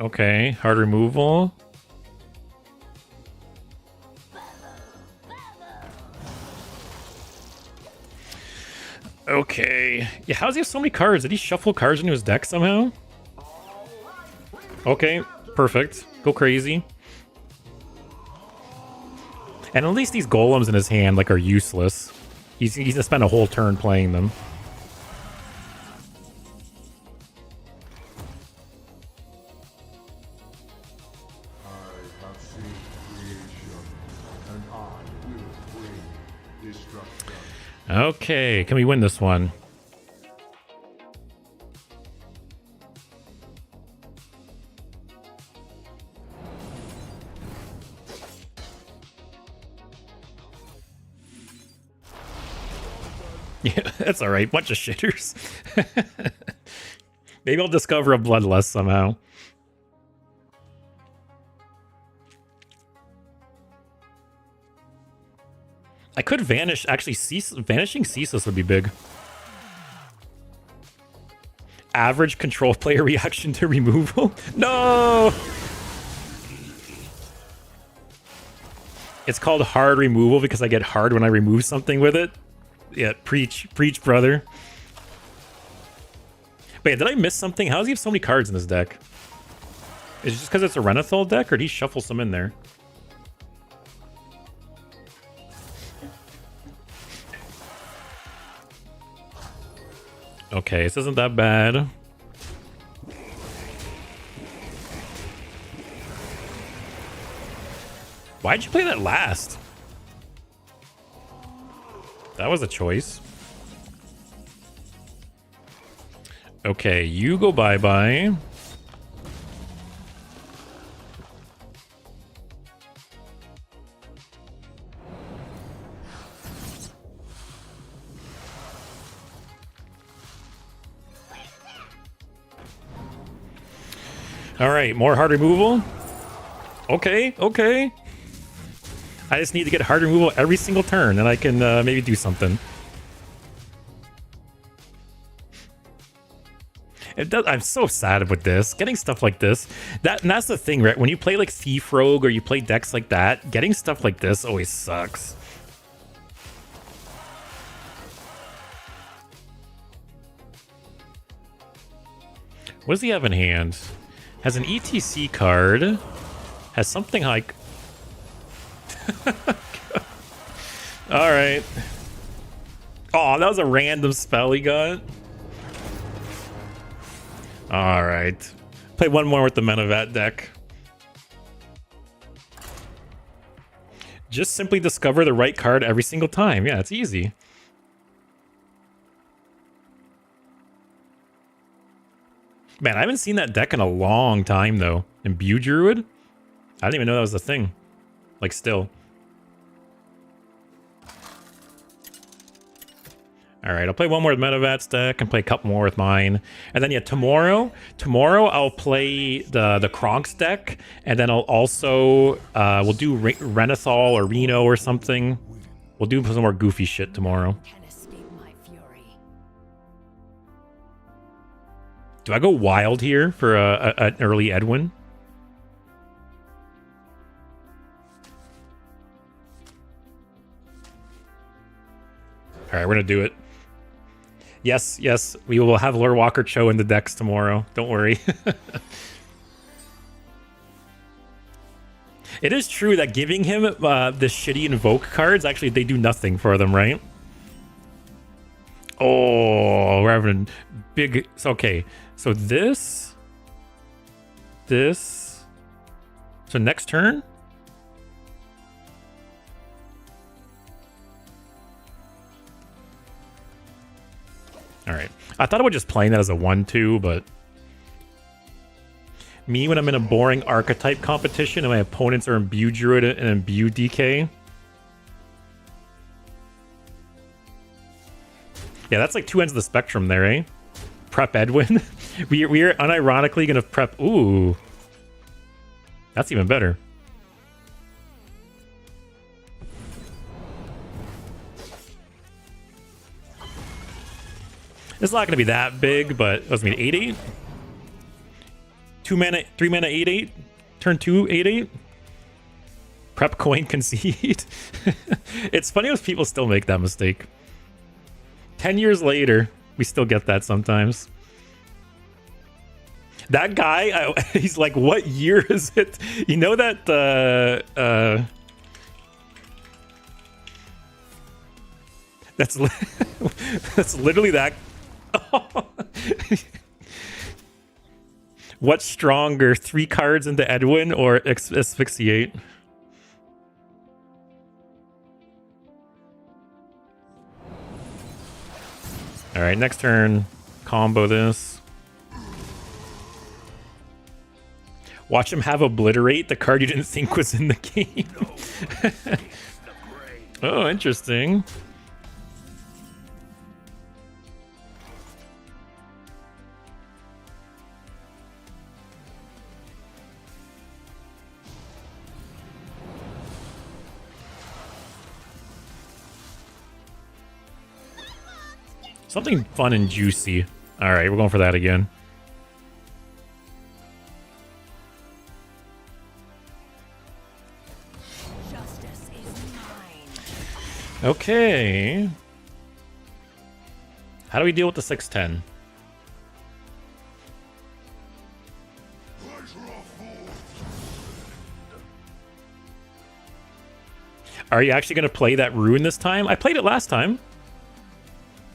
Okay, hard removal. Okay. Yeah, how does he have so many cards? Did he shuffle cards into his deck somehow? Okay, perfect. Go crazy. And at least these golems in his hand like are useless. He's gonna spend a whole turn playing them. I have seen creation, and I will bring destruction. Okay, can we win this one? Yeah, that's alright. Bunch of shitters. Maybe I'll discover a bloodlust somehow. I could vanish. Actually, vanishing ceaseless would be big. Average control player reaction to removal? No! It's called hard removal because I get hard when I remove something with it. Yeah, preach, brother. Wait, did I miss something? How does he have so many cards in this deck? Is it just because it's a Renathal deck, or did he shuffle some in there? Okay, this isn't that bad. Why'd you play that last? That was a choice. Okay, you go bye-bye. All right, more hard removal. Okay, okay. I just need to get hard removal every single turn, and I can maybe do something. It does, I'm so sad with this. Getting stuff like this. And that's the thing, right? When you play like Thief Rogue or you play decks like that, getting stuff like this always sucks. What does he have in hand? Has an ETC card. Has something like... Alright. Oh, that was a random spell he got. Alright. Play one more with the Menavat deck. Just simply discover the right card every single time. Yeah, it's easy. Man, I haven't seen that deck in a long time, though. Imbue Druid? I didn't even know that was a thing. Like, still. Alright, I'll play one more with Menavat's deck and play a couple more with mine. And then, yeah, tomorrow I'll play the Kronk's deck. And then I'll also, we'll do Renathal or Reno or something. We'll do some more goofy shit tomorrow. Can escape my fury. Do I go wild here for an early Edwin? Alright, we're gonna do it. Yes, yes, we will have Lord Walker Cho in the decks tomorrow. Don't worry. It is true that giving him the shitty Invoke cards, actually, they do nothing for them, right? Oh, we're having big... Okay, so this... So next turn? Alright. I thought I would just playing that as a 1-2, but... Me, when I'm in a boring archetype competition and my opponents are Imbue Druid and Imbue DK. Yeah, that's like two ends of the spectrum there, eh? Prep Edwin. we are unironically going to prep... Ooh. That's even better. It's not going to be that big, but... I mean, 8-8? 2 mana, 3 mana, 8/8. Turn 2, 8/8. Prep coin concede. It's funny how people still make that mistake. 10 years later, we still get that sometimes. That guy, he's like, what year is it? You know that, that's literally that. What's stronger, 3 cards into Edwin or asphyxiate? All right, next turn, combo this. Watch him have obliterate, the card you didn't think was in the game. Oh, interesting. Something fun and juicy. All right, we're going for that again. Justice is mine. Okay. How do we deal with the 6/10? Are you actually going to play that Ruin this time? I played it last time.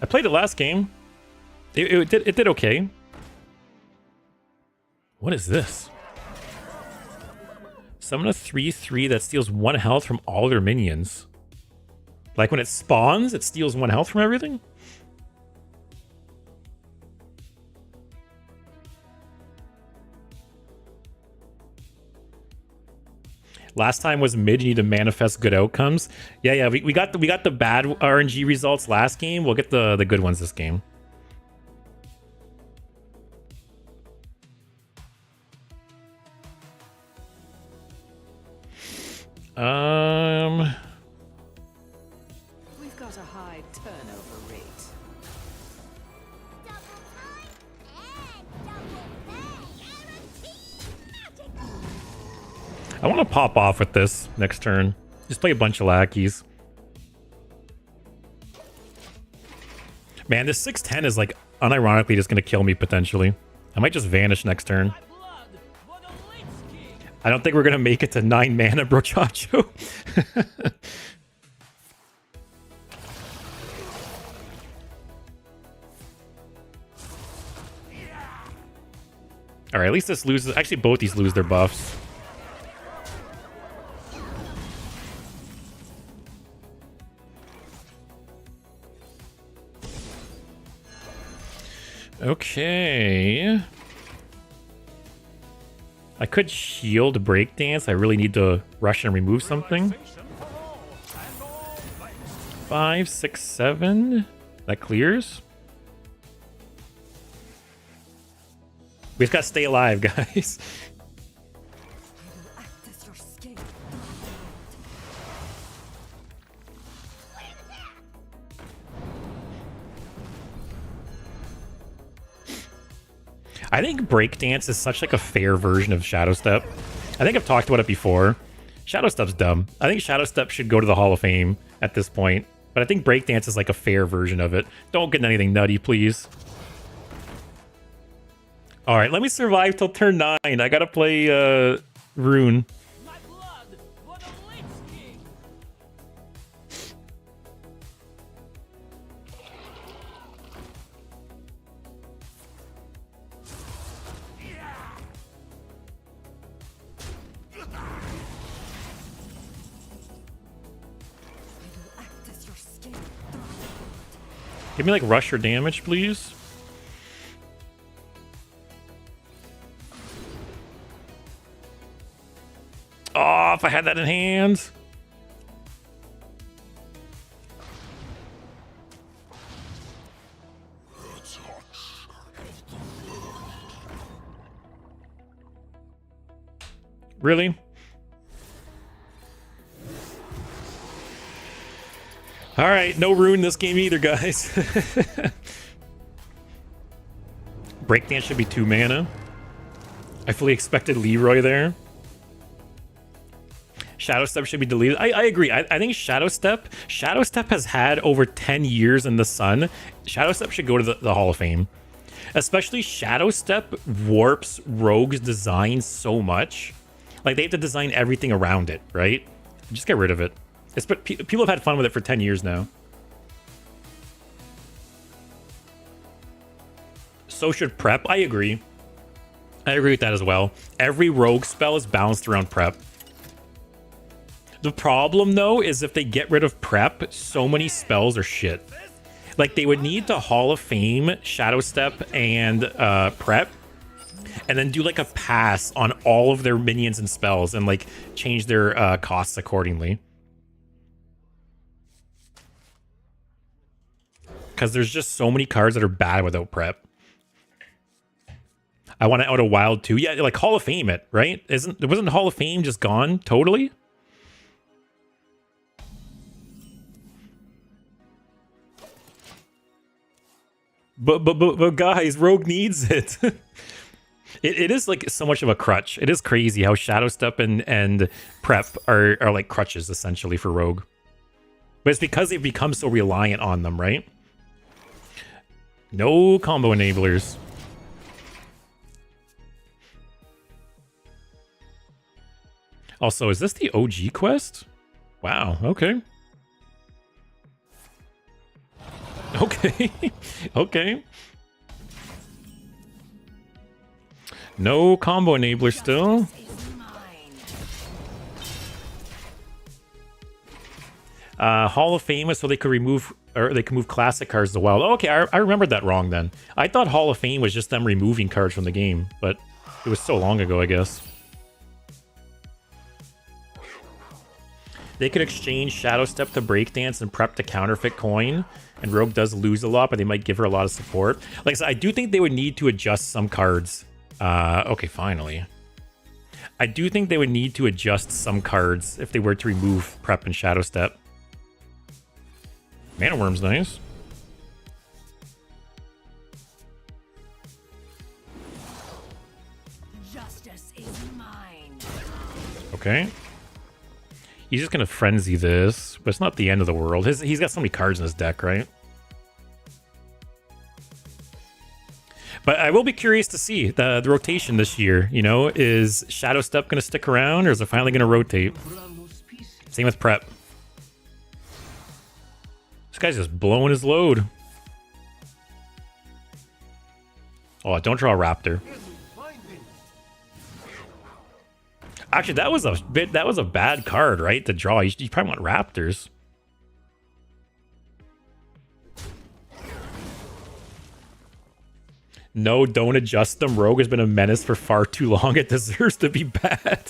I played it last game. It did okay. What is this? Summon a 3/3 that steals 1 health from all their minions. Like when it spawns, it steals 1 health from everything? Last time was mid, you need to manifest good outcomes. Yeah, we got the bad RNG results last game. We'll get the good ones this game. We've got a high turnover rate. I want to pop off with this next turn. Just play a bunch of lackeys. Man, this 6/10 is like unironically just going to kill me potentially. I might just vanish next turn. I don't think we're going to make it to 9 mana, brochacho. All right, at least this loses. Actually, both these lose their buffs. Okay. I could shield breakdance. I really need to rush and remove something. 5, 6, 7. That clears. We just gotta stay alive, guys. I think Breakdance is such like a fair version of Shadow Step. I think I've talked about it before. Shadow Step's dumb. I think Shadow Step should go to the Hall of Fame at this point. But I think Breakdance is like a fair version of it. Don't get anything nutty, please. All right, let me survive till turn 9. I gotta play Rune. My blood for the Lich King. Give me like rush or damage, please. Oh, if I had that in hand. Really? All right, no Rune this game either, guys. Breakdance should be 2 mana. I fully expected Leroy there. Shadow Step should be deleted. I agree. I think Shadow Step has had over 10 years in the sun. Shadow Step should go to the Hall of Fame. Especially Shadow Step warps Rogue's design so much. Like, they have to design everything around it, right? Just get rid of it. People have had fun with it for 10 years now. So should Prep. I agree. I agree with that as well. Every Rogue spell is balanced around Prep. The problem, though, is if they get rid of Prep, so many spells are shit. Like, they would need to Hall of Fame Shadow Step and Prep, and then do like a pass on all of their minions and spells and like change their costs accordingly. Because there's just so many cards that are bad without Prep. I want to out a Wild too. Yeah, like Hall of Fame it, right? Wasn't Hall of Fame just gone totally? But guys, Rogue needs it. It is like so much of a crutch. It is crazy how Shadow Step and Prep are like crutches essentially for Rogue. But it's because they've become so reliant on them, right? No combo enablers. Also, is this the OG quest? Wow, okay. Okay. Okay. No combo enabler still. Hall of Fame is so they could remove, or they can move classic cards as well. Oh, okay, I remembered that wrong then. I thought Hall of Fame was just them removing cards from the game, but it was so long ago, I guess. They could exchange Shadow Step to Breakdance and Prep to Counterfeit Coin. And Rogue does lose a lot, but they might give her a lot of support. Like I said, I do think they would need to adjust some cards. Okay, finally. I do think they would need to adjust some cards if they were to remove Prep and Shadow Step. Mana Worm's nice. Justice is mine. Okay. He's just going to Frenzy this, but it's not the end of the world. He's got so many cards in his deck, right? But I will be curious to see the rotation this year. You know, is Shadow Step going to stick around, or is it finally going to rotate? Same with Prep. This guy's just blowing his load. Oh, don't draw a Raptor. Actually, that was a bad card, right? To draw. You probably want Raptors. No, don't adjust them. Rogue has been a menace for far too long. It deserves to be bad.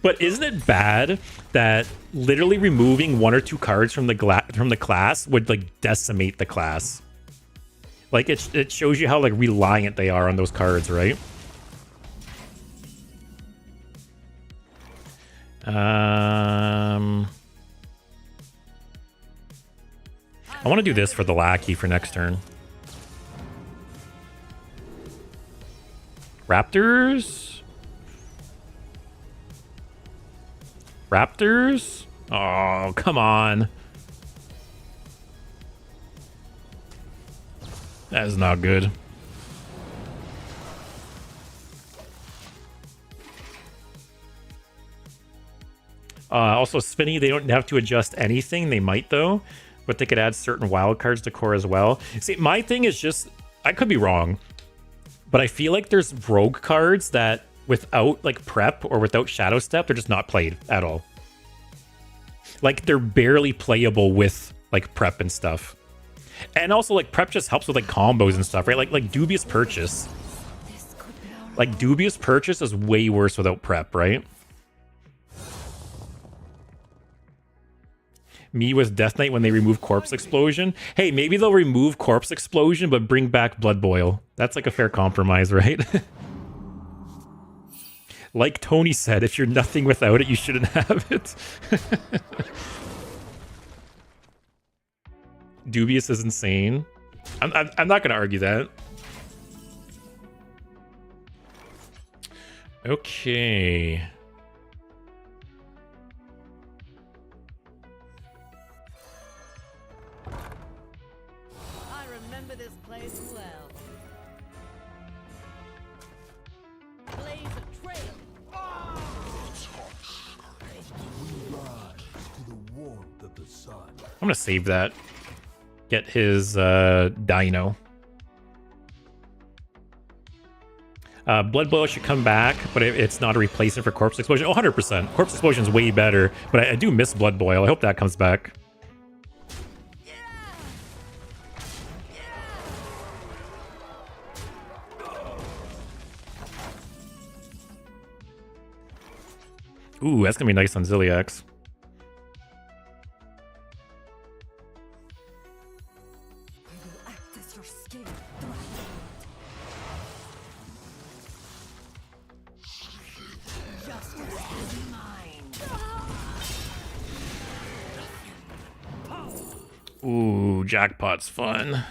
But isn't it bad that literally removing one or two cards from the class would like decimate the class? Like it shows you how like reliant they are on those cards, right? I want to do this for the Lackey for next turn. Raptors? Raptors? Oh, come on. That is not good. Also, Spinny, they don't have to adjust anything. They might, though. But they could add certain wild cards to core as well. See, my thing is just... I could be wrong. But I feel like there's rogue cards that without, like, Prep or without Shadow Step, they're just not played at all. Like, they're barely playable with, like, Prep and stuff. And also, like, Prep just helps with, like, combos and stuff, right? Like Dubious Purchase. Like, Dubious Purchase is way worse without Prep, right? Me with Death Knight when they remove Corpse Explosion. Hey, maybe they'll remove Corpse Explosion, but bring back Blood Boil. That's like a fair compromise, right? Like Tony said, if you're nothing without it, you shouldn't have it. Dubious is insane. I'm not going to argue that. Okay. I remember this place well. Blaze a trail. We rise to the warmth of the sun. I'm gonna save that. Get his dino. Blood Boil should come back, but it's not a replacement for Corpse Explosion. Oh, 100%. Corpse Explosion is way better, but I do miss Blood Boil. I hope that comes back. Ooh, that's gonna be nice on Ziliax. Act as your skin. Justice is mine. Ooh, Jackpot's fun.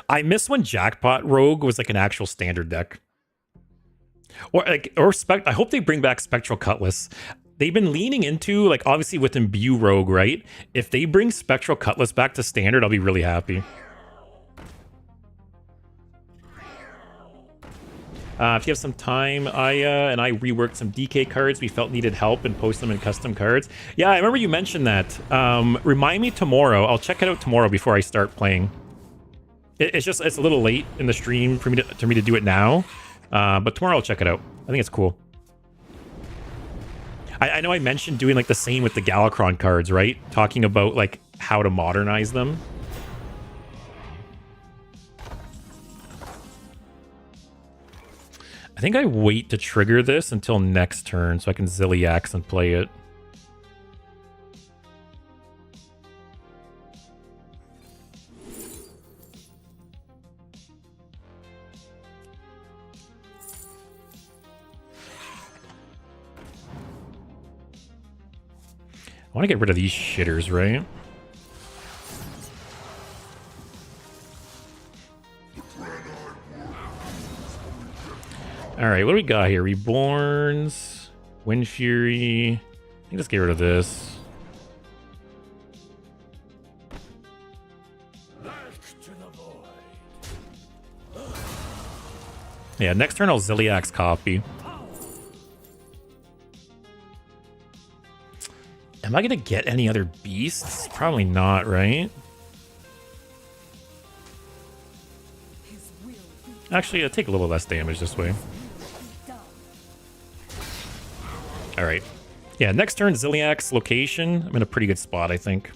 I miss when Jackpot Rogue was like an actual standard deck. I hope they bring back Spectral Cutlass. They've been leaning into, like, obviously with Imbue Rogue, right? If they bring Spectral Cutlass back to standard, I'll be really happy. If you have some time, Aya and I reworked some DK cards we felt needed help and post them in custom cards. Yeah, I remember you mentioned that. Remind me tomorrow. I'll check it out tomorrow before I start playing. It's a little late in the stream for me to do it now. But tomorrow I'll check it out. I think it's cool. I know I mentioned doing like the same with the Galakrond cards, right? Talking about like how to modernize them. I think I wait to trigger this until next turn so I can Ziliax and play it. I want to get rid of these shitters, right? Alright, what do we got here? Reborns, Wind Fury. I think let's get rid of this. Yeah, next turn I'll Ziliax copy. Am I gonna get any other beasts? Probably not, right? Actually, I'll take a little less damage this way. Alright. Yeah, next turn, Ziliax location. I'm in a pretty good spot, I think.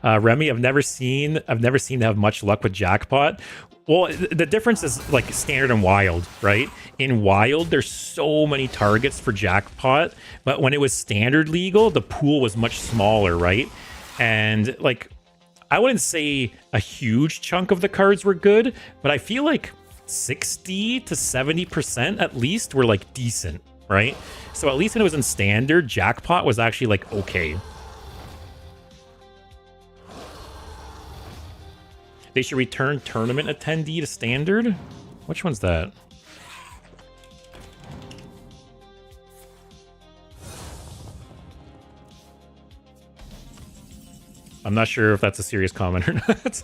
Remy, I've never seen to have much luck with Jackpot. Well, the difference is like standard and wild, right? In wild, there's so many targets for Jackpot, but when it was standard legal, the pool was much smaller, right? And like, I wouldn't say a huge chunk of the cards were good, but I feel like 60 to 70% at least were like decent, right? So at least when it was in standard, Jackpot was actually like okay. They should return tournament attendee to standard? Which one's that? I'm not sure if that's a serious comment or not.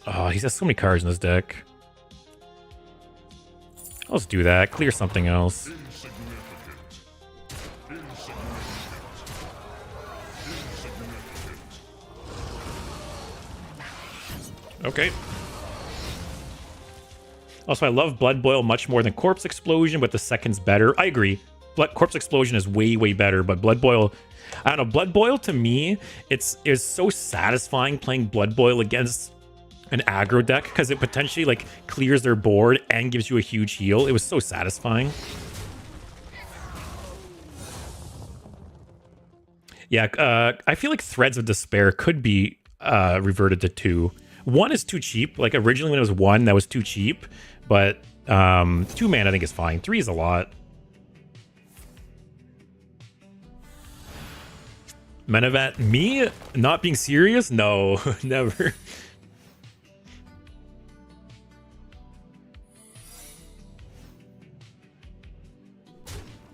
Oh, he has so many cards in this deck. Let's do that. Clear something else. Okay. Also, I love Blood Boil much more than Corpse Explosion, but the second's better. I agree. Corpse Explosion is way, way better, but Blood Boil... I don't know. Blood Boil, to me, it's so satisfying playing Blood Boil against an aggro deck because it potentially like clears their board and gives you a huge heal. It was so satisfying. Yeah, I feel like Threads of Despair could be reverted to 2. 1 is too cheap. Like originally when it was 1, that was too cheap. But 2 mana I think is fine. 3 is a lot. Menavat, me not being serious? No, never.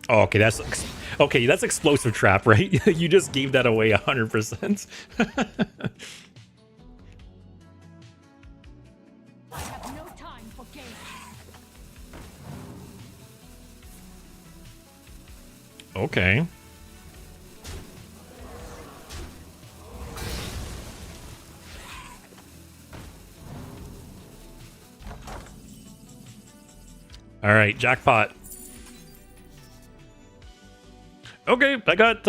Oh, okay, that's explosive trap, right? You just gave that away 100%. I have no time for games. Okay. All right, jackpot. Okay, I got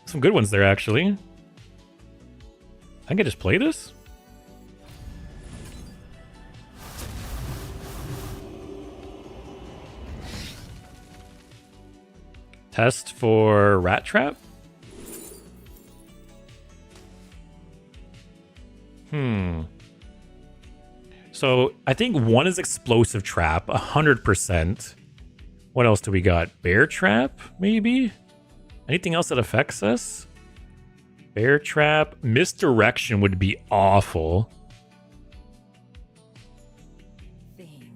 some good ones there, actually. I can just play this? Test for Rat Trap? So I think 1 is Explosive Trap, 100%. What else do we got? Bear Trap, maybe? Anything else that affects us? Bear Trap. Misdirection would be awful. Think.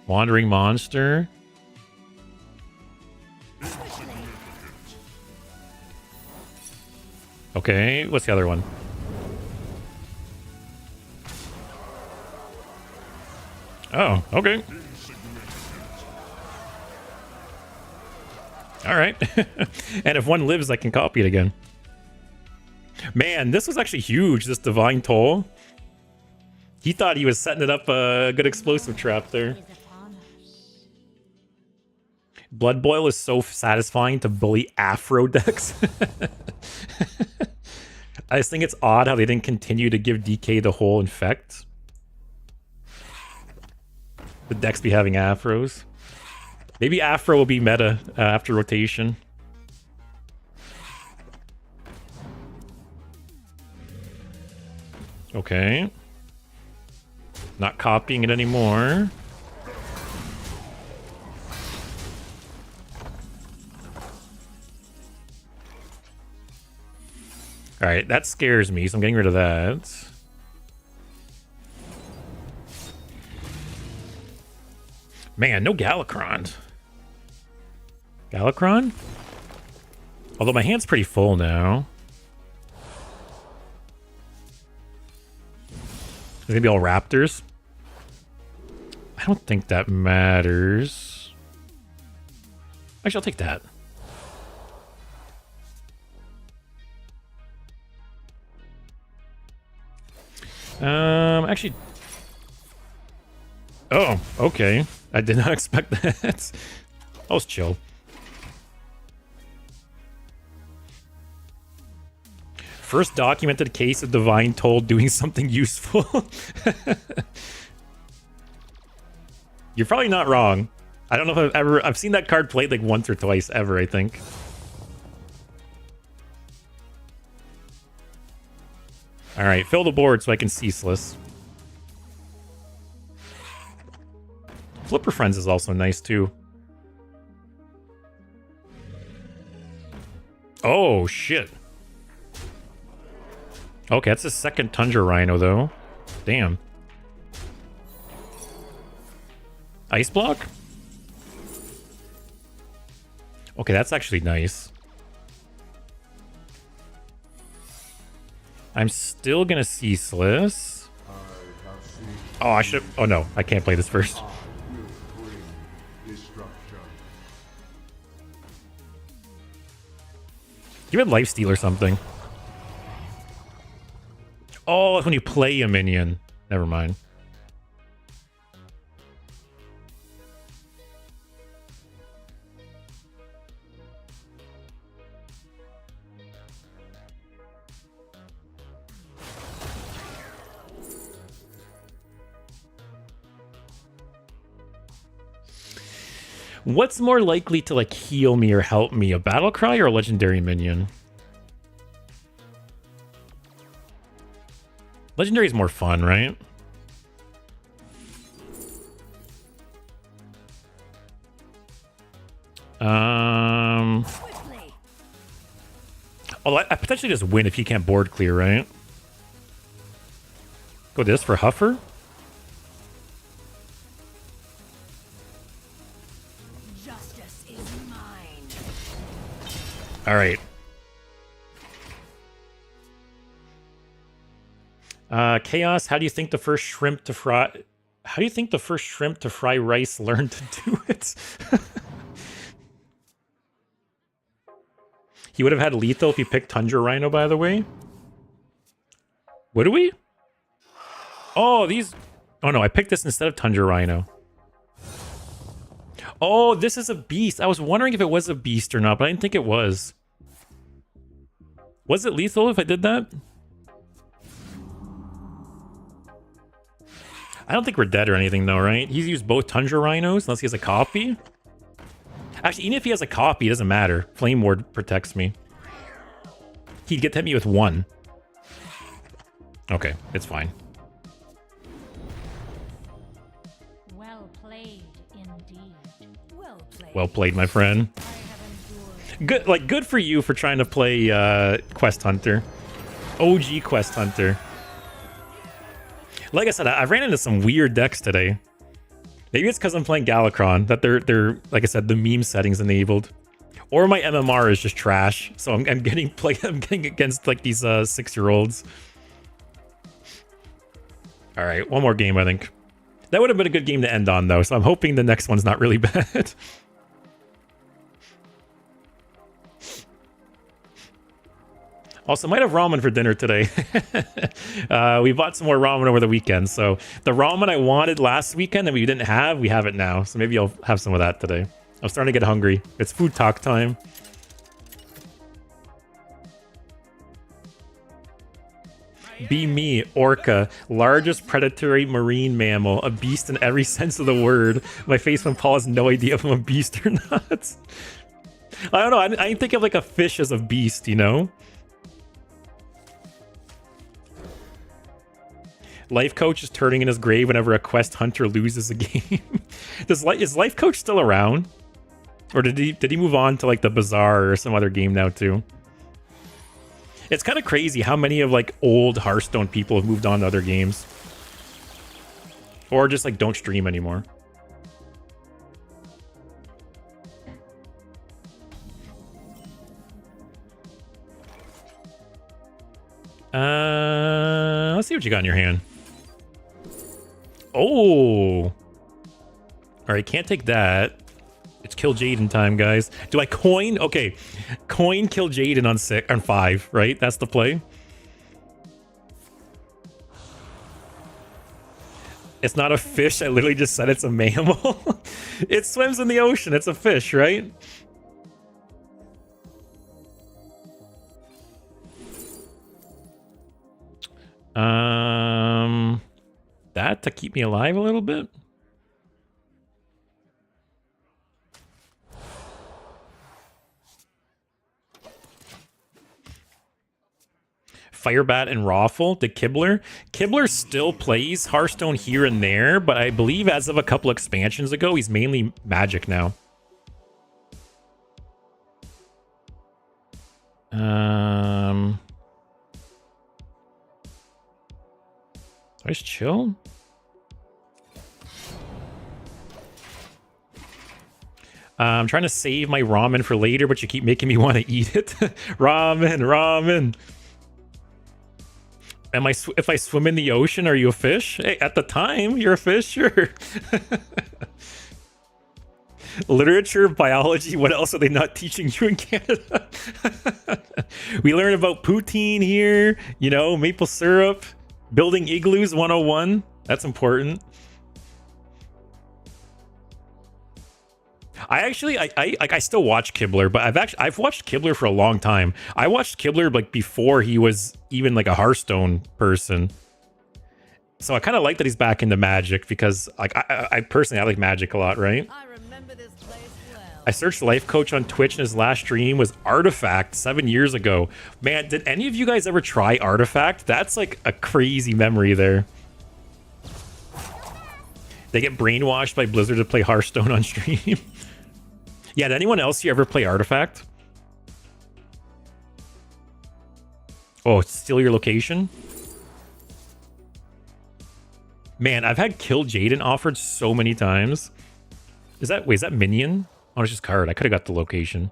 Wandering Monster. Okay, what's the other one? Oh, okay. All right. And if 1 lives, I can copy it again. Man, this was actually huge, this Divine Toll. He thought he was setting it up a good explosive trap there. Blood Boil is so satisfying to bully Afro decks. I just think it's odd how they didn't continue to give DK the whole infect. The decks be having Afros. Maybe Afro will be meta after rotation. Okay. Not copying it anymore. Alright, that scares me, so I'm getting rid of that. Man, no Galakrond. Galakrond? Although my hand's pretty full now. It's gonna be all Raptors. I don't think that matters. Actually, I'll take that. Actually... Oh, okay. I did not expect that. That was chill. First documented case of Divine Toll doing something useful. You're probably not wrong. I don't know if I've seen that card played like once or twice ever, I think. Alright, fill the board so I can ceaseless. Flipper Friends is also nice too. Oh, shit. Okay, that's the second Tundra Rhino, though. Damn. Ice Block? Okay, that's actually nice. I'm still gonna ceaseless. Oh, I should... Oh, no. I can't play this first. Give it Lifesteal or something. Oh, it's when you play a minion. Never mind. What's more likely to like heal me or help me, a battle cry or a legendary minion? Legendary is more fun, right? Quickly. Oh, I potentially just win if he can't board clear, right? Go this for Huffer. Justice is mine. All right. Chaos, how do you think the first shrimp to fry... How do you think the first shrimp to fry rice learned to do it? He would have had lethal if he picked Tundra Rhino, by the way. Would we? Oh, these... Oh, no, I picked this instead of Tundra Rhino. Oh, this is a beast. I was wondering if it was a beast or not, but I didn't think it was. Was it lethal if I did that? I don't think we're dead or anything, though, right? He's used both Tundra Rhinos, unless he has a copy. Actually, even if he has a copy, it doesn't matter. Flame Ward protects me. He'd get to hit me with one. Okay, it's fine. Well played, indeed. Well played. Well played, my friend. I have endured. Good for you for trying to play Quest Hunter. OG Quest Hunter. Like I said, I ran into some weird decks today. Maybe it's because I'm playing Galakrond that they're like I said, the meme settings enabled, or my MMR is just trash. So I'm getting against like these 6-year-olds. All right, one more game I think. That would have been a good game to end on though. So I'm hoping the next one's not really bad. Also, might have ramen for dinner today. We bought some more ramen over the weekend. So the ramen I wanted last weekend and we didn't have, we have it now. So maybe I'll have some of that today. I'm starting to get hungry. It's food talk time. Be me, orca, largest predatory marine mammal, a beast in every sense of the word. My face when Paul has no idea if I'm a beast or not. I don't know. I think of like a fish as a beast, you know? Life Coach is turning in his grave whenever a Quest Hunter loses a game. Is Life Coach still around? Or did he move on to like the Bazaar or some other game now too? It's kind of crazy how many of like old Hearthstone people have moved on to other games. Or just like don't stream anymore. Let's see what you got in your hand. Oh. All right, can't take that. It's kill Jaden time, guys. Do I coin? Okay, coin kill Jaden on 5, right? That's the play. It's not a fish. I literally just said it's a mammal. It swims in the ocean. It's a fish, right? That to keep me alive a little bit. Firebat and Raffle to Kibler. Kibler still plays Hearthstone here and there, but I believe as of a couple expansions ago, he's mainly Magic now. I just chill? I'm trying to save my ramen for later, but you keep making me want to eat it. Ramen. If I swim in the ocean, are you a fish? Hey, at the time, you're a fish, sure. Literature, biology, what else are they not teaching you in Canada? We learn about poutine here, you know, maple syrup, building igloos 101. That's important. I still watch Kibler, but I've watched Kibler for a long time. I watched Kibler like before he was even like a Hearthstone person. So I kind of like that he's back into Magic because like I personally like Magic a lot, right? I remember this place I searched life coach on Twitch and his last stream was Artifact 7 years ago. Man, did any of you guys ever try Artifact? That's like a crazy memory there. They get brainwashed by Blizzard to play Hearthstone on stream. Yeah, did anyone else here ever play Artifact? Oh, steal your location? Man, I've had Kill Jaden offered so many times. Is that minion? Oh, it's just card. I could have got the location.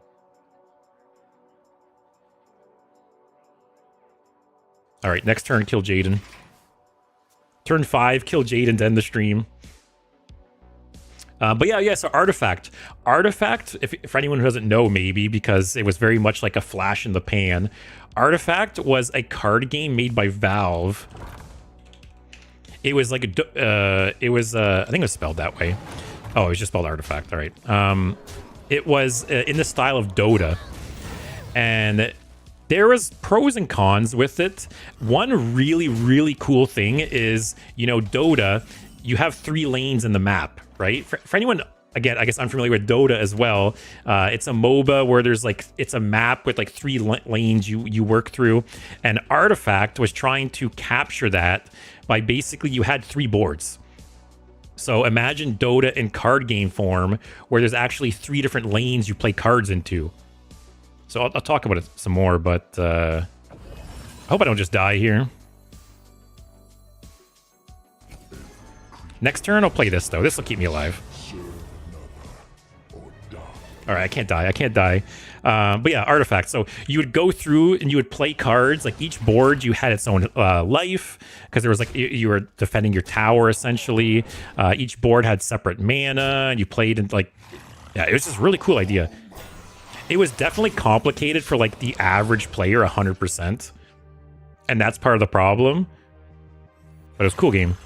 All right, next turn, kill Jaden. Turn 5, kill Jaden to end the stream. But yeah, so Artifact. Artifact, for anyone who doesn't know, maybe, because it was very much like a flash in the pan. Artifact was a card game made by Valve. It was like I think it was spelled that way. Oh, it was just spelled Artifact. All right. It was in the style of Dota, and there was pros and cons with it. One really cool thing is, you know, Dota, you have 3 lanes in the map, right? For anyone, again, I guess unfamiliar with Dota as well, it's a MOBA where there's like, it's a map with like 3 lanes you work through, and Artifact was trying to capture that by basically you had 3 boards. So imagine Dota in card game form, where there's actually 3 different lanes you play cards into. So I'll talk about it some more, but I hope I don't just die here. Next turn, I'll play this, though. This will keep me alive. All right, I can't die. But yeah, Artifact. So you would go through and you would play cards. Like each board, you had its own life, because there was like, you were defending your tower, essentially. Each board had separate mana, and you played in like, yeah, it was just a really cool idea. It was definitely complicated for like the average player, 100%. And that's part of the problem. But it was a cool game.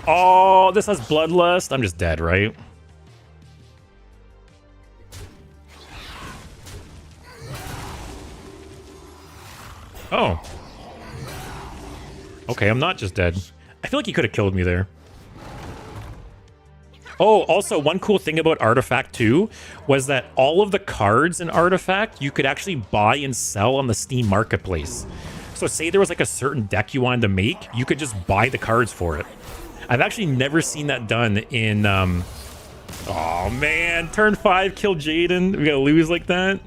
Oh, this has Bloodlust. I'm just dead, right? Oh. Okay, I'm not just dead. I feel like he could have killed me there. Oh, also, one cool thing about Artifact 2 was that all of the cards in Artifact you could actually buy and sell on the Steam Marketplace. So say there was like a certain deck you wanted to make, you could just buy the cards for it. I've actually never seen that done in, oh man, turn 5, kill Jaden. We gotta lose like that.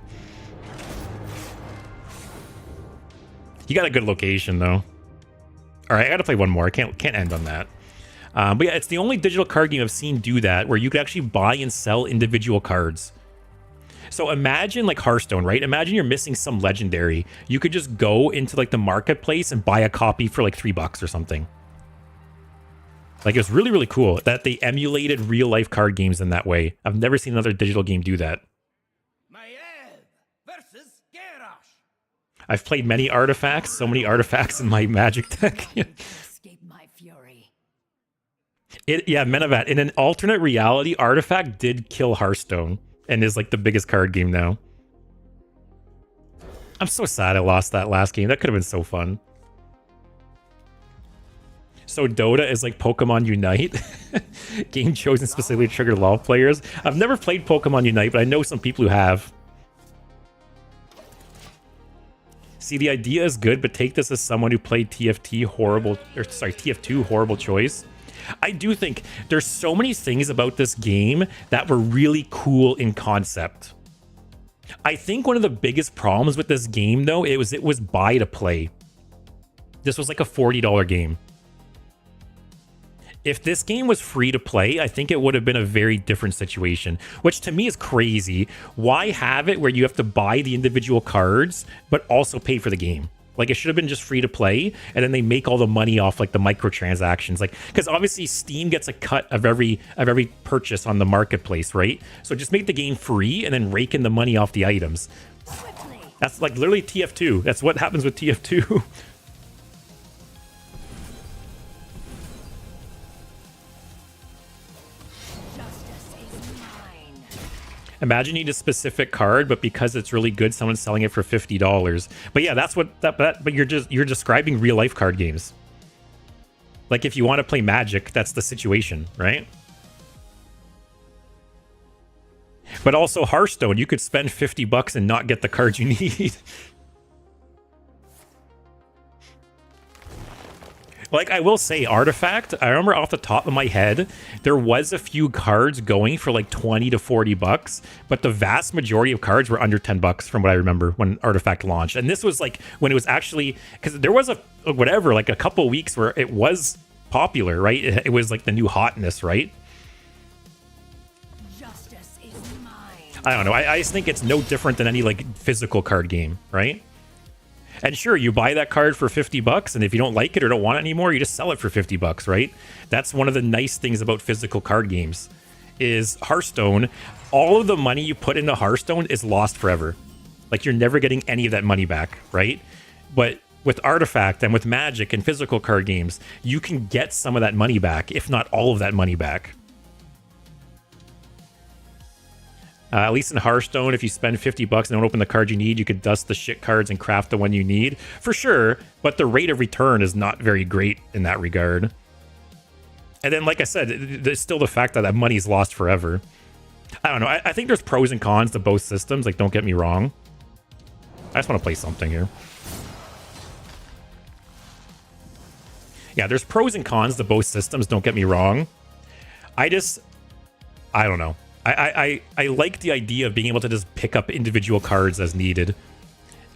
You got a good location, though. All right, I gotta play one more. I can't end on that. But yeah, it's the only digital card game I've seen do that, where you could actually buy and sell individual cards. So imagine like Hearthstone, right? Imagine you're missing some legendary. You could just go into like the marketplace and buy a copy for like $3 or something. Like, it was really cool that they emulated real life card games in that way. I've never seen another digital game do that. Versus Garrosh. I've played many artifacts, so many artifacts in my Magic deck. Escape my fury. Yeah, Menavat, in an alternate reality, Artifact did kill Hearthstone and is like the biggest card game now. I'm so sad I lost that last game. That could have been so fun. So Dota is like Pokemon Unite. Game chosen specifically to trigger LoL players. I've never played Pokemon Unite, but I know some people who have. See, the idea is good, but take this as someone who played TF2, horrible choice. I do think there's so many things about this game that were really cool in concept. I think one of the biggest problems with this game, though, it was buy to play. This was like a $40 game. If this game was free to play, I think it would have been a very different situation, which to me is crazy. Why have it where you have to buy the individual cards, but also pay for the game? Like, it should have been just free to play, and then they make all the money off like the microtransactions. Like, because obviously Steam gets a cut of every purchase on the marketplace, right? So just make the game free and then rake in the money off the items. That's like literally TF2. That's what happens with TF2. Imagine you need a specific card, but because it's really good, someone's selling it for $50. But yeah, that's what but you're describing real life card games. Like if you want to play Magic, that's the situation, right? But also Hearthstone, you could spend $50 and not get the cards you need. Like, I will say, Artifact, I remember off the top of my head, there was a few cards going for like 20 to 40 bucks, but the vast majority of cards were under 10 bucks from what I remember when Artifact launched. And this was like when it was actually, because there was like a couple weeks where it was popular, right? It was like the new hotness, right? Justice is mine. I don't know. I just think it's no different than any like physical card game, right? And sure, you buy that card for $50, and if you don't like it or don't want it anymore, you just sell it for $50, right? That's one of the nice things about physical card games, is Hearthstone. All of the money you put into Hearthstone is lost forever. Like, you're never getting any of that money back, right? But with Artifact and with Magic and physical card games, you can get some of that money back, if not all of that money back. At least in Hearthstone, if you spend $50 and don't open the card you need, you could dust the shit cards and craft the one you need. For sure, but the rate of return is not very great in that regard. And then, like I said, there's still the fact that that money's lost forever. I don't know. I think there's pros and cons to both systems. Like, don't get me wrong. I just want to play something here. Yeah, there's pros and cons to both systems. Don't get me wrong. I don't know. I like the idea of being able to just pick up individual cards as needed.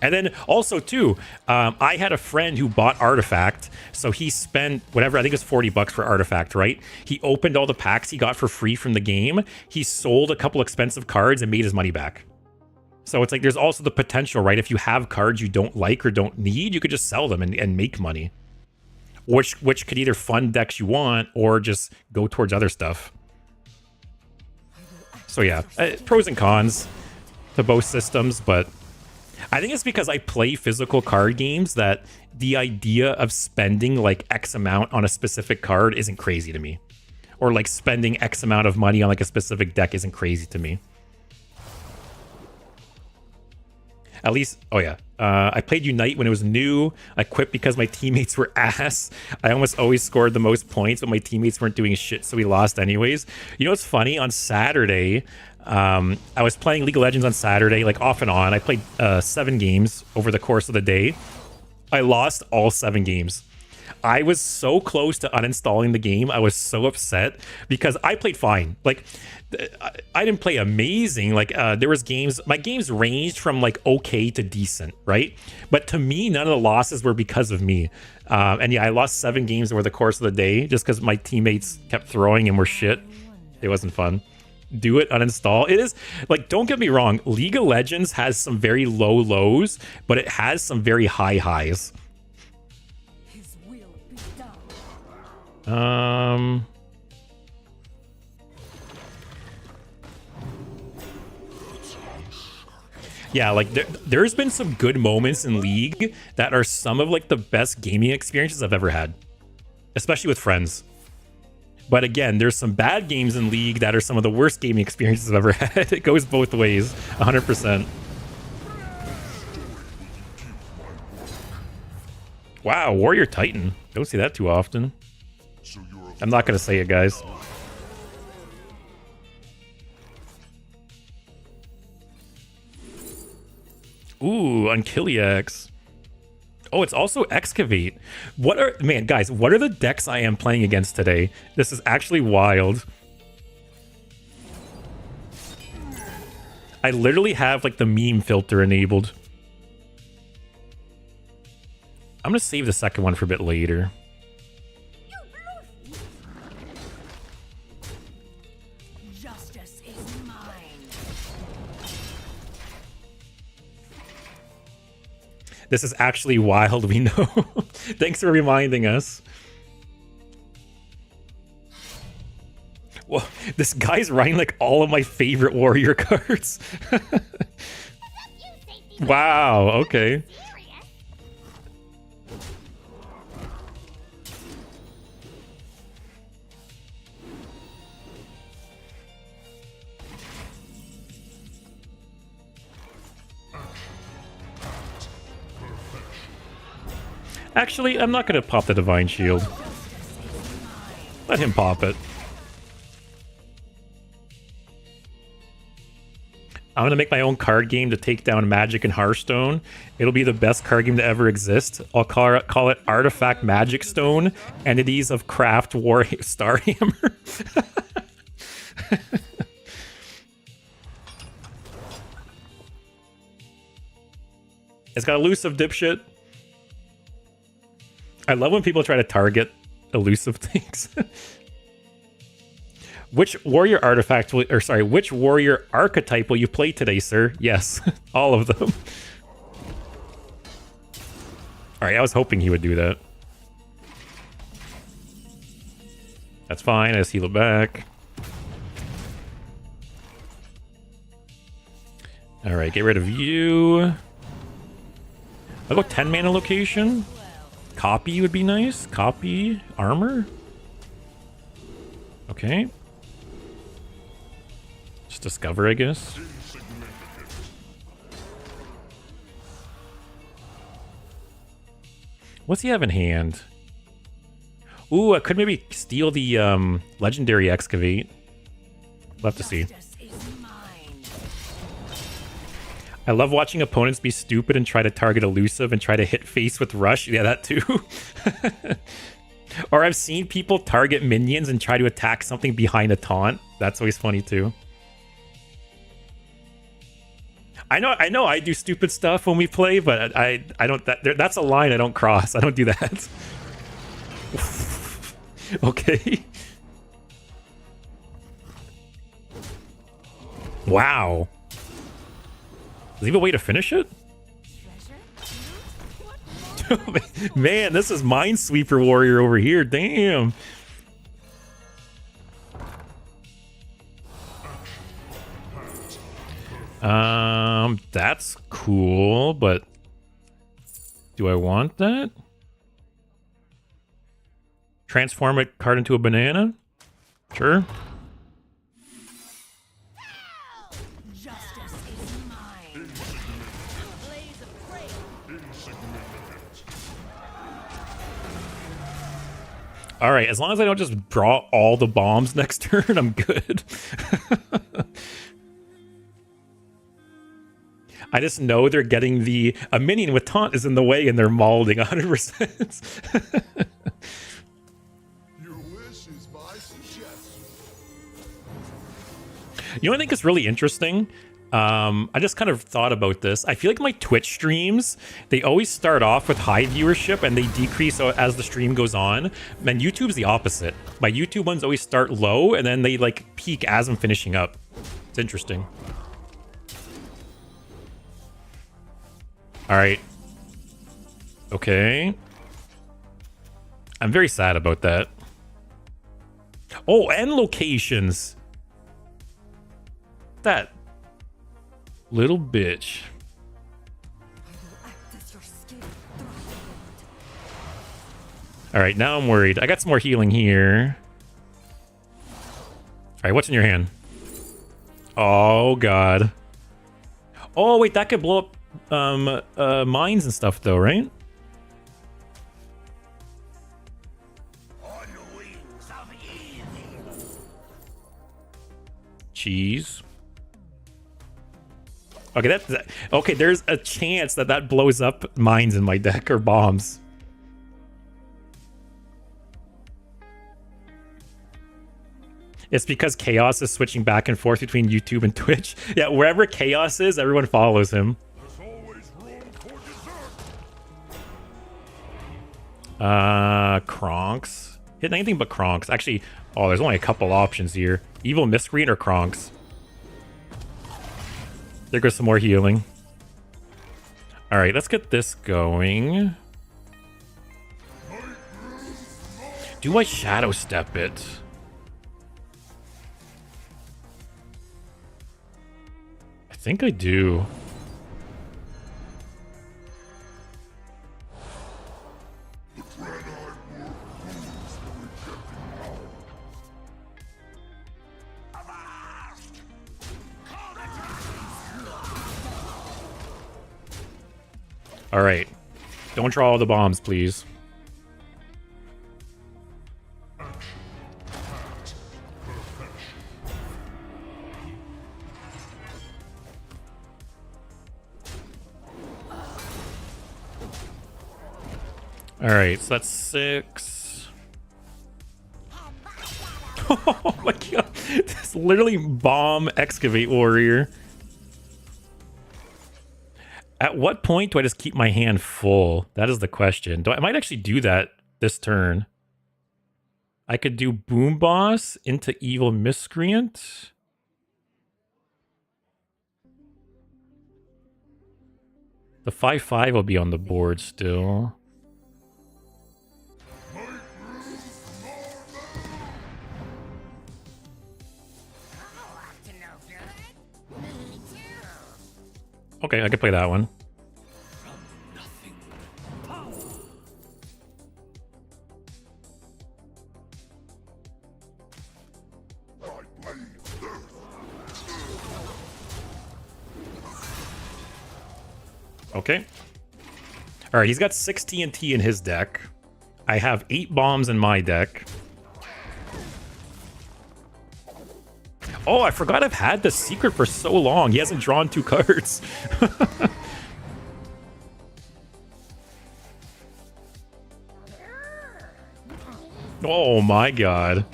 And then also, too, I had a friend who bought Artifact. So he spent whatever, I think it was $40 for Artifact, right? He opened all the packs he got for free from the game. He sold a couple expensive cards and made his money back. So it's like there's also the potential, right? If you have cards you don't like or don't need, you could just sell them and make money. Which could either fund decks you want or just go towards other stuff. So yeah, pros and cons to both systems, but I think it's because I play physical card games that the idea of spending like X amount on a specific card isn't crazy to me. Or like spending X amount of money on like a specific deck isn't crazy to me. At least, oh yeah, I played Unite when it was new. I quit because my teammates were ass. I almost always scored the most points, but my teammates weren't doing shit, so we lost anyways. You know what's funny? On Saturday, I was playing League of Legends on Saturday, like off and on. I played 7 games over the course of the day. I lost all 7 games. I was so close to uninstalling the game. I was so upset because I played fine. Like, I didn't play amazing. Like, there was games, my games ranged from like okay to decent, right? But to me, none of the losses were because of me. And yeah, I lost 7 games over the course of the day just because my teammates kept throwing and were shit. It wasn't fun. Do it, uninstall. It is, like, don't get me wrong, League of Legends has some very low lows, but it has some very high highs. His will be done. Yeah, like there's been some good moments in League that are some of like the best gaming experiences I've ever had, especially with friends. But again, there's some bad games in League that are some of the worst gaming experiences I've ever had. It goes both ways, 100%. Wow, Warrior Titan. Don't see that too often. I'm not going to say it, guys. Ooh, Unkiliax. Oh, it's also Excavate. Man, guys, what are the decks I am playing against today? This is actually wild. I literally have like the meme filter enabled. I'm gonna save the second one for a bit later. Justice is mine. This is actually wild, we know. Thanks for reminding us. Well, this guy's writing like all of my favorite warrior cards. Wow, okay. Actually, I'm not going to pop the Divine Shield. Let him pop it. I'm going to make my own card game to take down Magic and Hearthstone. It'll be the best card game to ever exist. I'll call it Artifact Magic Stone, Entities of Craft War Starhammer. It's got elusive, dipshit. I love when people try to target elusive things. Which warrior artifact will, or sorry, which warrior archetype will you play today, sir? Yes, all of them. All right, I was hoping he would do that. That's fine. I just heal it back. All right, get rid of you. I'll go 10 mana location. Copy would be nice. Copy armor. Okay. Just discover, I guess. What's he have in hand? Ooh, I could maybe steal the legendary excavate. We'll have to see. I love watching opponents be stupid and try to target elusive and try to hit face with rush. Yeah, that too. Or I've seen people target minions and try to attack something behind a taunt. That's always funny too. I know I do stupid stuff when we play, but I don't, that's a line I don't cross. I don't do that. Okay. Wow. Does he have a way to finish it? Man, this is Minesweeper Warrior over here. Damn. That's cool, but do I want that? Transform a card into a banana? Sure. Justice is mine. Blaze of prey. All right, as long as I don't just draw all the bombs next turn, I'm good. I just know they're getting a minion with taunt is in the way and they're mauling 100%. Your wish is my suggestion. You know what I think is really interesting? I just kind of thought about this. I feel like my Twitch streams, they always start off with high viewership and they decrease as the stream goes on. And YouTube's the opposite. My YouTube ones always start low and then they like peak as I'm finishing up. It's interesting. All right. Okay. I'm very sad about that. Oh, and locations. That little bitch. All right, now I'm worried. I got some more healing here. All right, what's in your hand? Oh, God. Oh, wait, that could blow up mines and stuff, though, right? On the wings of evil. Cheese. Okay, okay. There's a chance that blows up mines in my deck or bombs. It's because Chaos is switching back and forth between YouTube and Twitch. Yeah, wherever Chaos is, everyone follows him. There's always room for dessert. Kronks. Hit anything but Kronks. Actually, oh, there's only a couple options here. Evil Miscreant or Kronks. There goes some more healing. All right, let's get this going. Do I Shadow Step it? I think I do. All right. Don't draw all the bombs, please. Alright, so that's 6. Oh my god. This literally bomb excavate warrior. At what point do I just keep my hand full? That is the question. I might actually do that this turn. I could do Boom Boss into Evil Miscreant. The 5/5 will be on the board still. Okay, I can play that one. Okay. Alright, he's got 6 TNT in his deck. I have 8 bombs in my deck. Oh, I forgot I've had the secret for so long. He hasn't drawn 2 cards. Oh my god.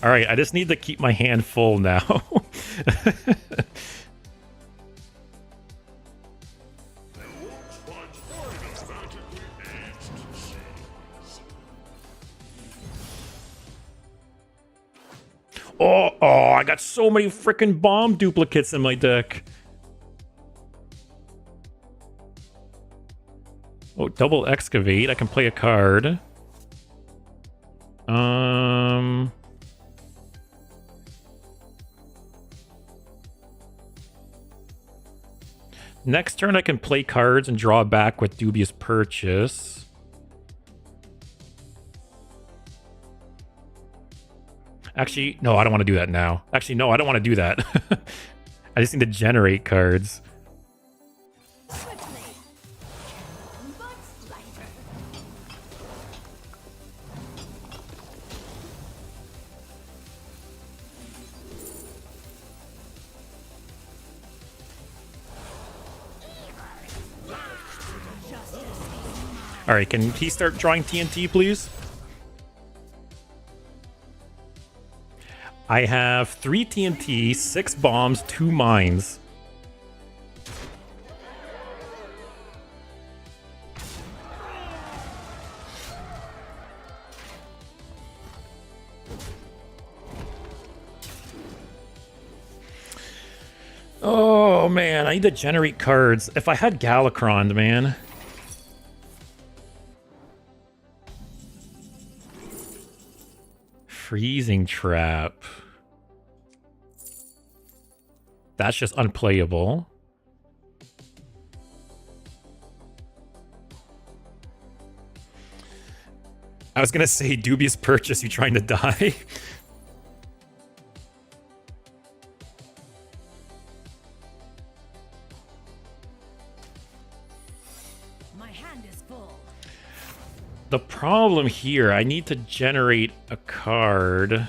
Alright, I just need to keep my hand full now. Oh, I got so many freaking bomb duplicates in my deck. Oh, double excavate. I can play a card. Next turn I can play cards and draw back with Dubious Purchase. Actually, no, I don't want to do that now. Actually, no, I don't want to do that. I just need to generate cards. Alright, can he start drawing TNT, please? I have 3 TNT, 6 bombs, 2 mines. Oh man, I need to generate cards. If I had Galakrond, man. Freezing Trap. That's just unplayable. I was gonna say Dubious Purchase, you trying to die? My hand is full. The problem here, I need to generate a card.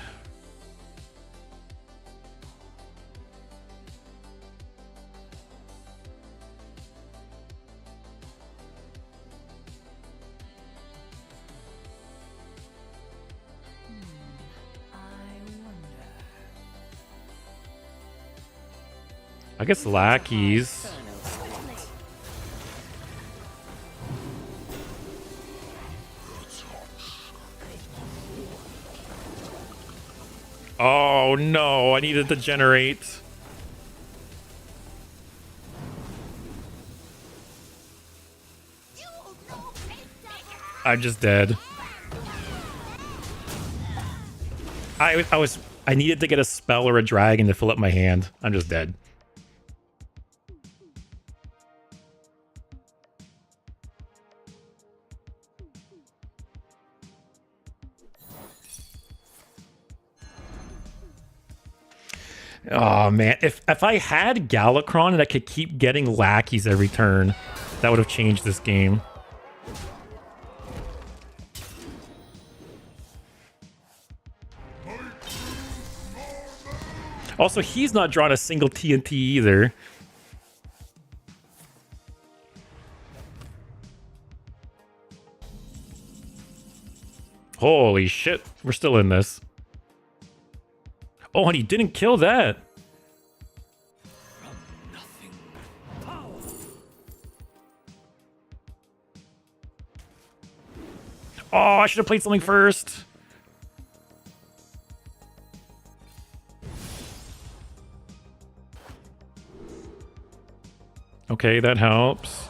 I guess lackeys. Oh no, I needed to generate. I'm just dead. I needed to get a spell or a dragon to fill up my hand. I'm just dead. Oh man, if I had Galakrond and I could keep getting lackeys every turn, That would have changed this game. Also, he's not drawn a single TNT either. Holy shit, we're still in this. Oh, and he didn't kill that. Oh, I should have played something first. Okay, that helps.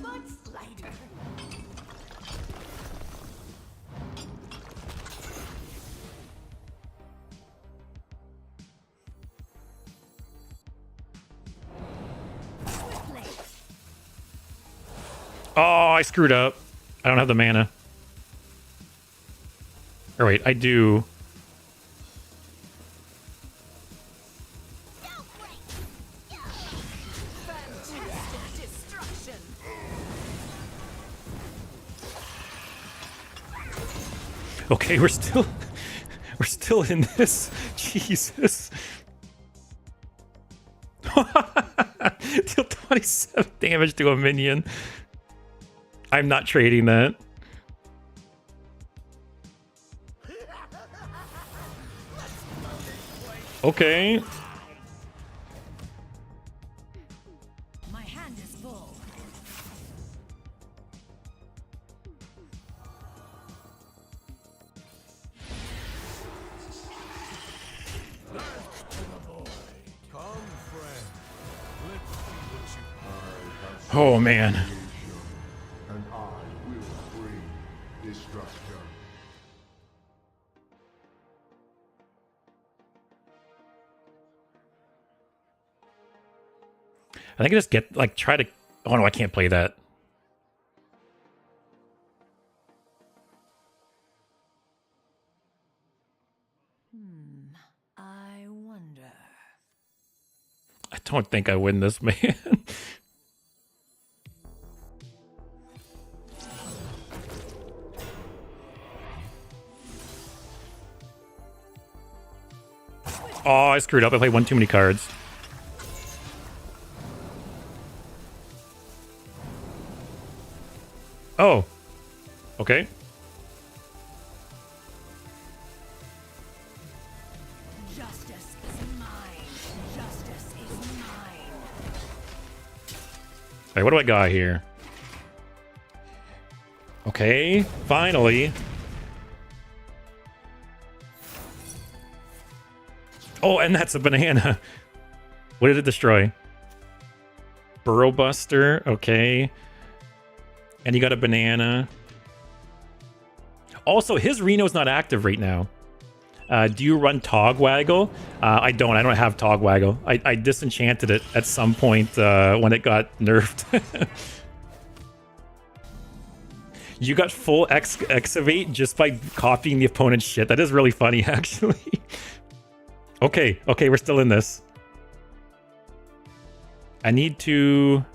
Mudslider. Oh, I screwed up. I don't have the mana. Or wait, I do. Fantastic destruction. Okay, we're still in this. Jesus. Deal 27 damage to a minion. I'm not trading that. Okay. My hand is full. Oh man. And I will bring destruction. I think I just get like try to. Oh no, I can't play that. I wonder. I don't think I win this, man. Oh, I screwed up. I played one too many cards. Oh. Okay. Justice is mine. Justice is mine. Alright, what do I got here? Okay, finally. Oh, and that's a banana. What did it destroy? Burrow Buster, okay. And you got a banana. Also, his Reno's not active right now. Do you run Togwaggle? I don't. I don't have Togwaggle. I disenchanted it at some point when it got nerfed. You got full excavate just by copying the opponent's shit. That is really funny, actually. Okay, we're still in this. I need to...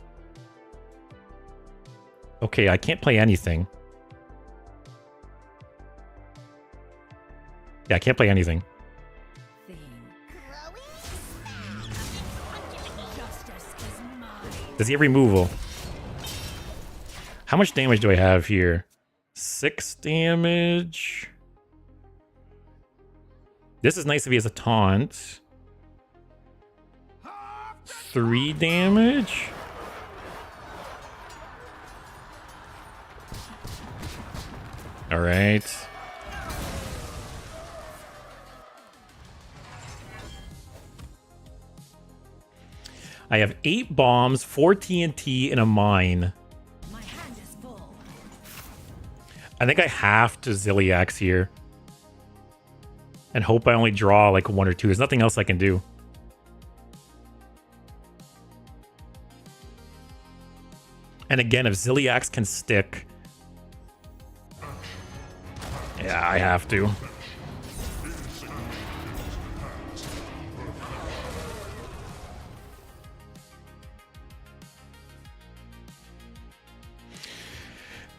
Okay, I can't play anything. Yeah, I can't play anything. Think. Justice is mine. Does he have removal? How much damage do I have here? 6 damage. This is nice if he has a taunt. 3 damage. All right. I have 8 bombs, 4 TNT, and a mine. My hand is full. I think I have to Ziliax here. And hope I only draw like 1 or 2. There's nothing else I can do. And again, if Ziliax can stick... Yeah, I have to.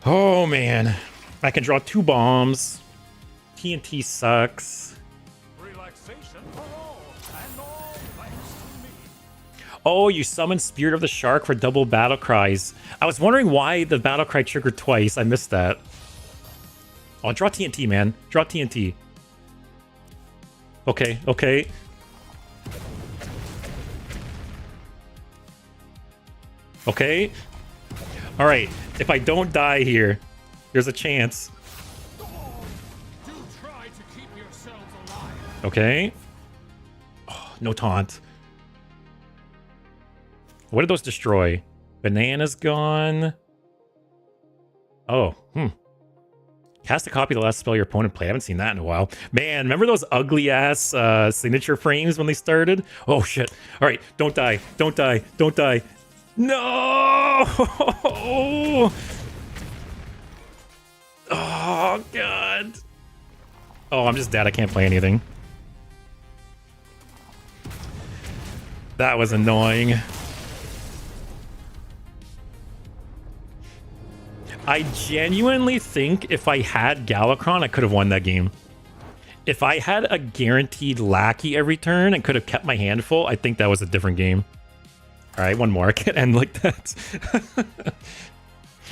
Oh man, I can draw 2 bombs. TNT sucks. Relaxation for all, and all thanks to me. Oh, you summon Spirit of the Shark for double battle cries. I was wondering why the battle cry triggered twice. I missed that. Oh, draw TNT, man. Draw TNT. Okay, okay. Okay. All right. If I don't die here, there's a chance. Do try to keep yourselves alive. Okay. Oh, no taunt. What did those destroy? Banana's gone. Oh, Cast a copy of the last spell your opponent played. I haven't seen that in a while. Man, remember those ugly ass signature frames when they started? Oh shit. All right, don't die. Don't die. Don't die. No! Oh god. Oh, I'm just dead. I can't play anything. That was annoying. I genuinely think if I had Galakrond, I could have won that game. If I had a guaranteed lackey every turn and could have kept my hand full, I think that was a different game. All right, one more. I can't end like that.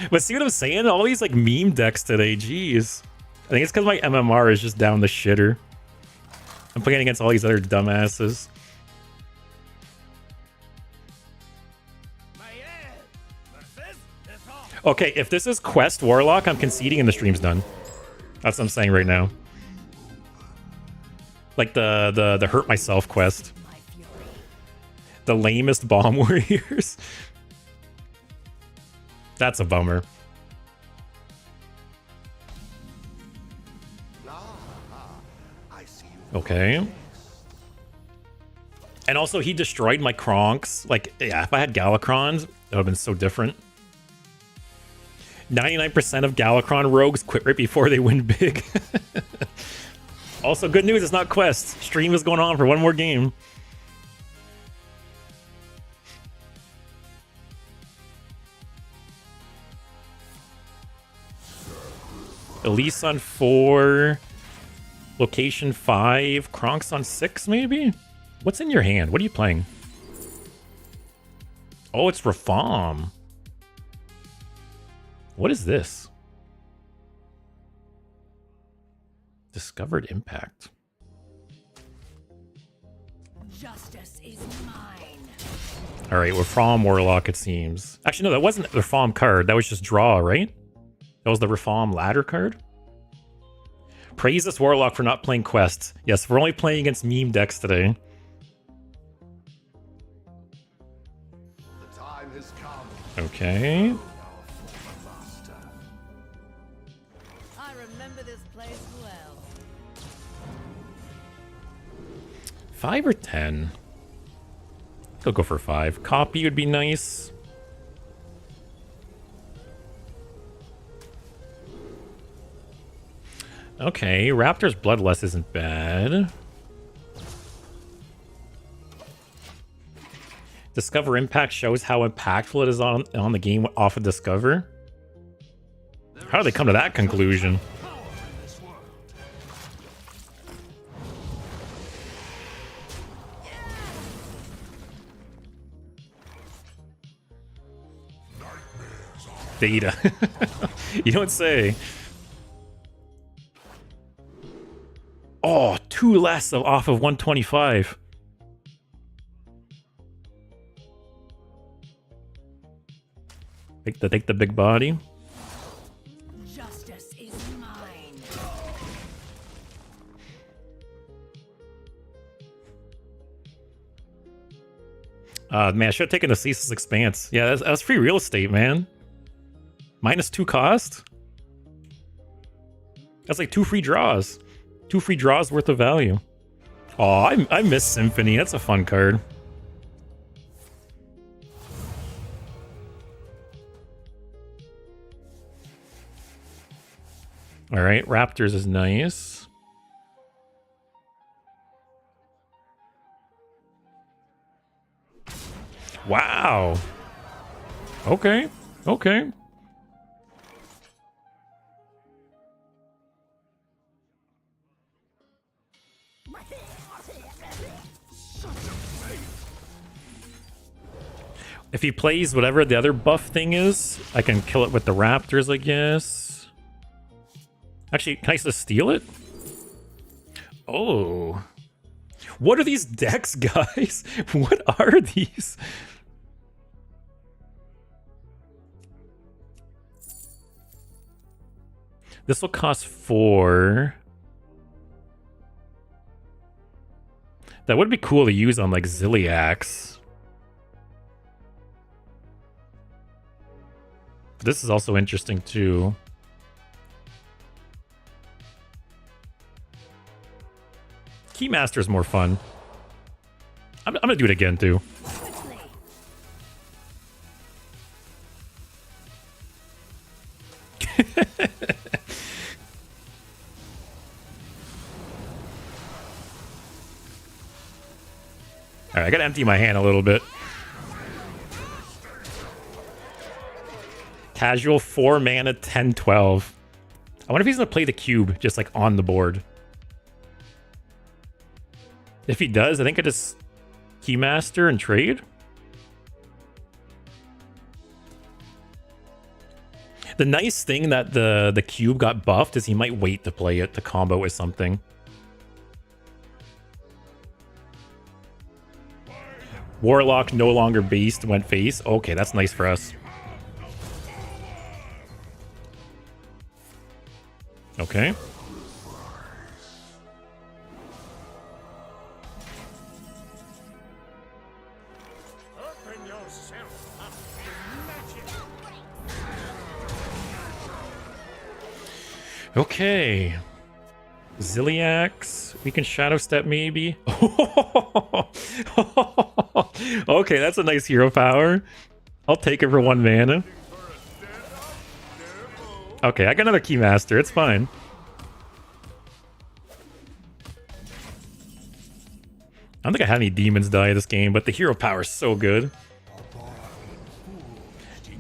But see what I'm saying? All these like meme decks today, jeez. I think it's because my MMR is just down the shitter. I'm playing against all these other dumbasses. Okay, if this is Quest Warlock, I'm conceding and the stream's done. That's what I'm saying right now. Like the Hurt Myself quest. The lamest bomb warriors. That's a bummer. Okay. And also he destroyed my Kronks. Like, yeah, if I had Galakrond, that would have been so different. 99% of Galakrond rogues quit right before they win big. Also, good news, it's not Quest. Stream is going on for one more game. Elise on 4. Location 5. Kronks on 6, maybe? What's in your hand? What are you playing? Oh, it's Rafam. What is this? Discovered impact. Justice is mine. All right, we're from Warlock, it seems. Actually, no, that wasn't the Rafam card. That was just draw, right? That was the Rafam ladder card. Praise this Warlock for not playing quests. Yes, we're only playing against meme decks today. The time has come. Okay. I remember this place well. 5 or 10? I'll go for 5. Copy would be nice. Okay, Raptor's Bloodlust isn't bad. Discover Impact shows how impactful it is on the game off of Discover. How do they come to that conclusion? Data. You don't say. Oh, 2 less off of 125. Take the big body. Justice is mine. Man, I should have taken the Ceaseless Expanse. Yeah, that's free real estate, man. -2 cost? That's like 2 free draws. 2 free draws worth of value. Oh, I miss Symphony. That's a fun card. All right, Raptors is nice. Wow. Okay. Okay. If he plays whatever the other buff thing is, I can kill it with the raptors, I guess. Actually, can I just steal it? Oh. What are these decks, guys? What are these? This will cost 4. That would be cool to use on like Ziliax. This is also interesting too. Keymaster is more fun. I'm gonna do it again too. Alright, I gotta empty my hand a little bit. Casual 4 mana 10/12. I wonder if he's gonna play the cube just like on the board. If he does, I think I just Keymaster and trade. The nice thing that the cube got buffed is he might wait to play it to combo with something. Warlock no longer beast went face. Okay, that's nice for us. Okay. Okay. Ziliax. We can Shadow Step maybe. Okay, that's a nice hero power. I'll take it for 1 mana. Okay, I got another Keymaster. It's fine. I don't think I had any demons die this game, but the hero power is so good.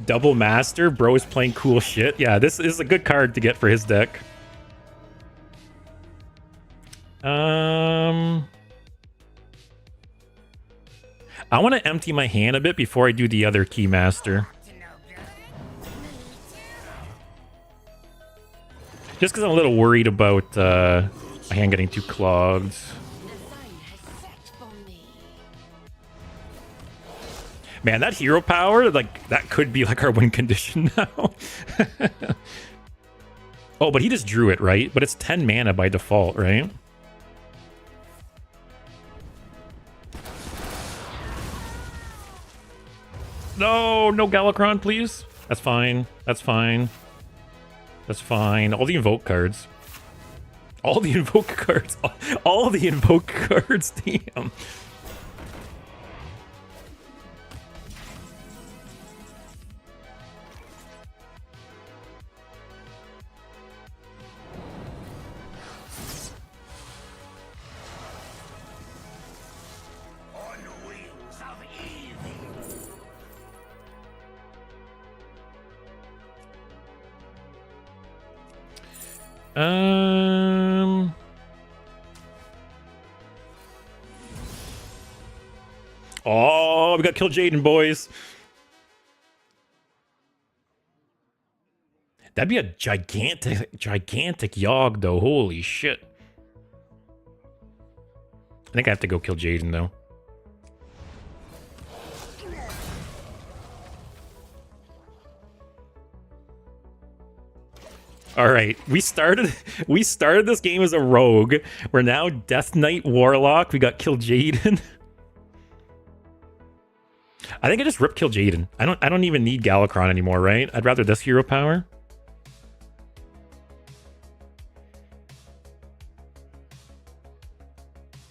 Double Master. Bro is playing cool shit. Yeah, this is a good card to get for his deck. I want to empty my hand a bit before I do the other Keymaster. Just because I'm a little worried about my hand getting too clogged. Man, that hero power, like, that could be like our win condition now. Oh, but he just drew it, right? But it's 10 mana by default, right? No, no Galakrond, please. That's fine. That's fine. That's fine. All the invoke cards. All the invoke cards. All the invoke cards. Damn. Oh, we got Kill Jaden, boys. That'd be a gigantic Yogg, though. Holy shit. I think I have to go kill Jaden, though. All right, we started this game as a rogue. We're now Death Knight Warlock. We got Kill Jaden. I think I just rip Kill Jaden. I don't even need Galakrond anymore, right? I'd rather this hero power.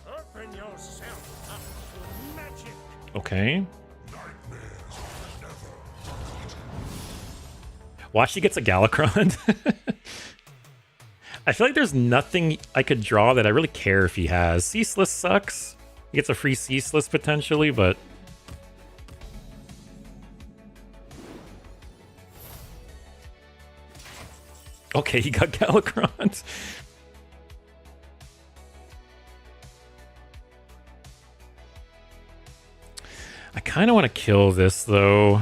Open yourself up to magic. Okay. Watch, he gets a Galakrond. I feel like there's nothing I could draw that I really care if he has. Ceaseless sucks. He gets a free Ceaseless potentially, but... Okay, he got Galakrond. I kind of want to kill this, though.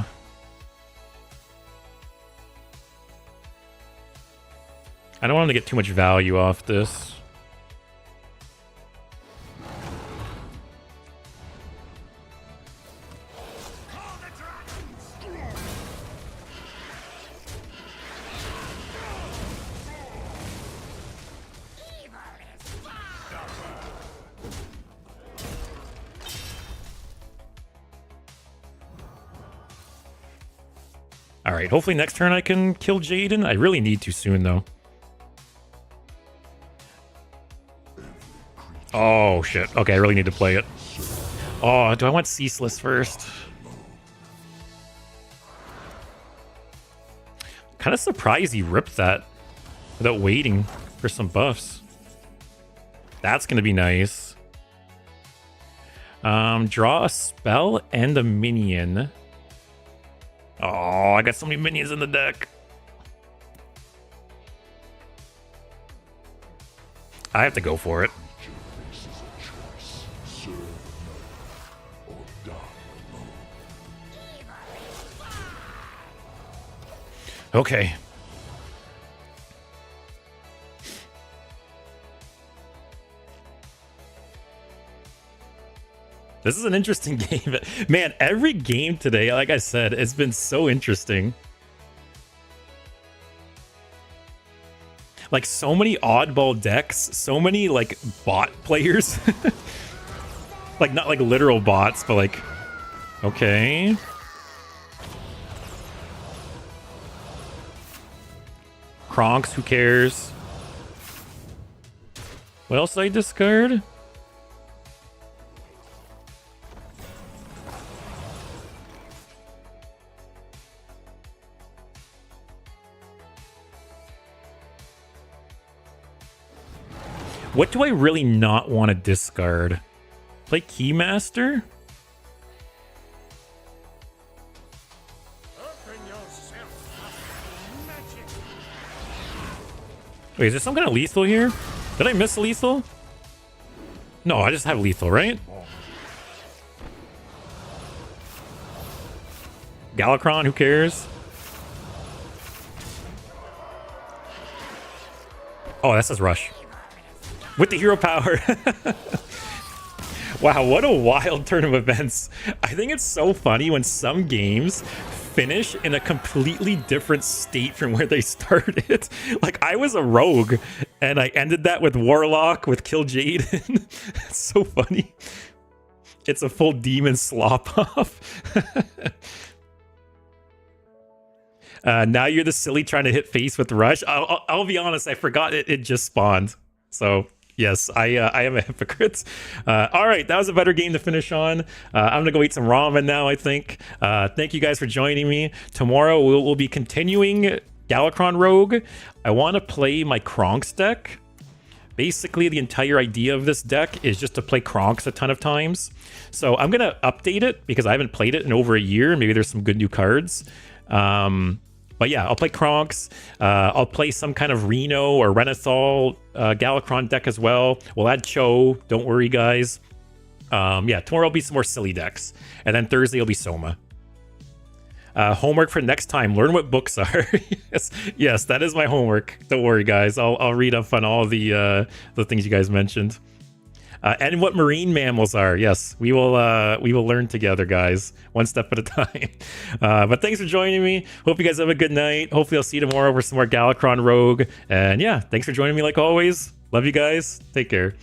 I don't want him to get too much value off this. Alright, hopefully next turn I can kill Jaden. I really need to soon, though. Oh, shit. Okay, I really need to play it. Oh, do I want Ceaseless first? Kind of surprised he ripped that without waiting for some buffs. That's going to be nice. Draw a spell and a minion. Oh, I got so many minions in the deck. I have to go for it. Okay. This is an interesting game. Man, every game today, like I said, it's been so interesting. Like, so many oddball decks, so many, like, bot players. Like, not like literal bots, but like, okay. Kronks, who cares? What else did I discard? What do I really not want to discard? Play Keymaster? Wait, is there some kind of lethal here? Did I miss lethal? No, I just have lethal, right? Galakrond, who cares? Oh, that says rush. With the hero power. Wow, what a wild turn of events. I think it's so funny when some games finish in a completely different state from where they started. Like, I was a rogue, and I ended that with Warlock, with Kill Jaden. It's so funny. It's a full demon slop-off. Now you're the silly trying to hit face with Rush. I'll be honest, I forgot it just spawned. So... yes, I am a hypocrite. All right, that was a better game to finish on. I'm gonna go eat some ramen now, I think. Thank you guys for joining me. Tomorrow we'll be continuing Galakrond Rogue. I want to play my Kronks deck. Basically, the entire idea of this deck is just to play Kronks a ton of times. So I'm gonna update it because I haven't played it in over a year. Maybe there's some good new cards. But yeah, I'll play Kronks. I'll play some kind of Reno or Renathal Galakrond deck as well. We'll add Cho. Don't worry, guys. Yeah, tomorrow will be some more silly decks. And then Thursday will be Soma. Homework for next time. Learn what books are. yes, that is my homework. Don't worry, guys. I'll read up on all the things you guys mentioned. And what marine mammals are. Yes, we will learn together, guys, one step at a time. But thanks for joining me. Hope you guys have a good night. Hopefully I'll see you tomorrow for some more Galakrond Rogue. And yeah, thanks for joining me like always. Love you guys. Take care.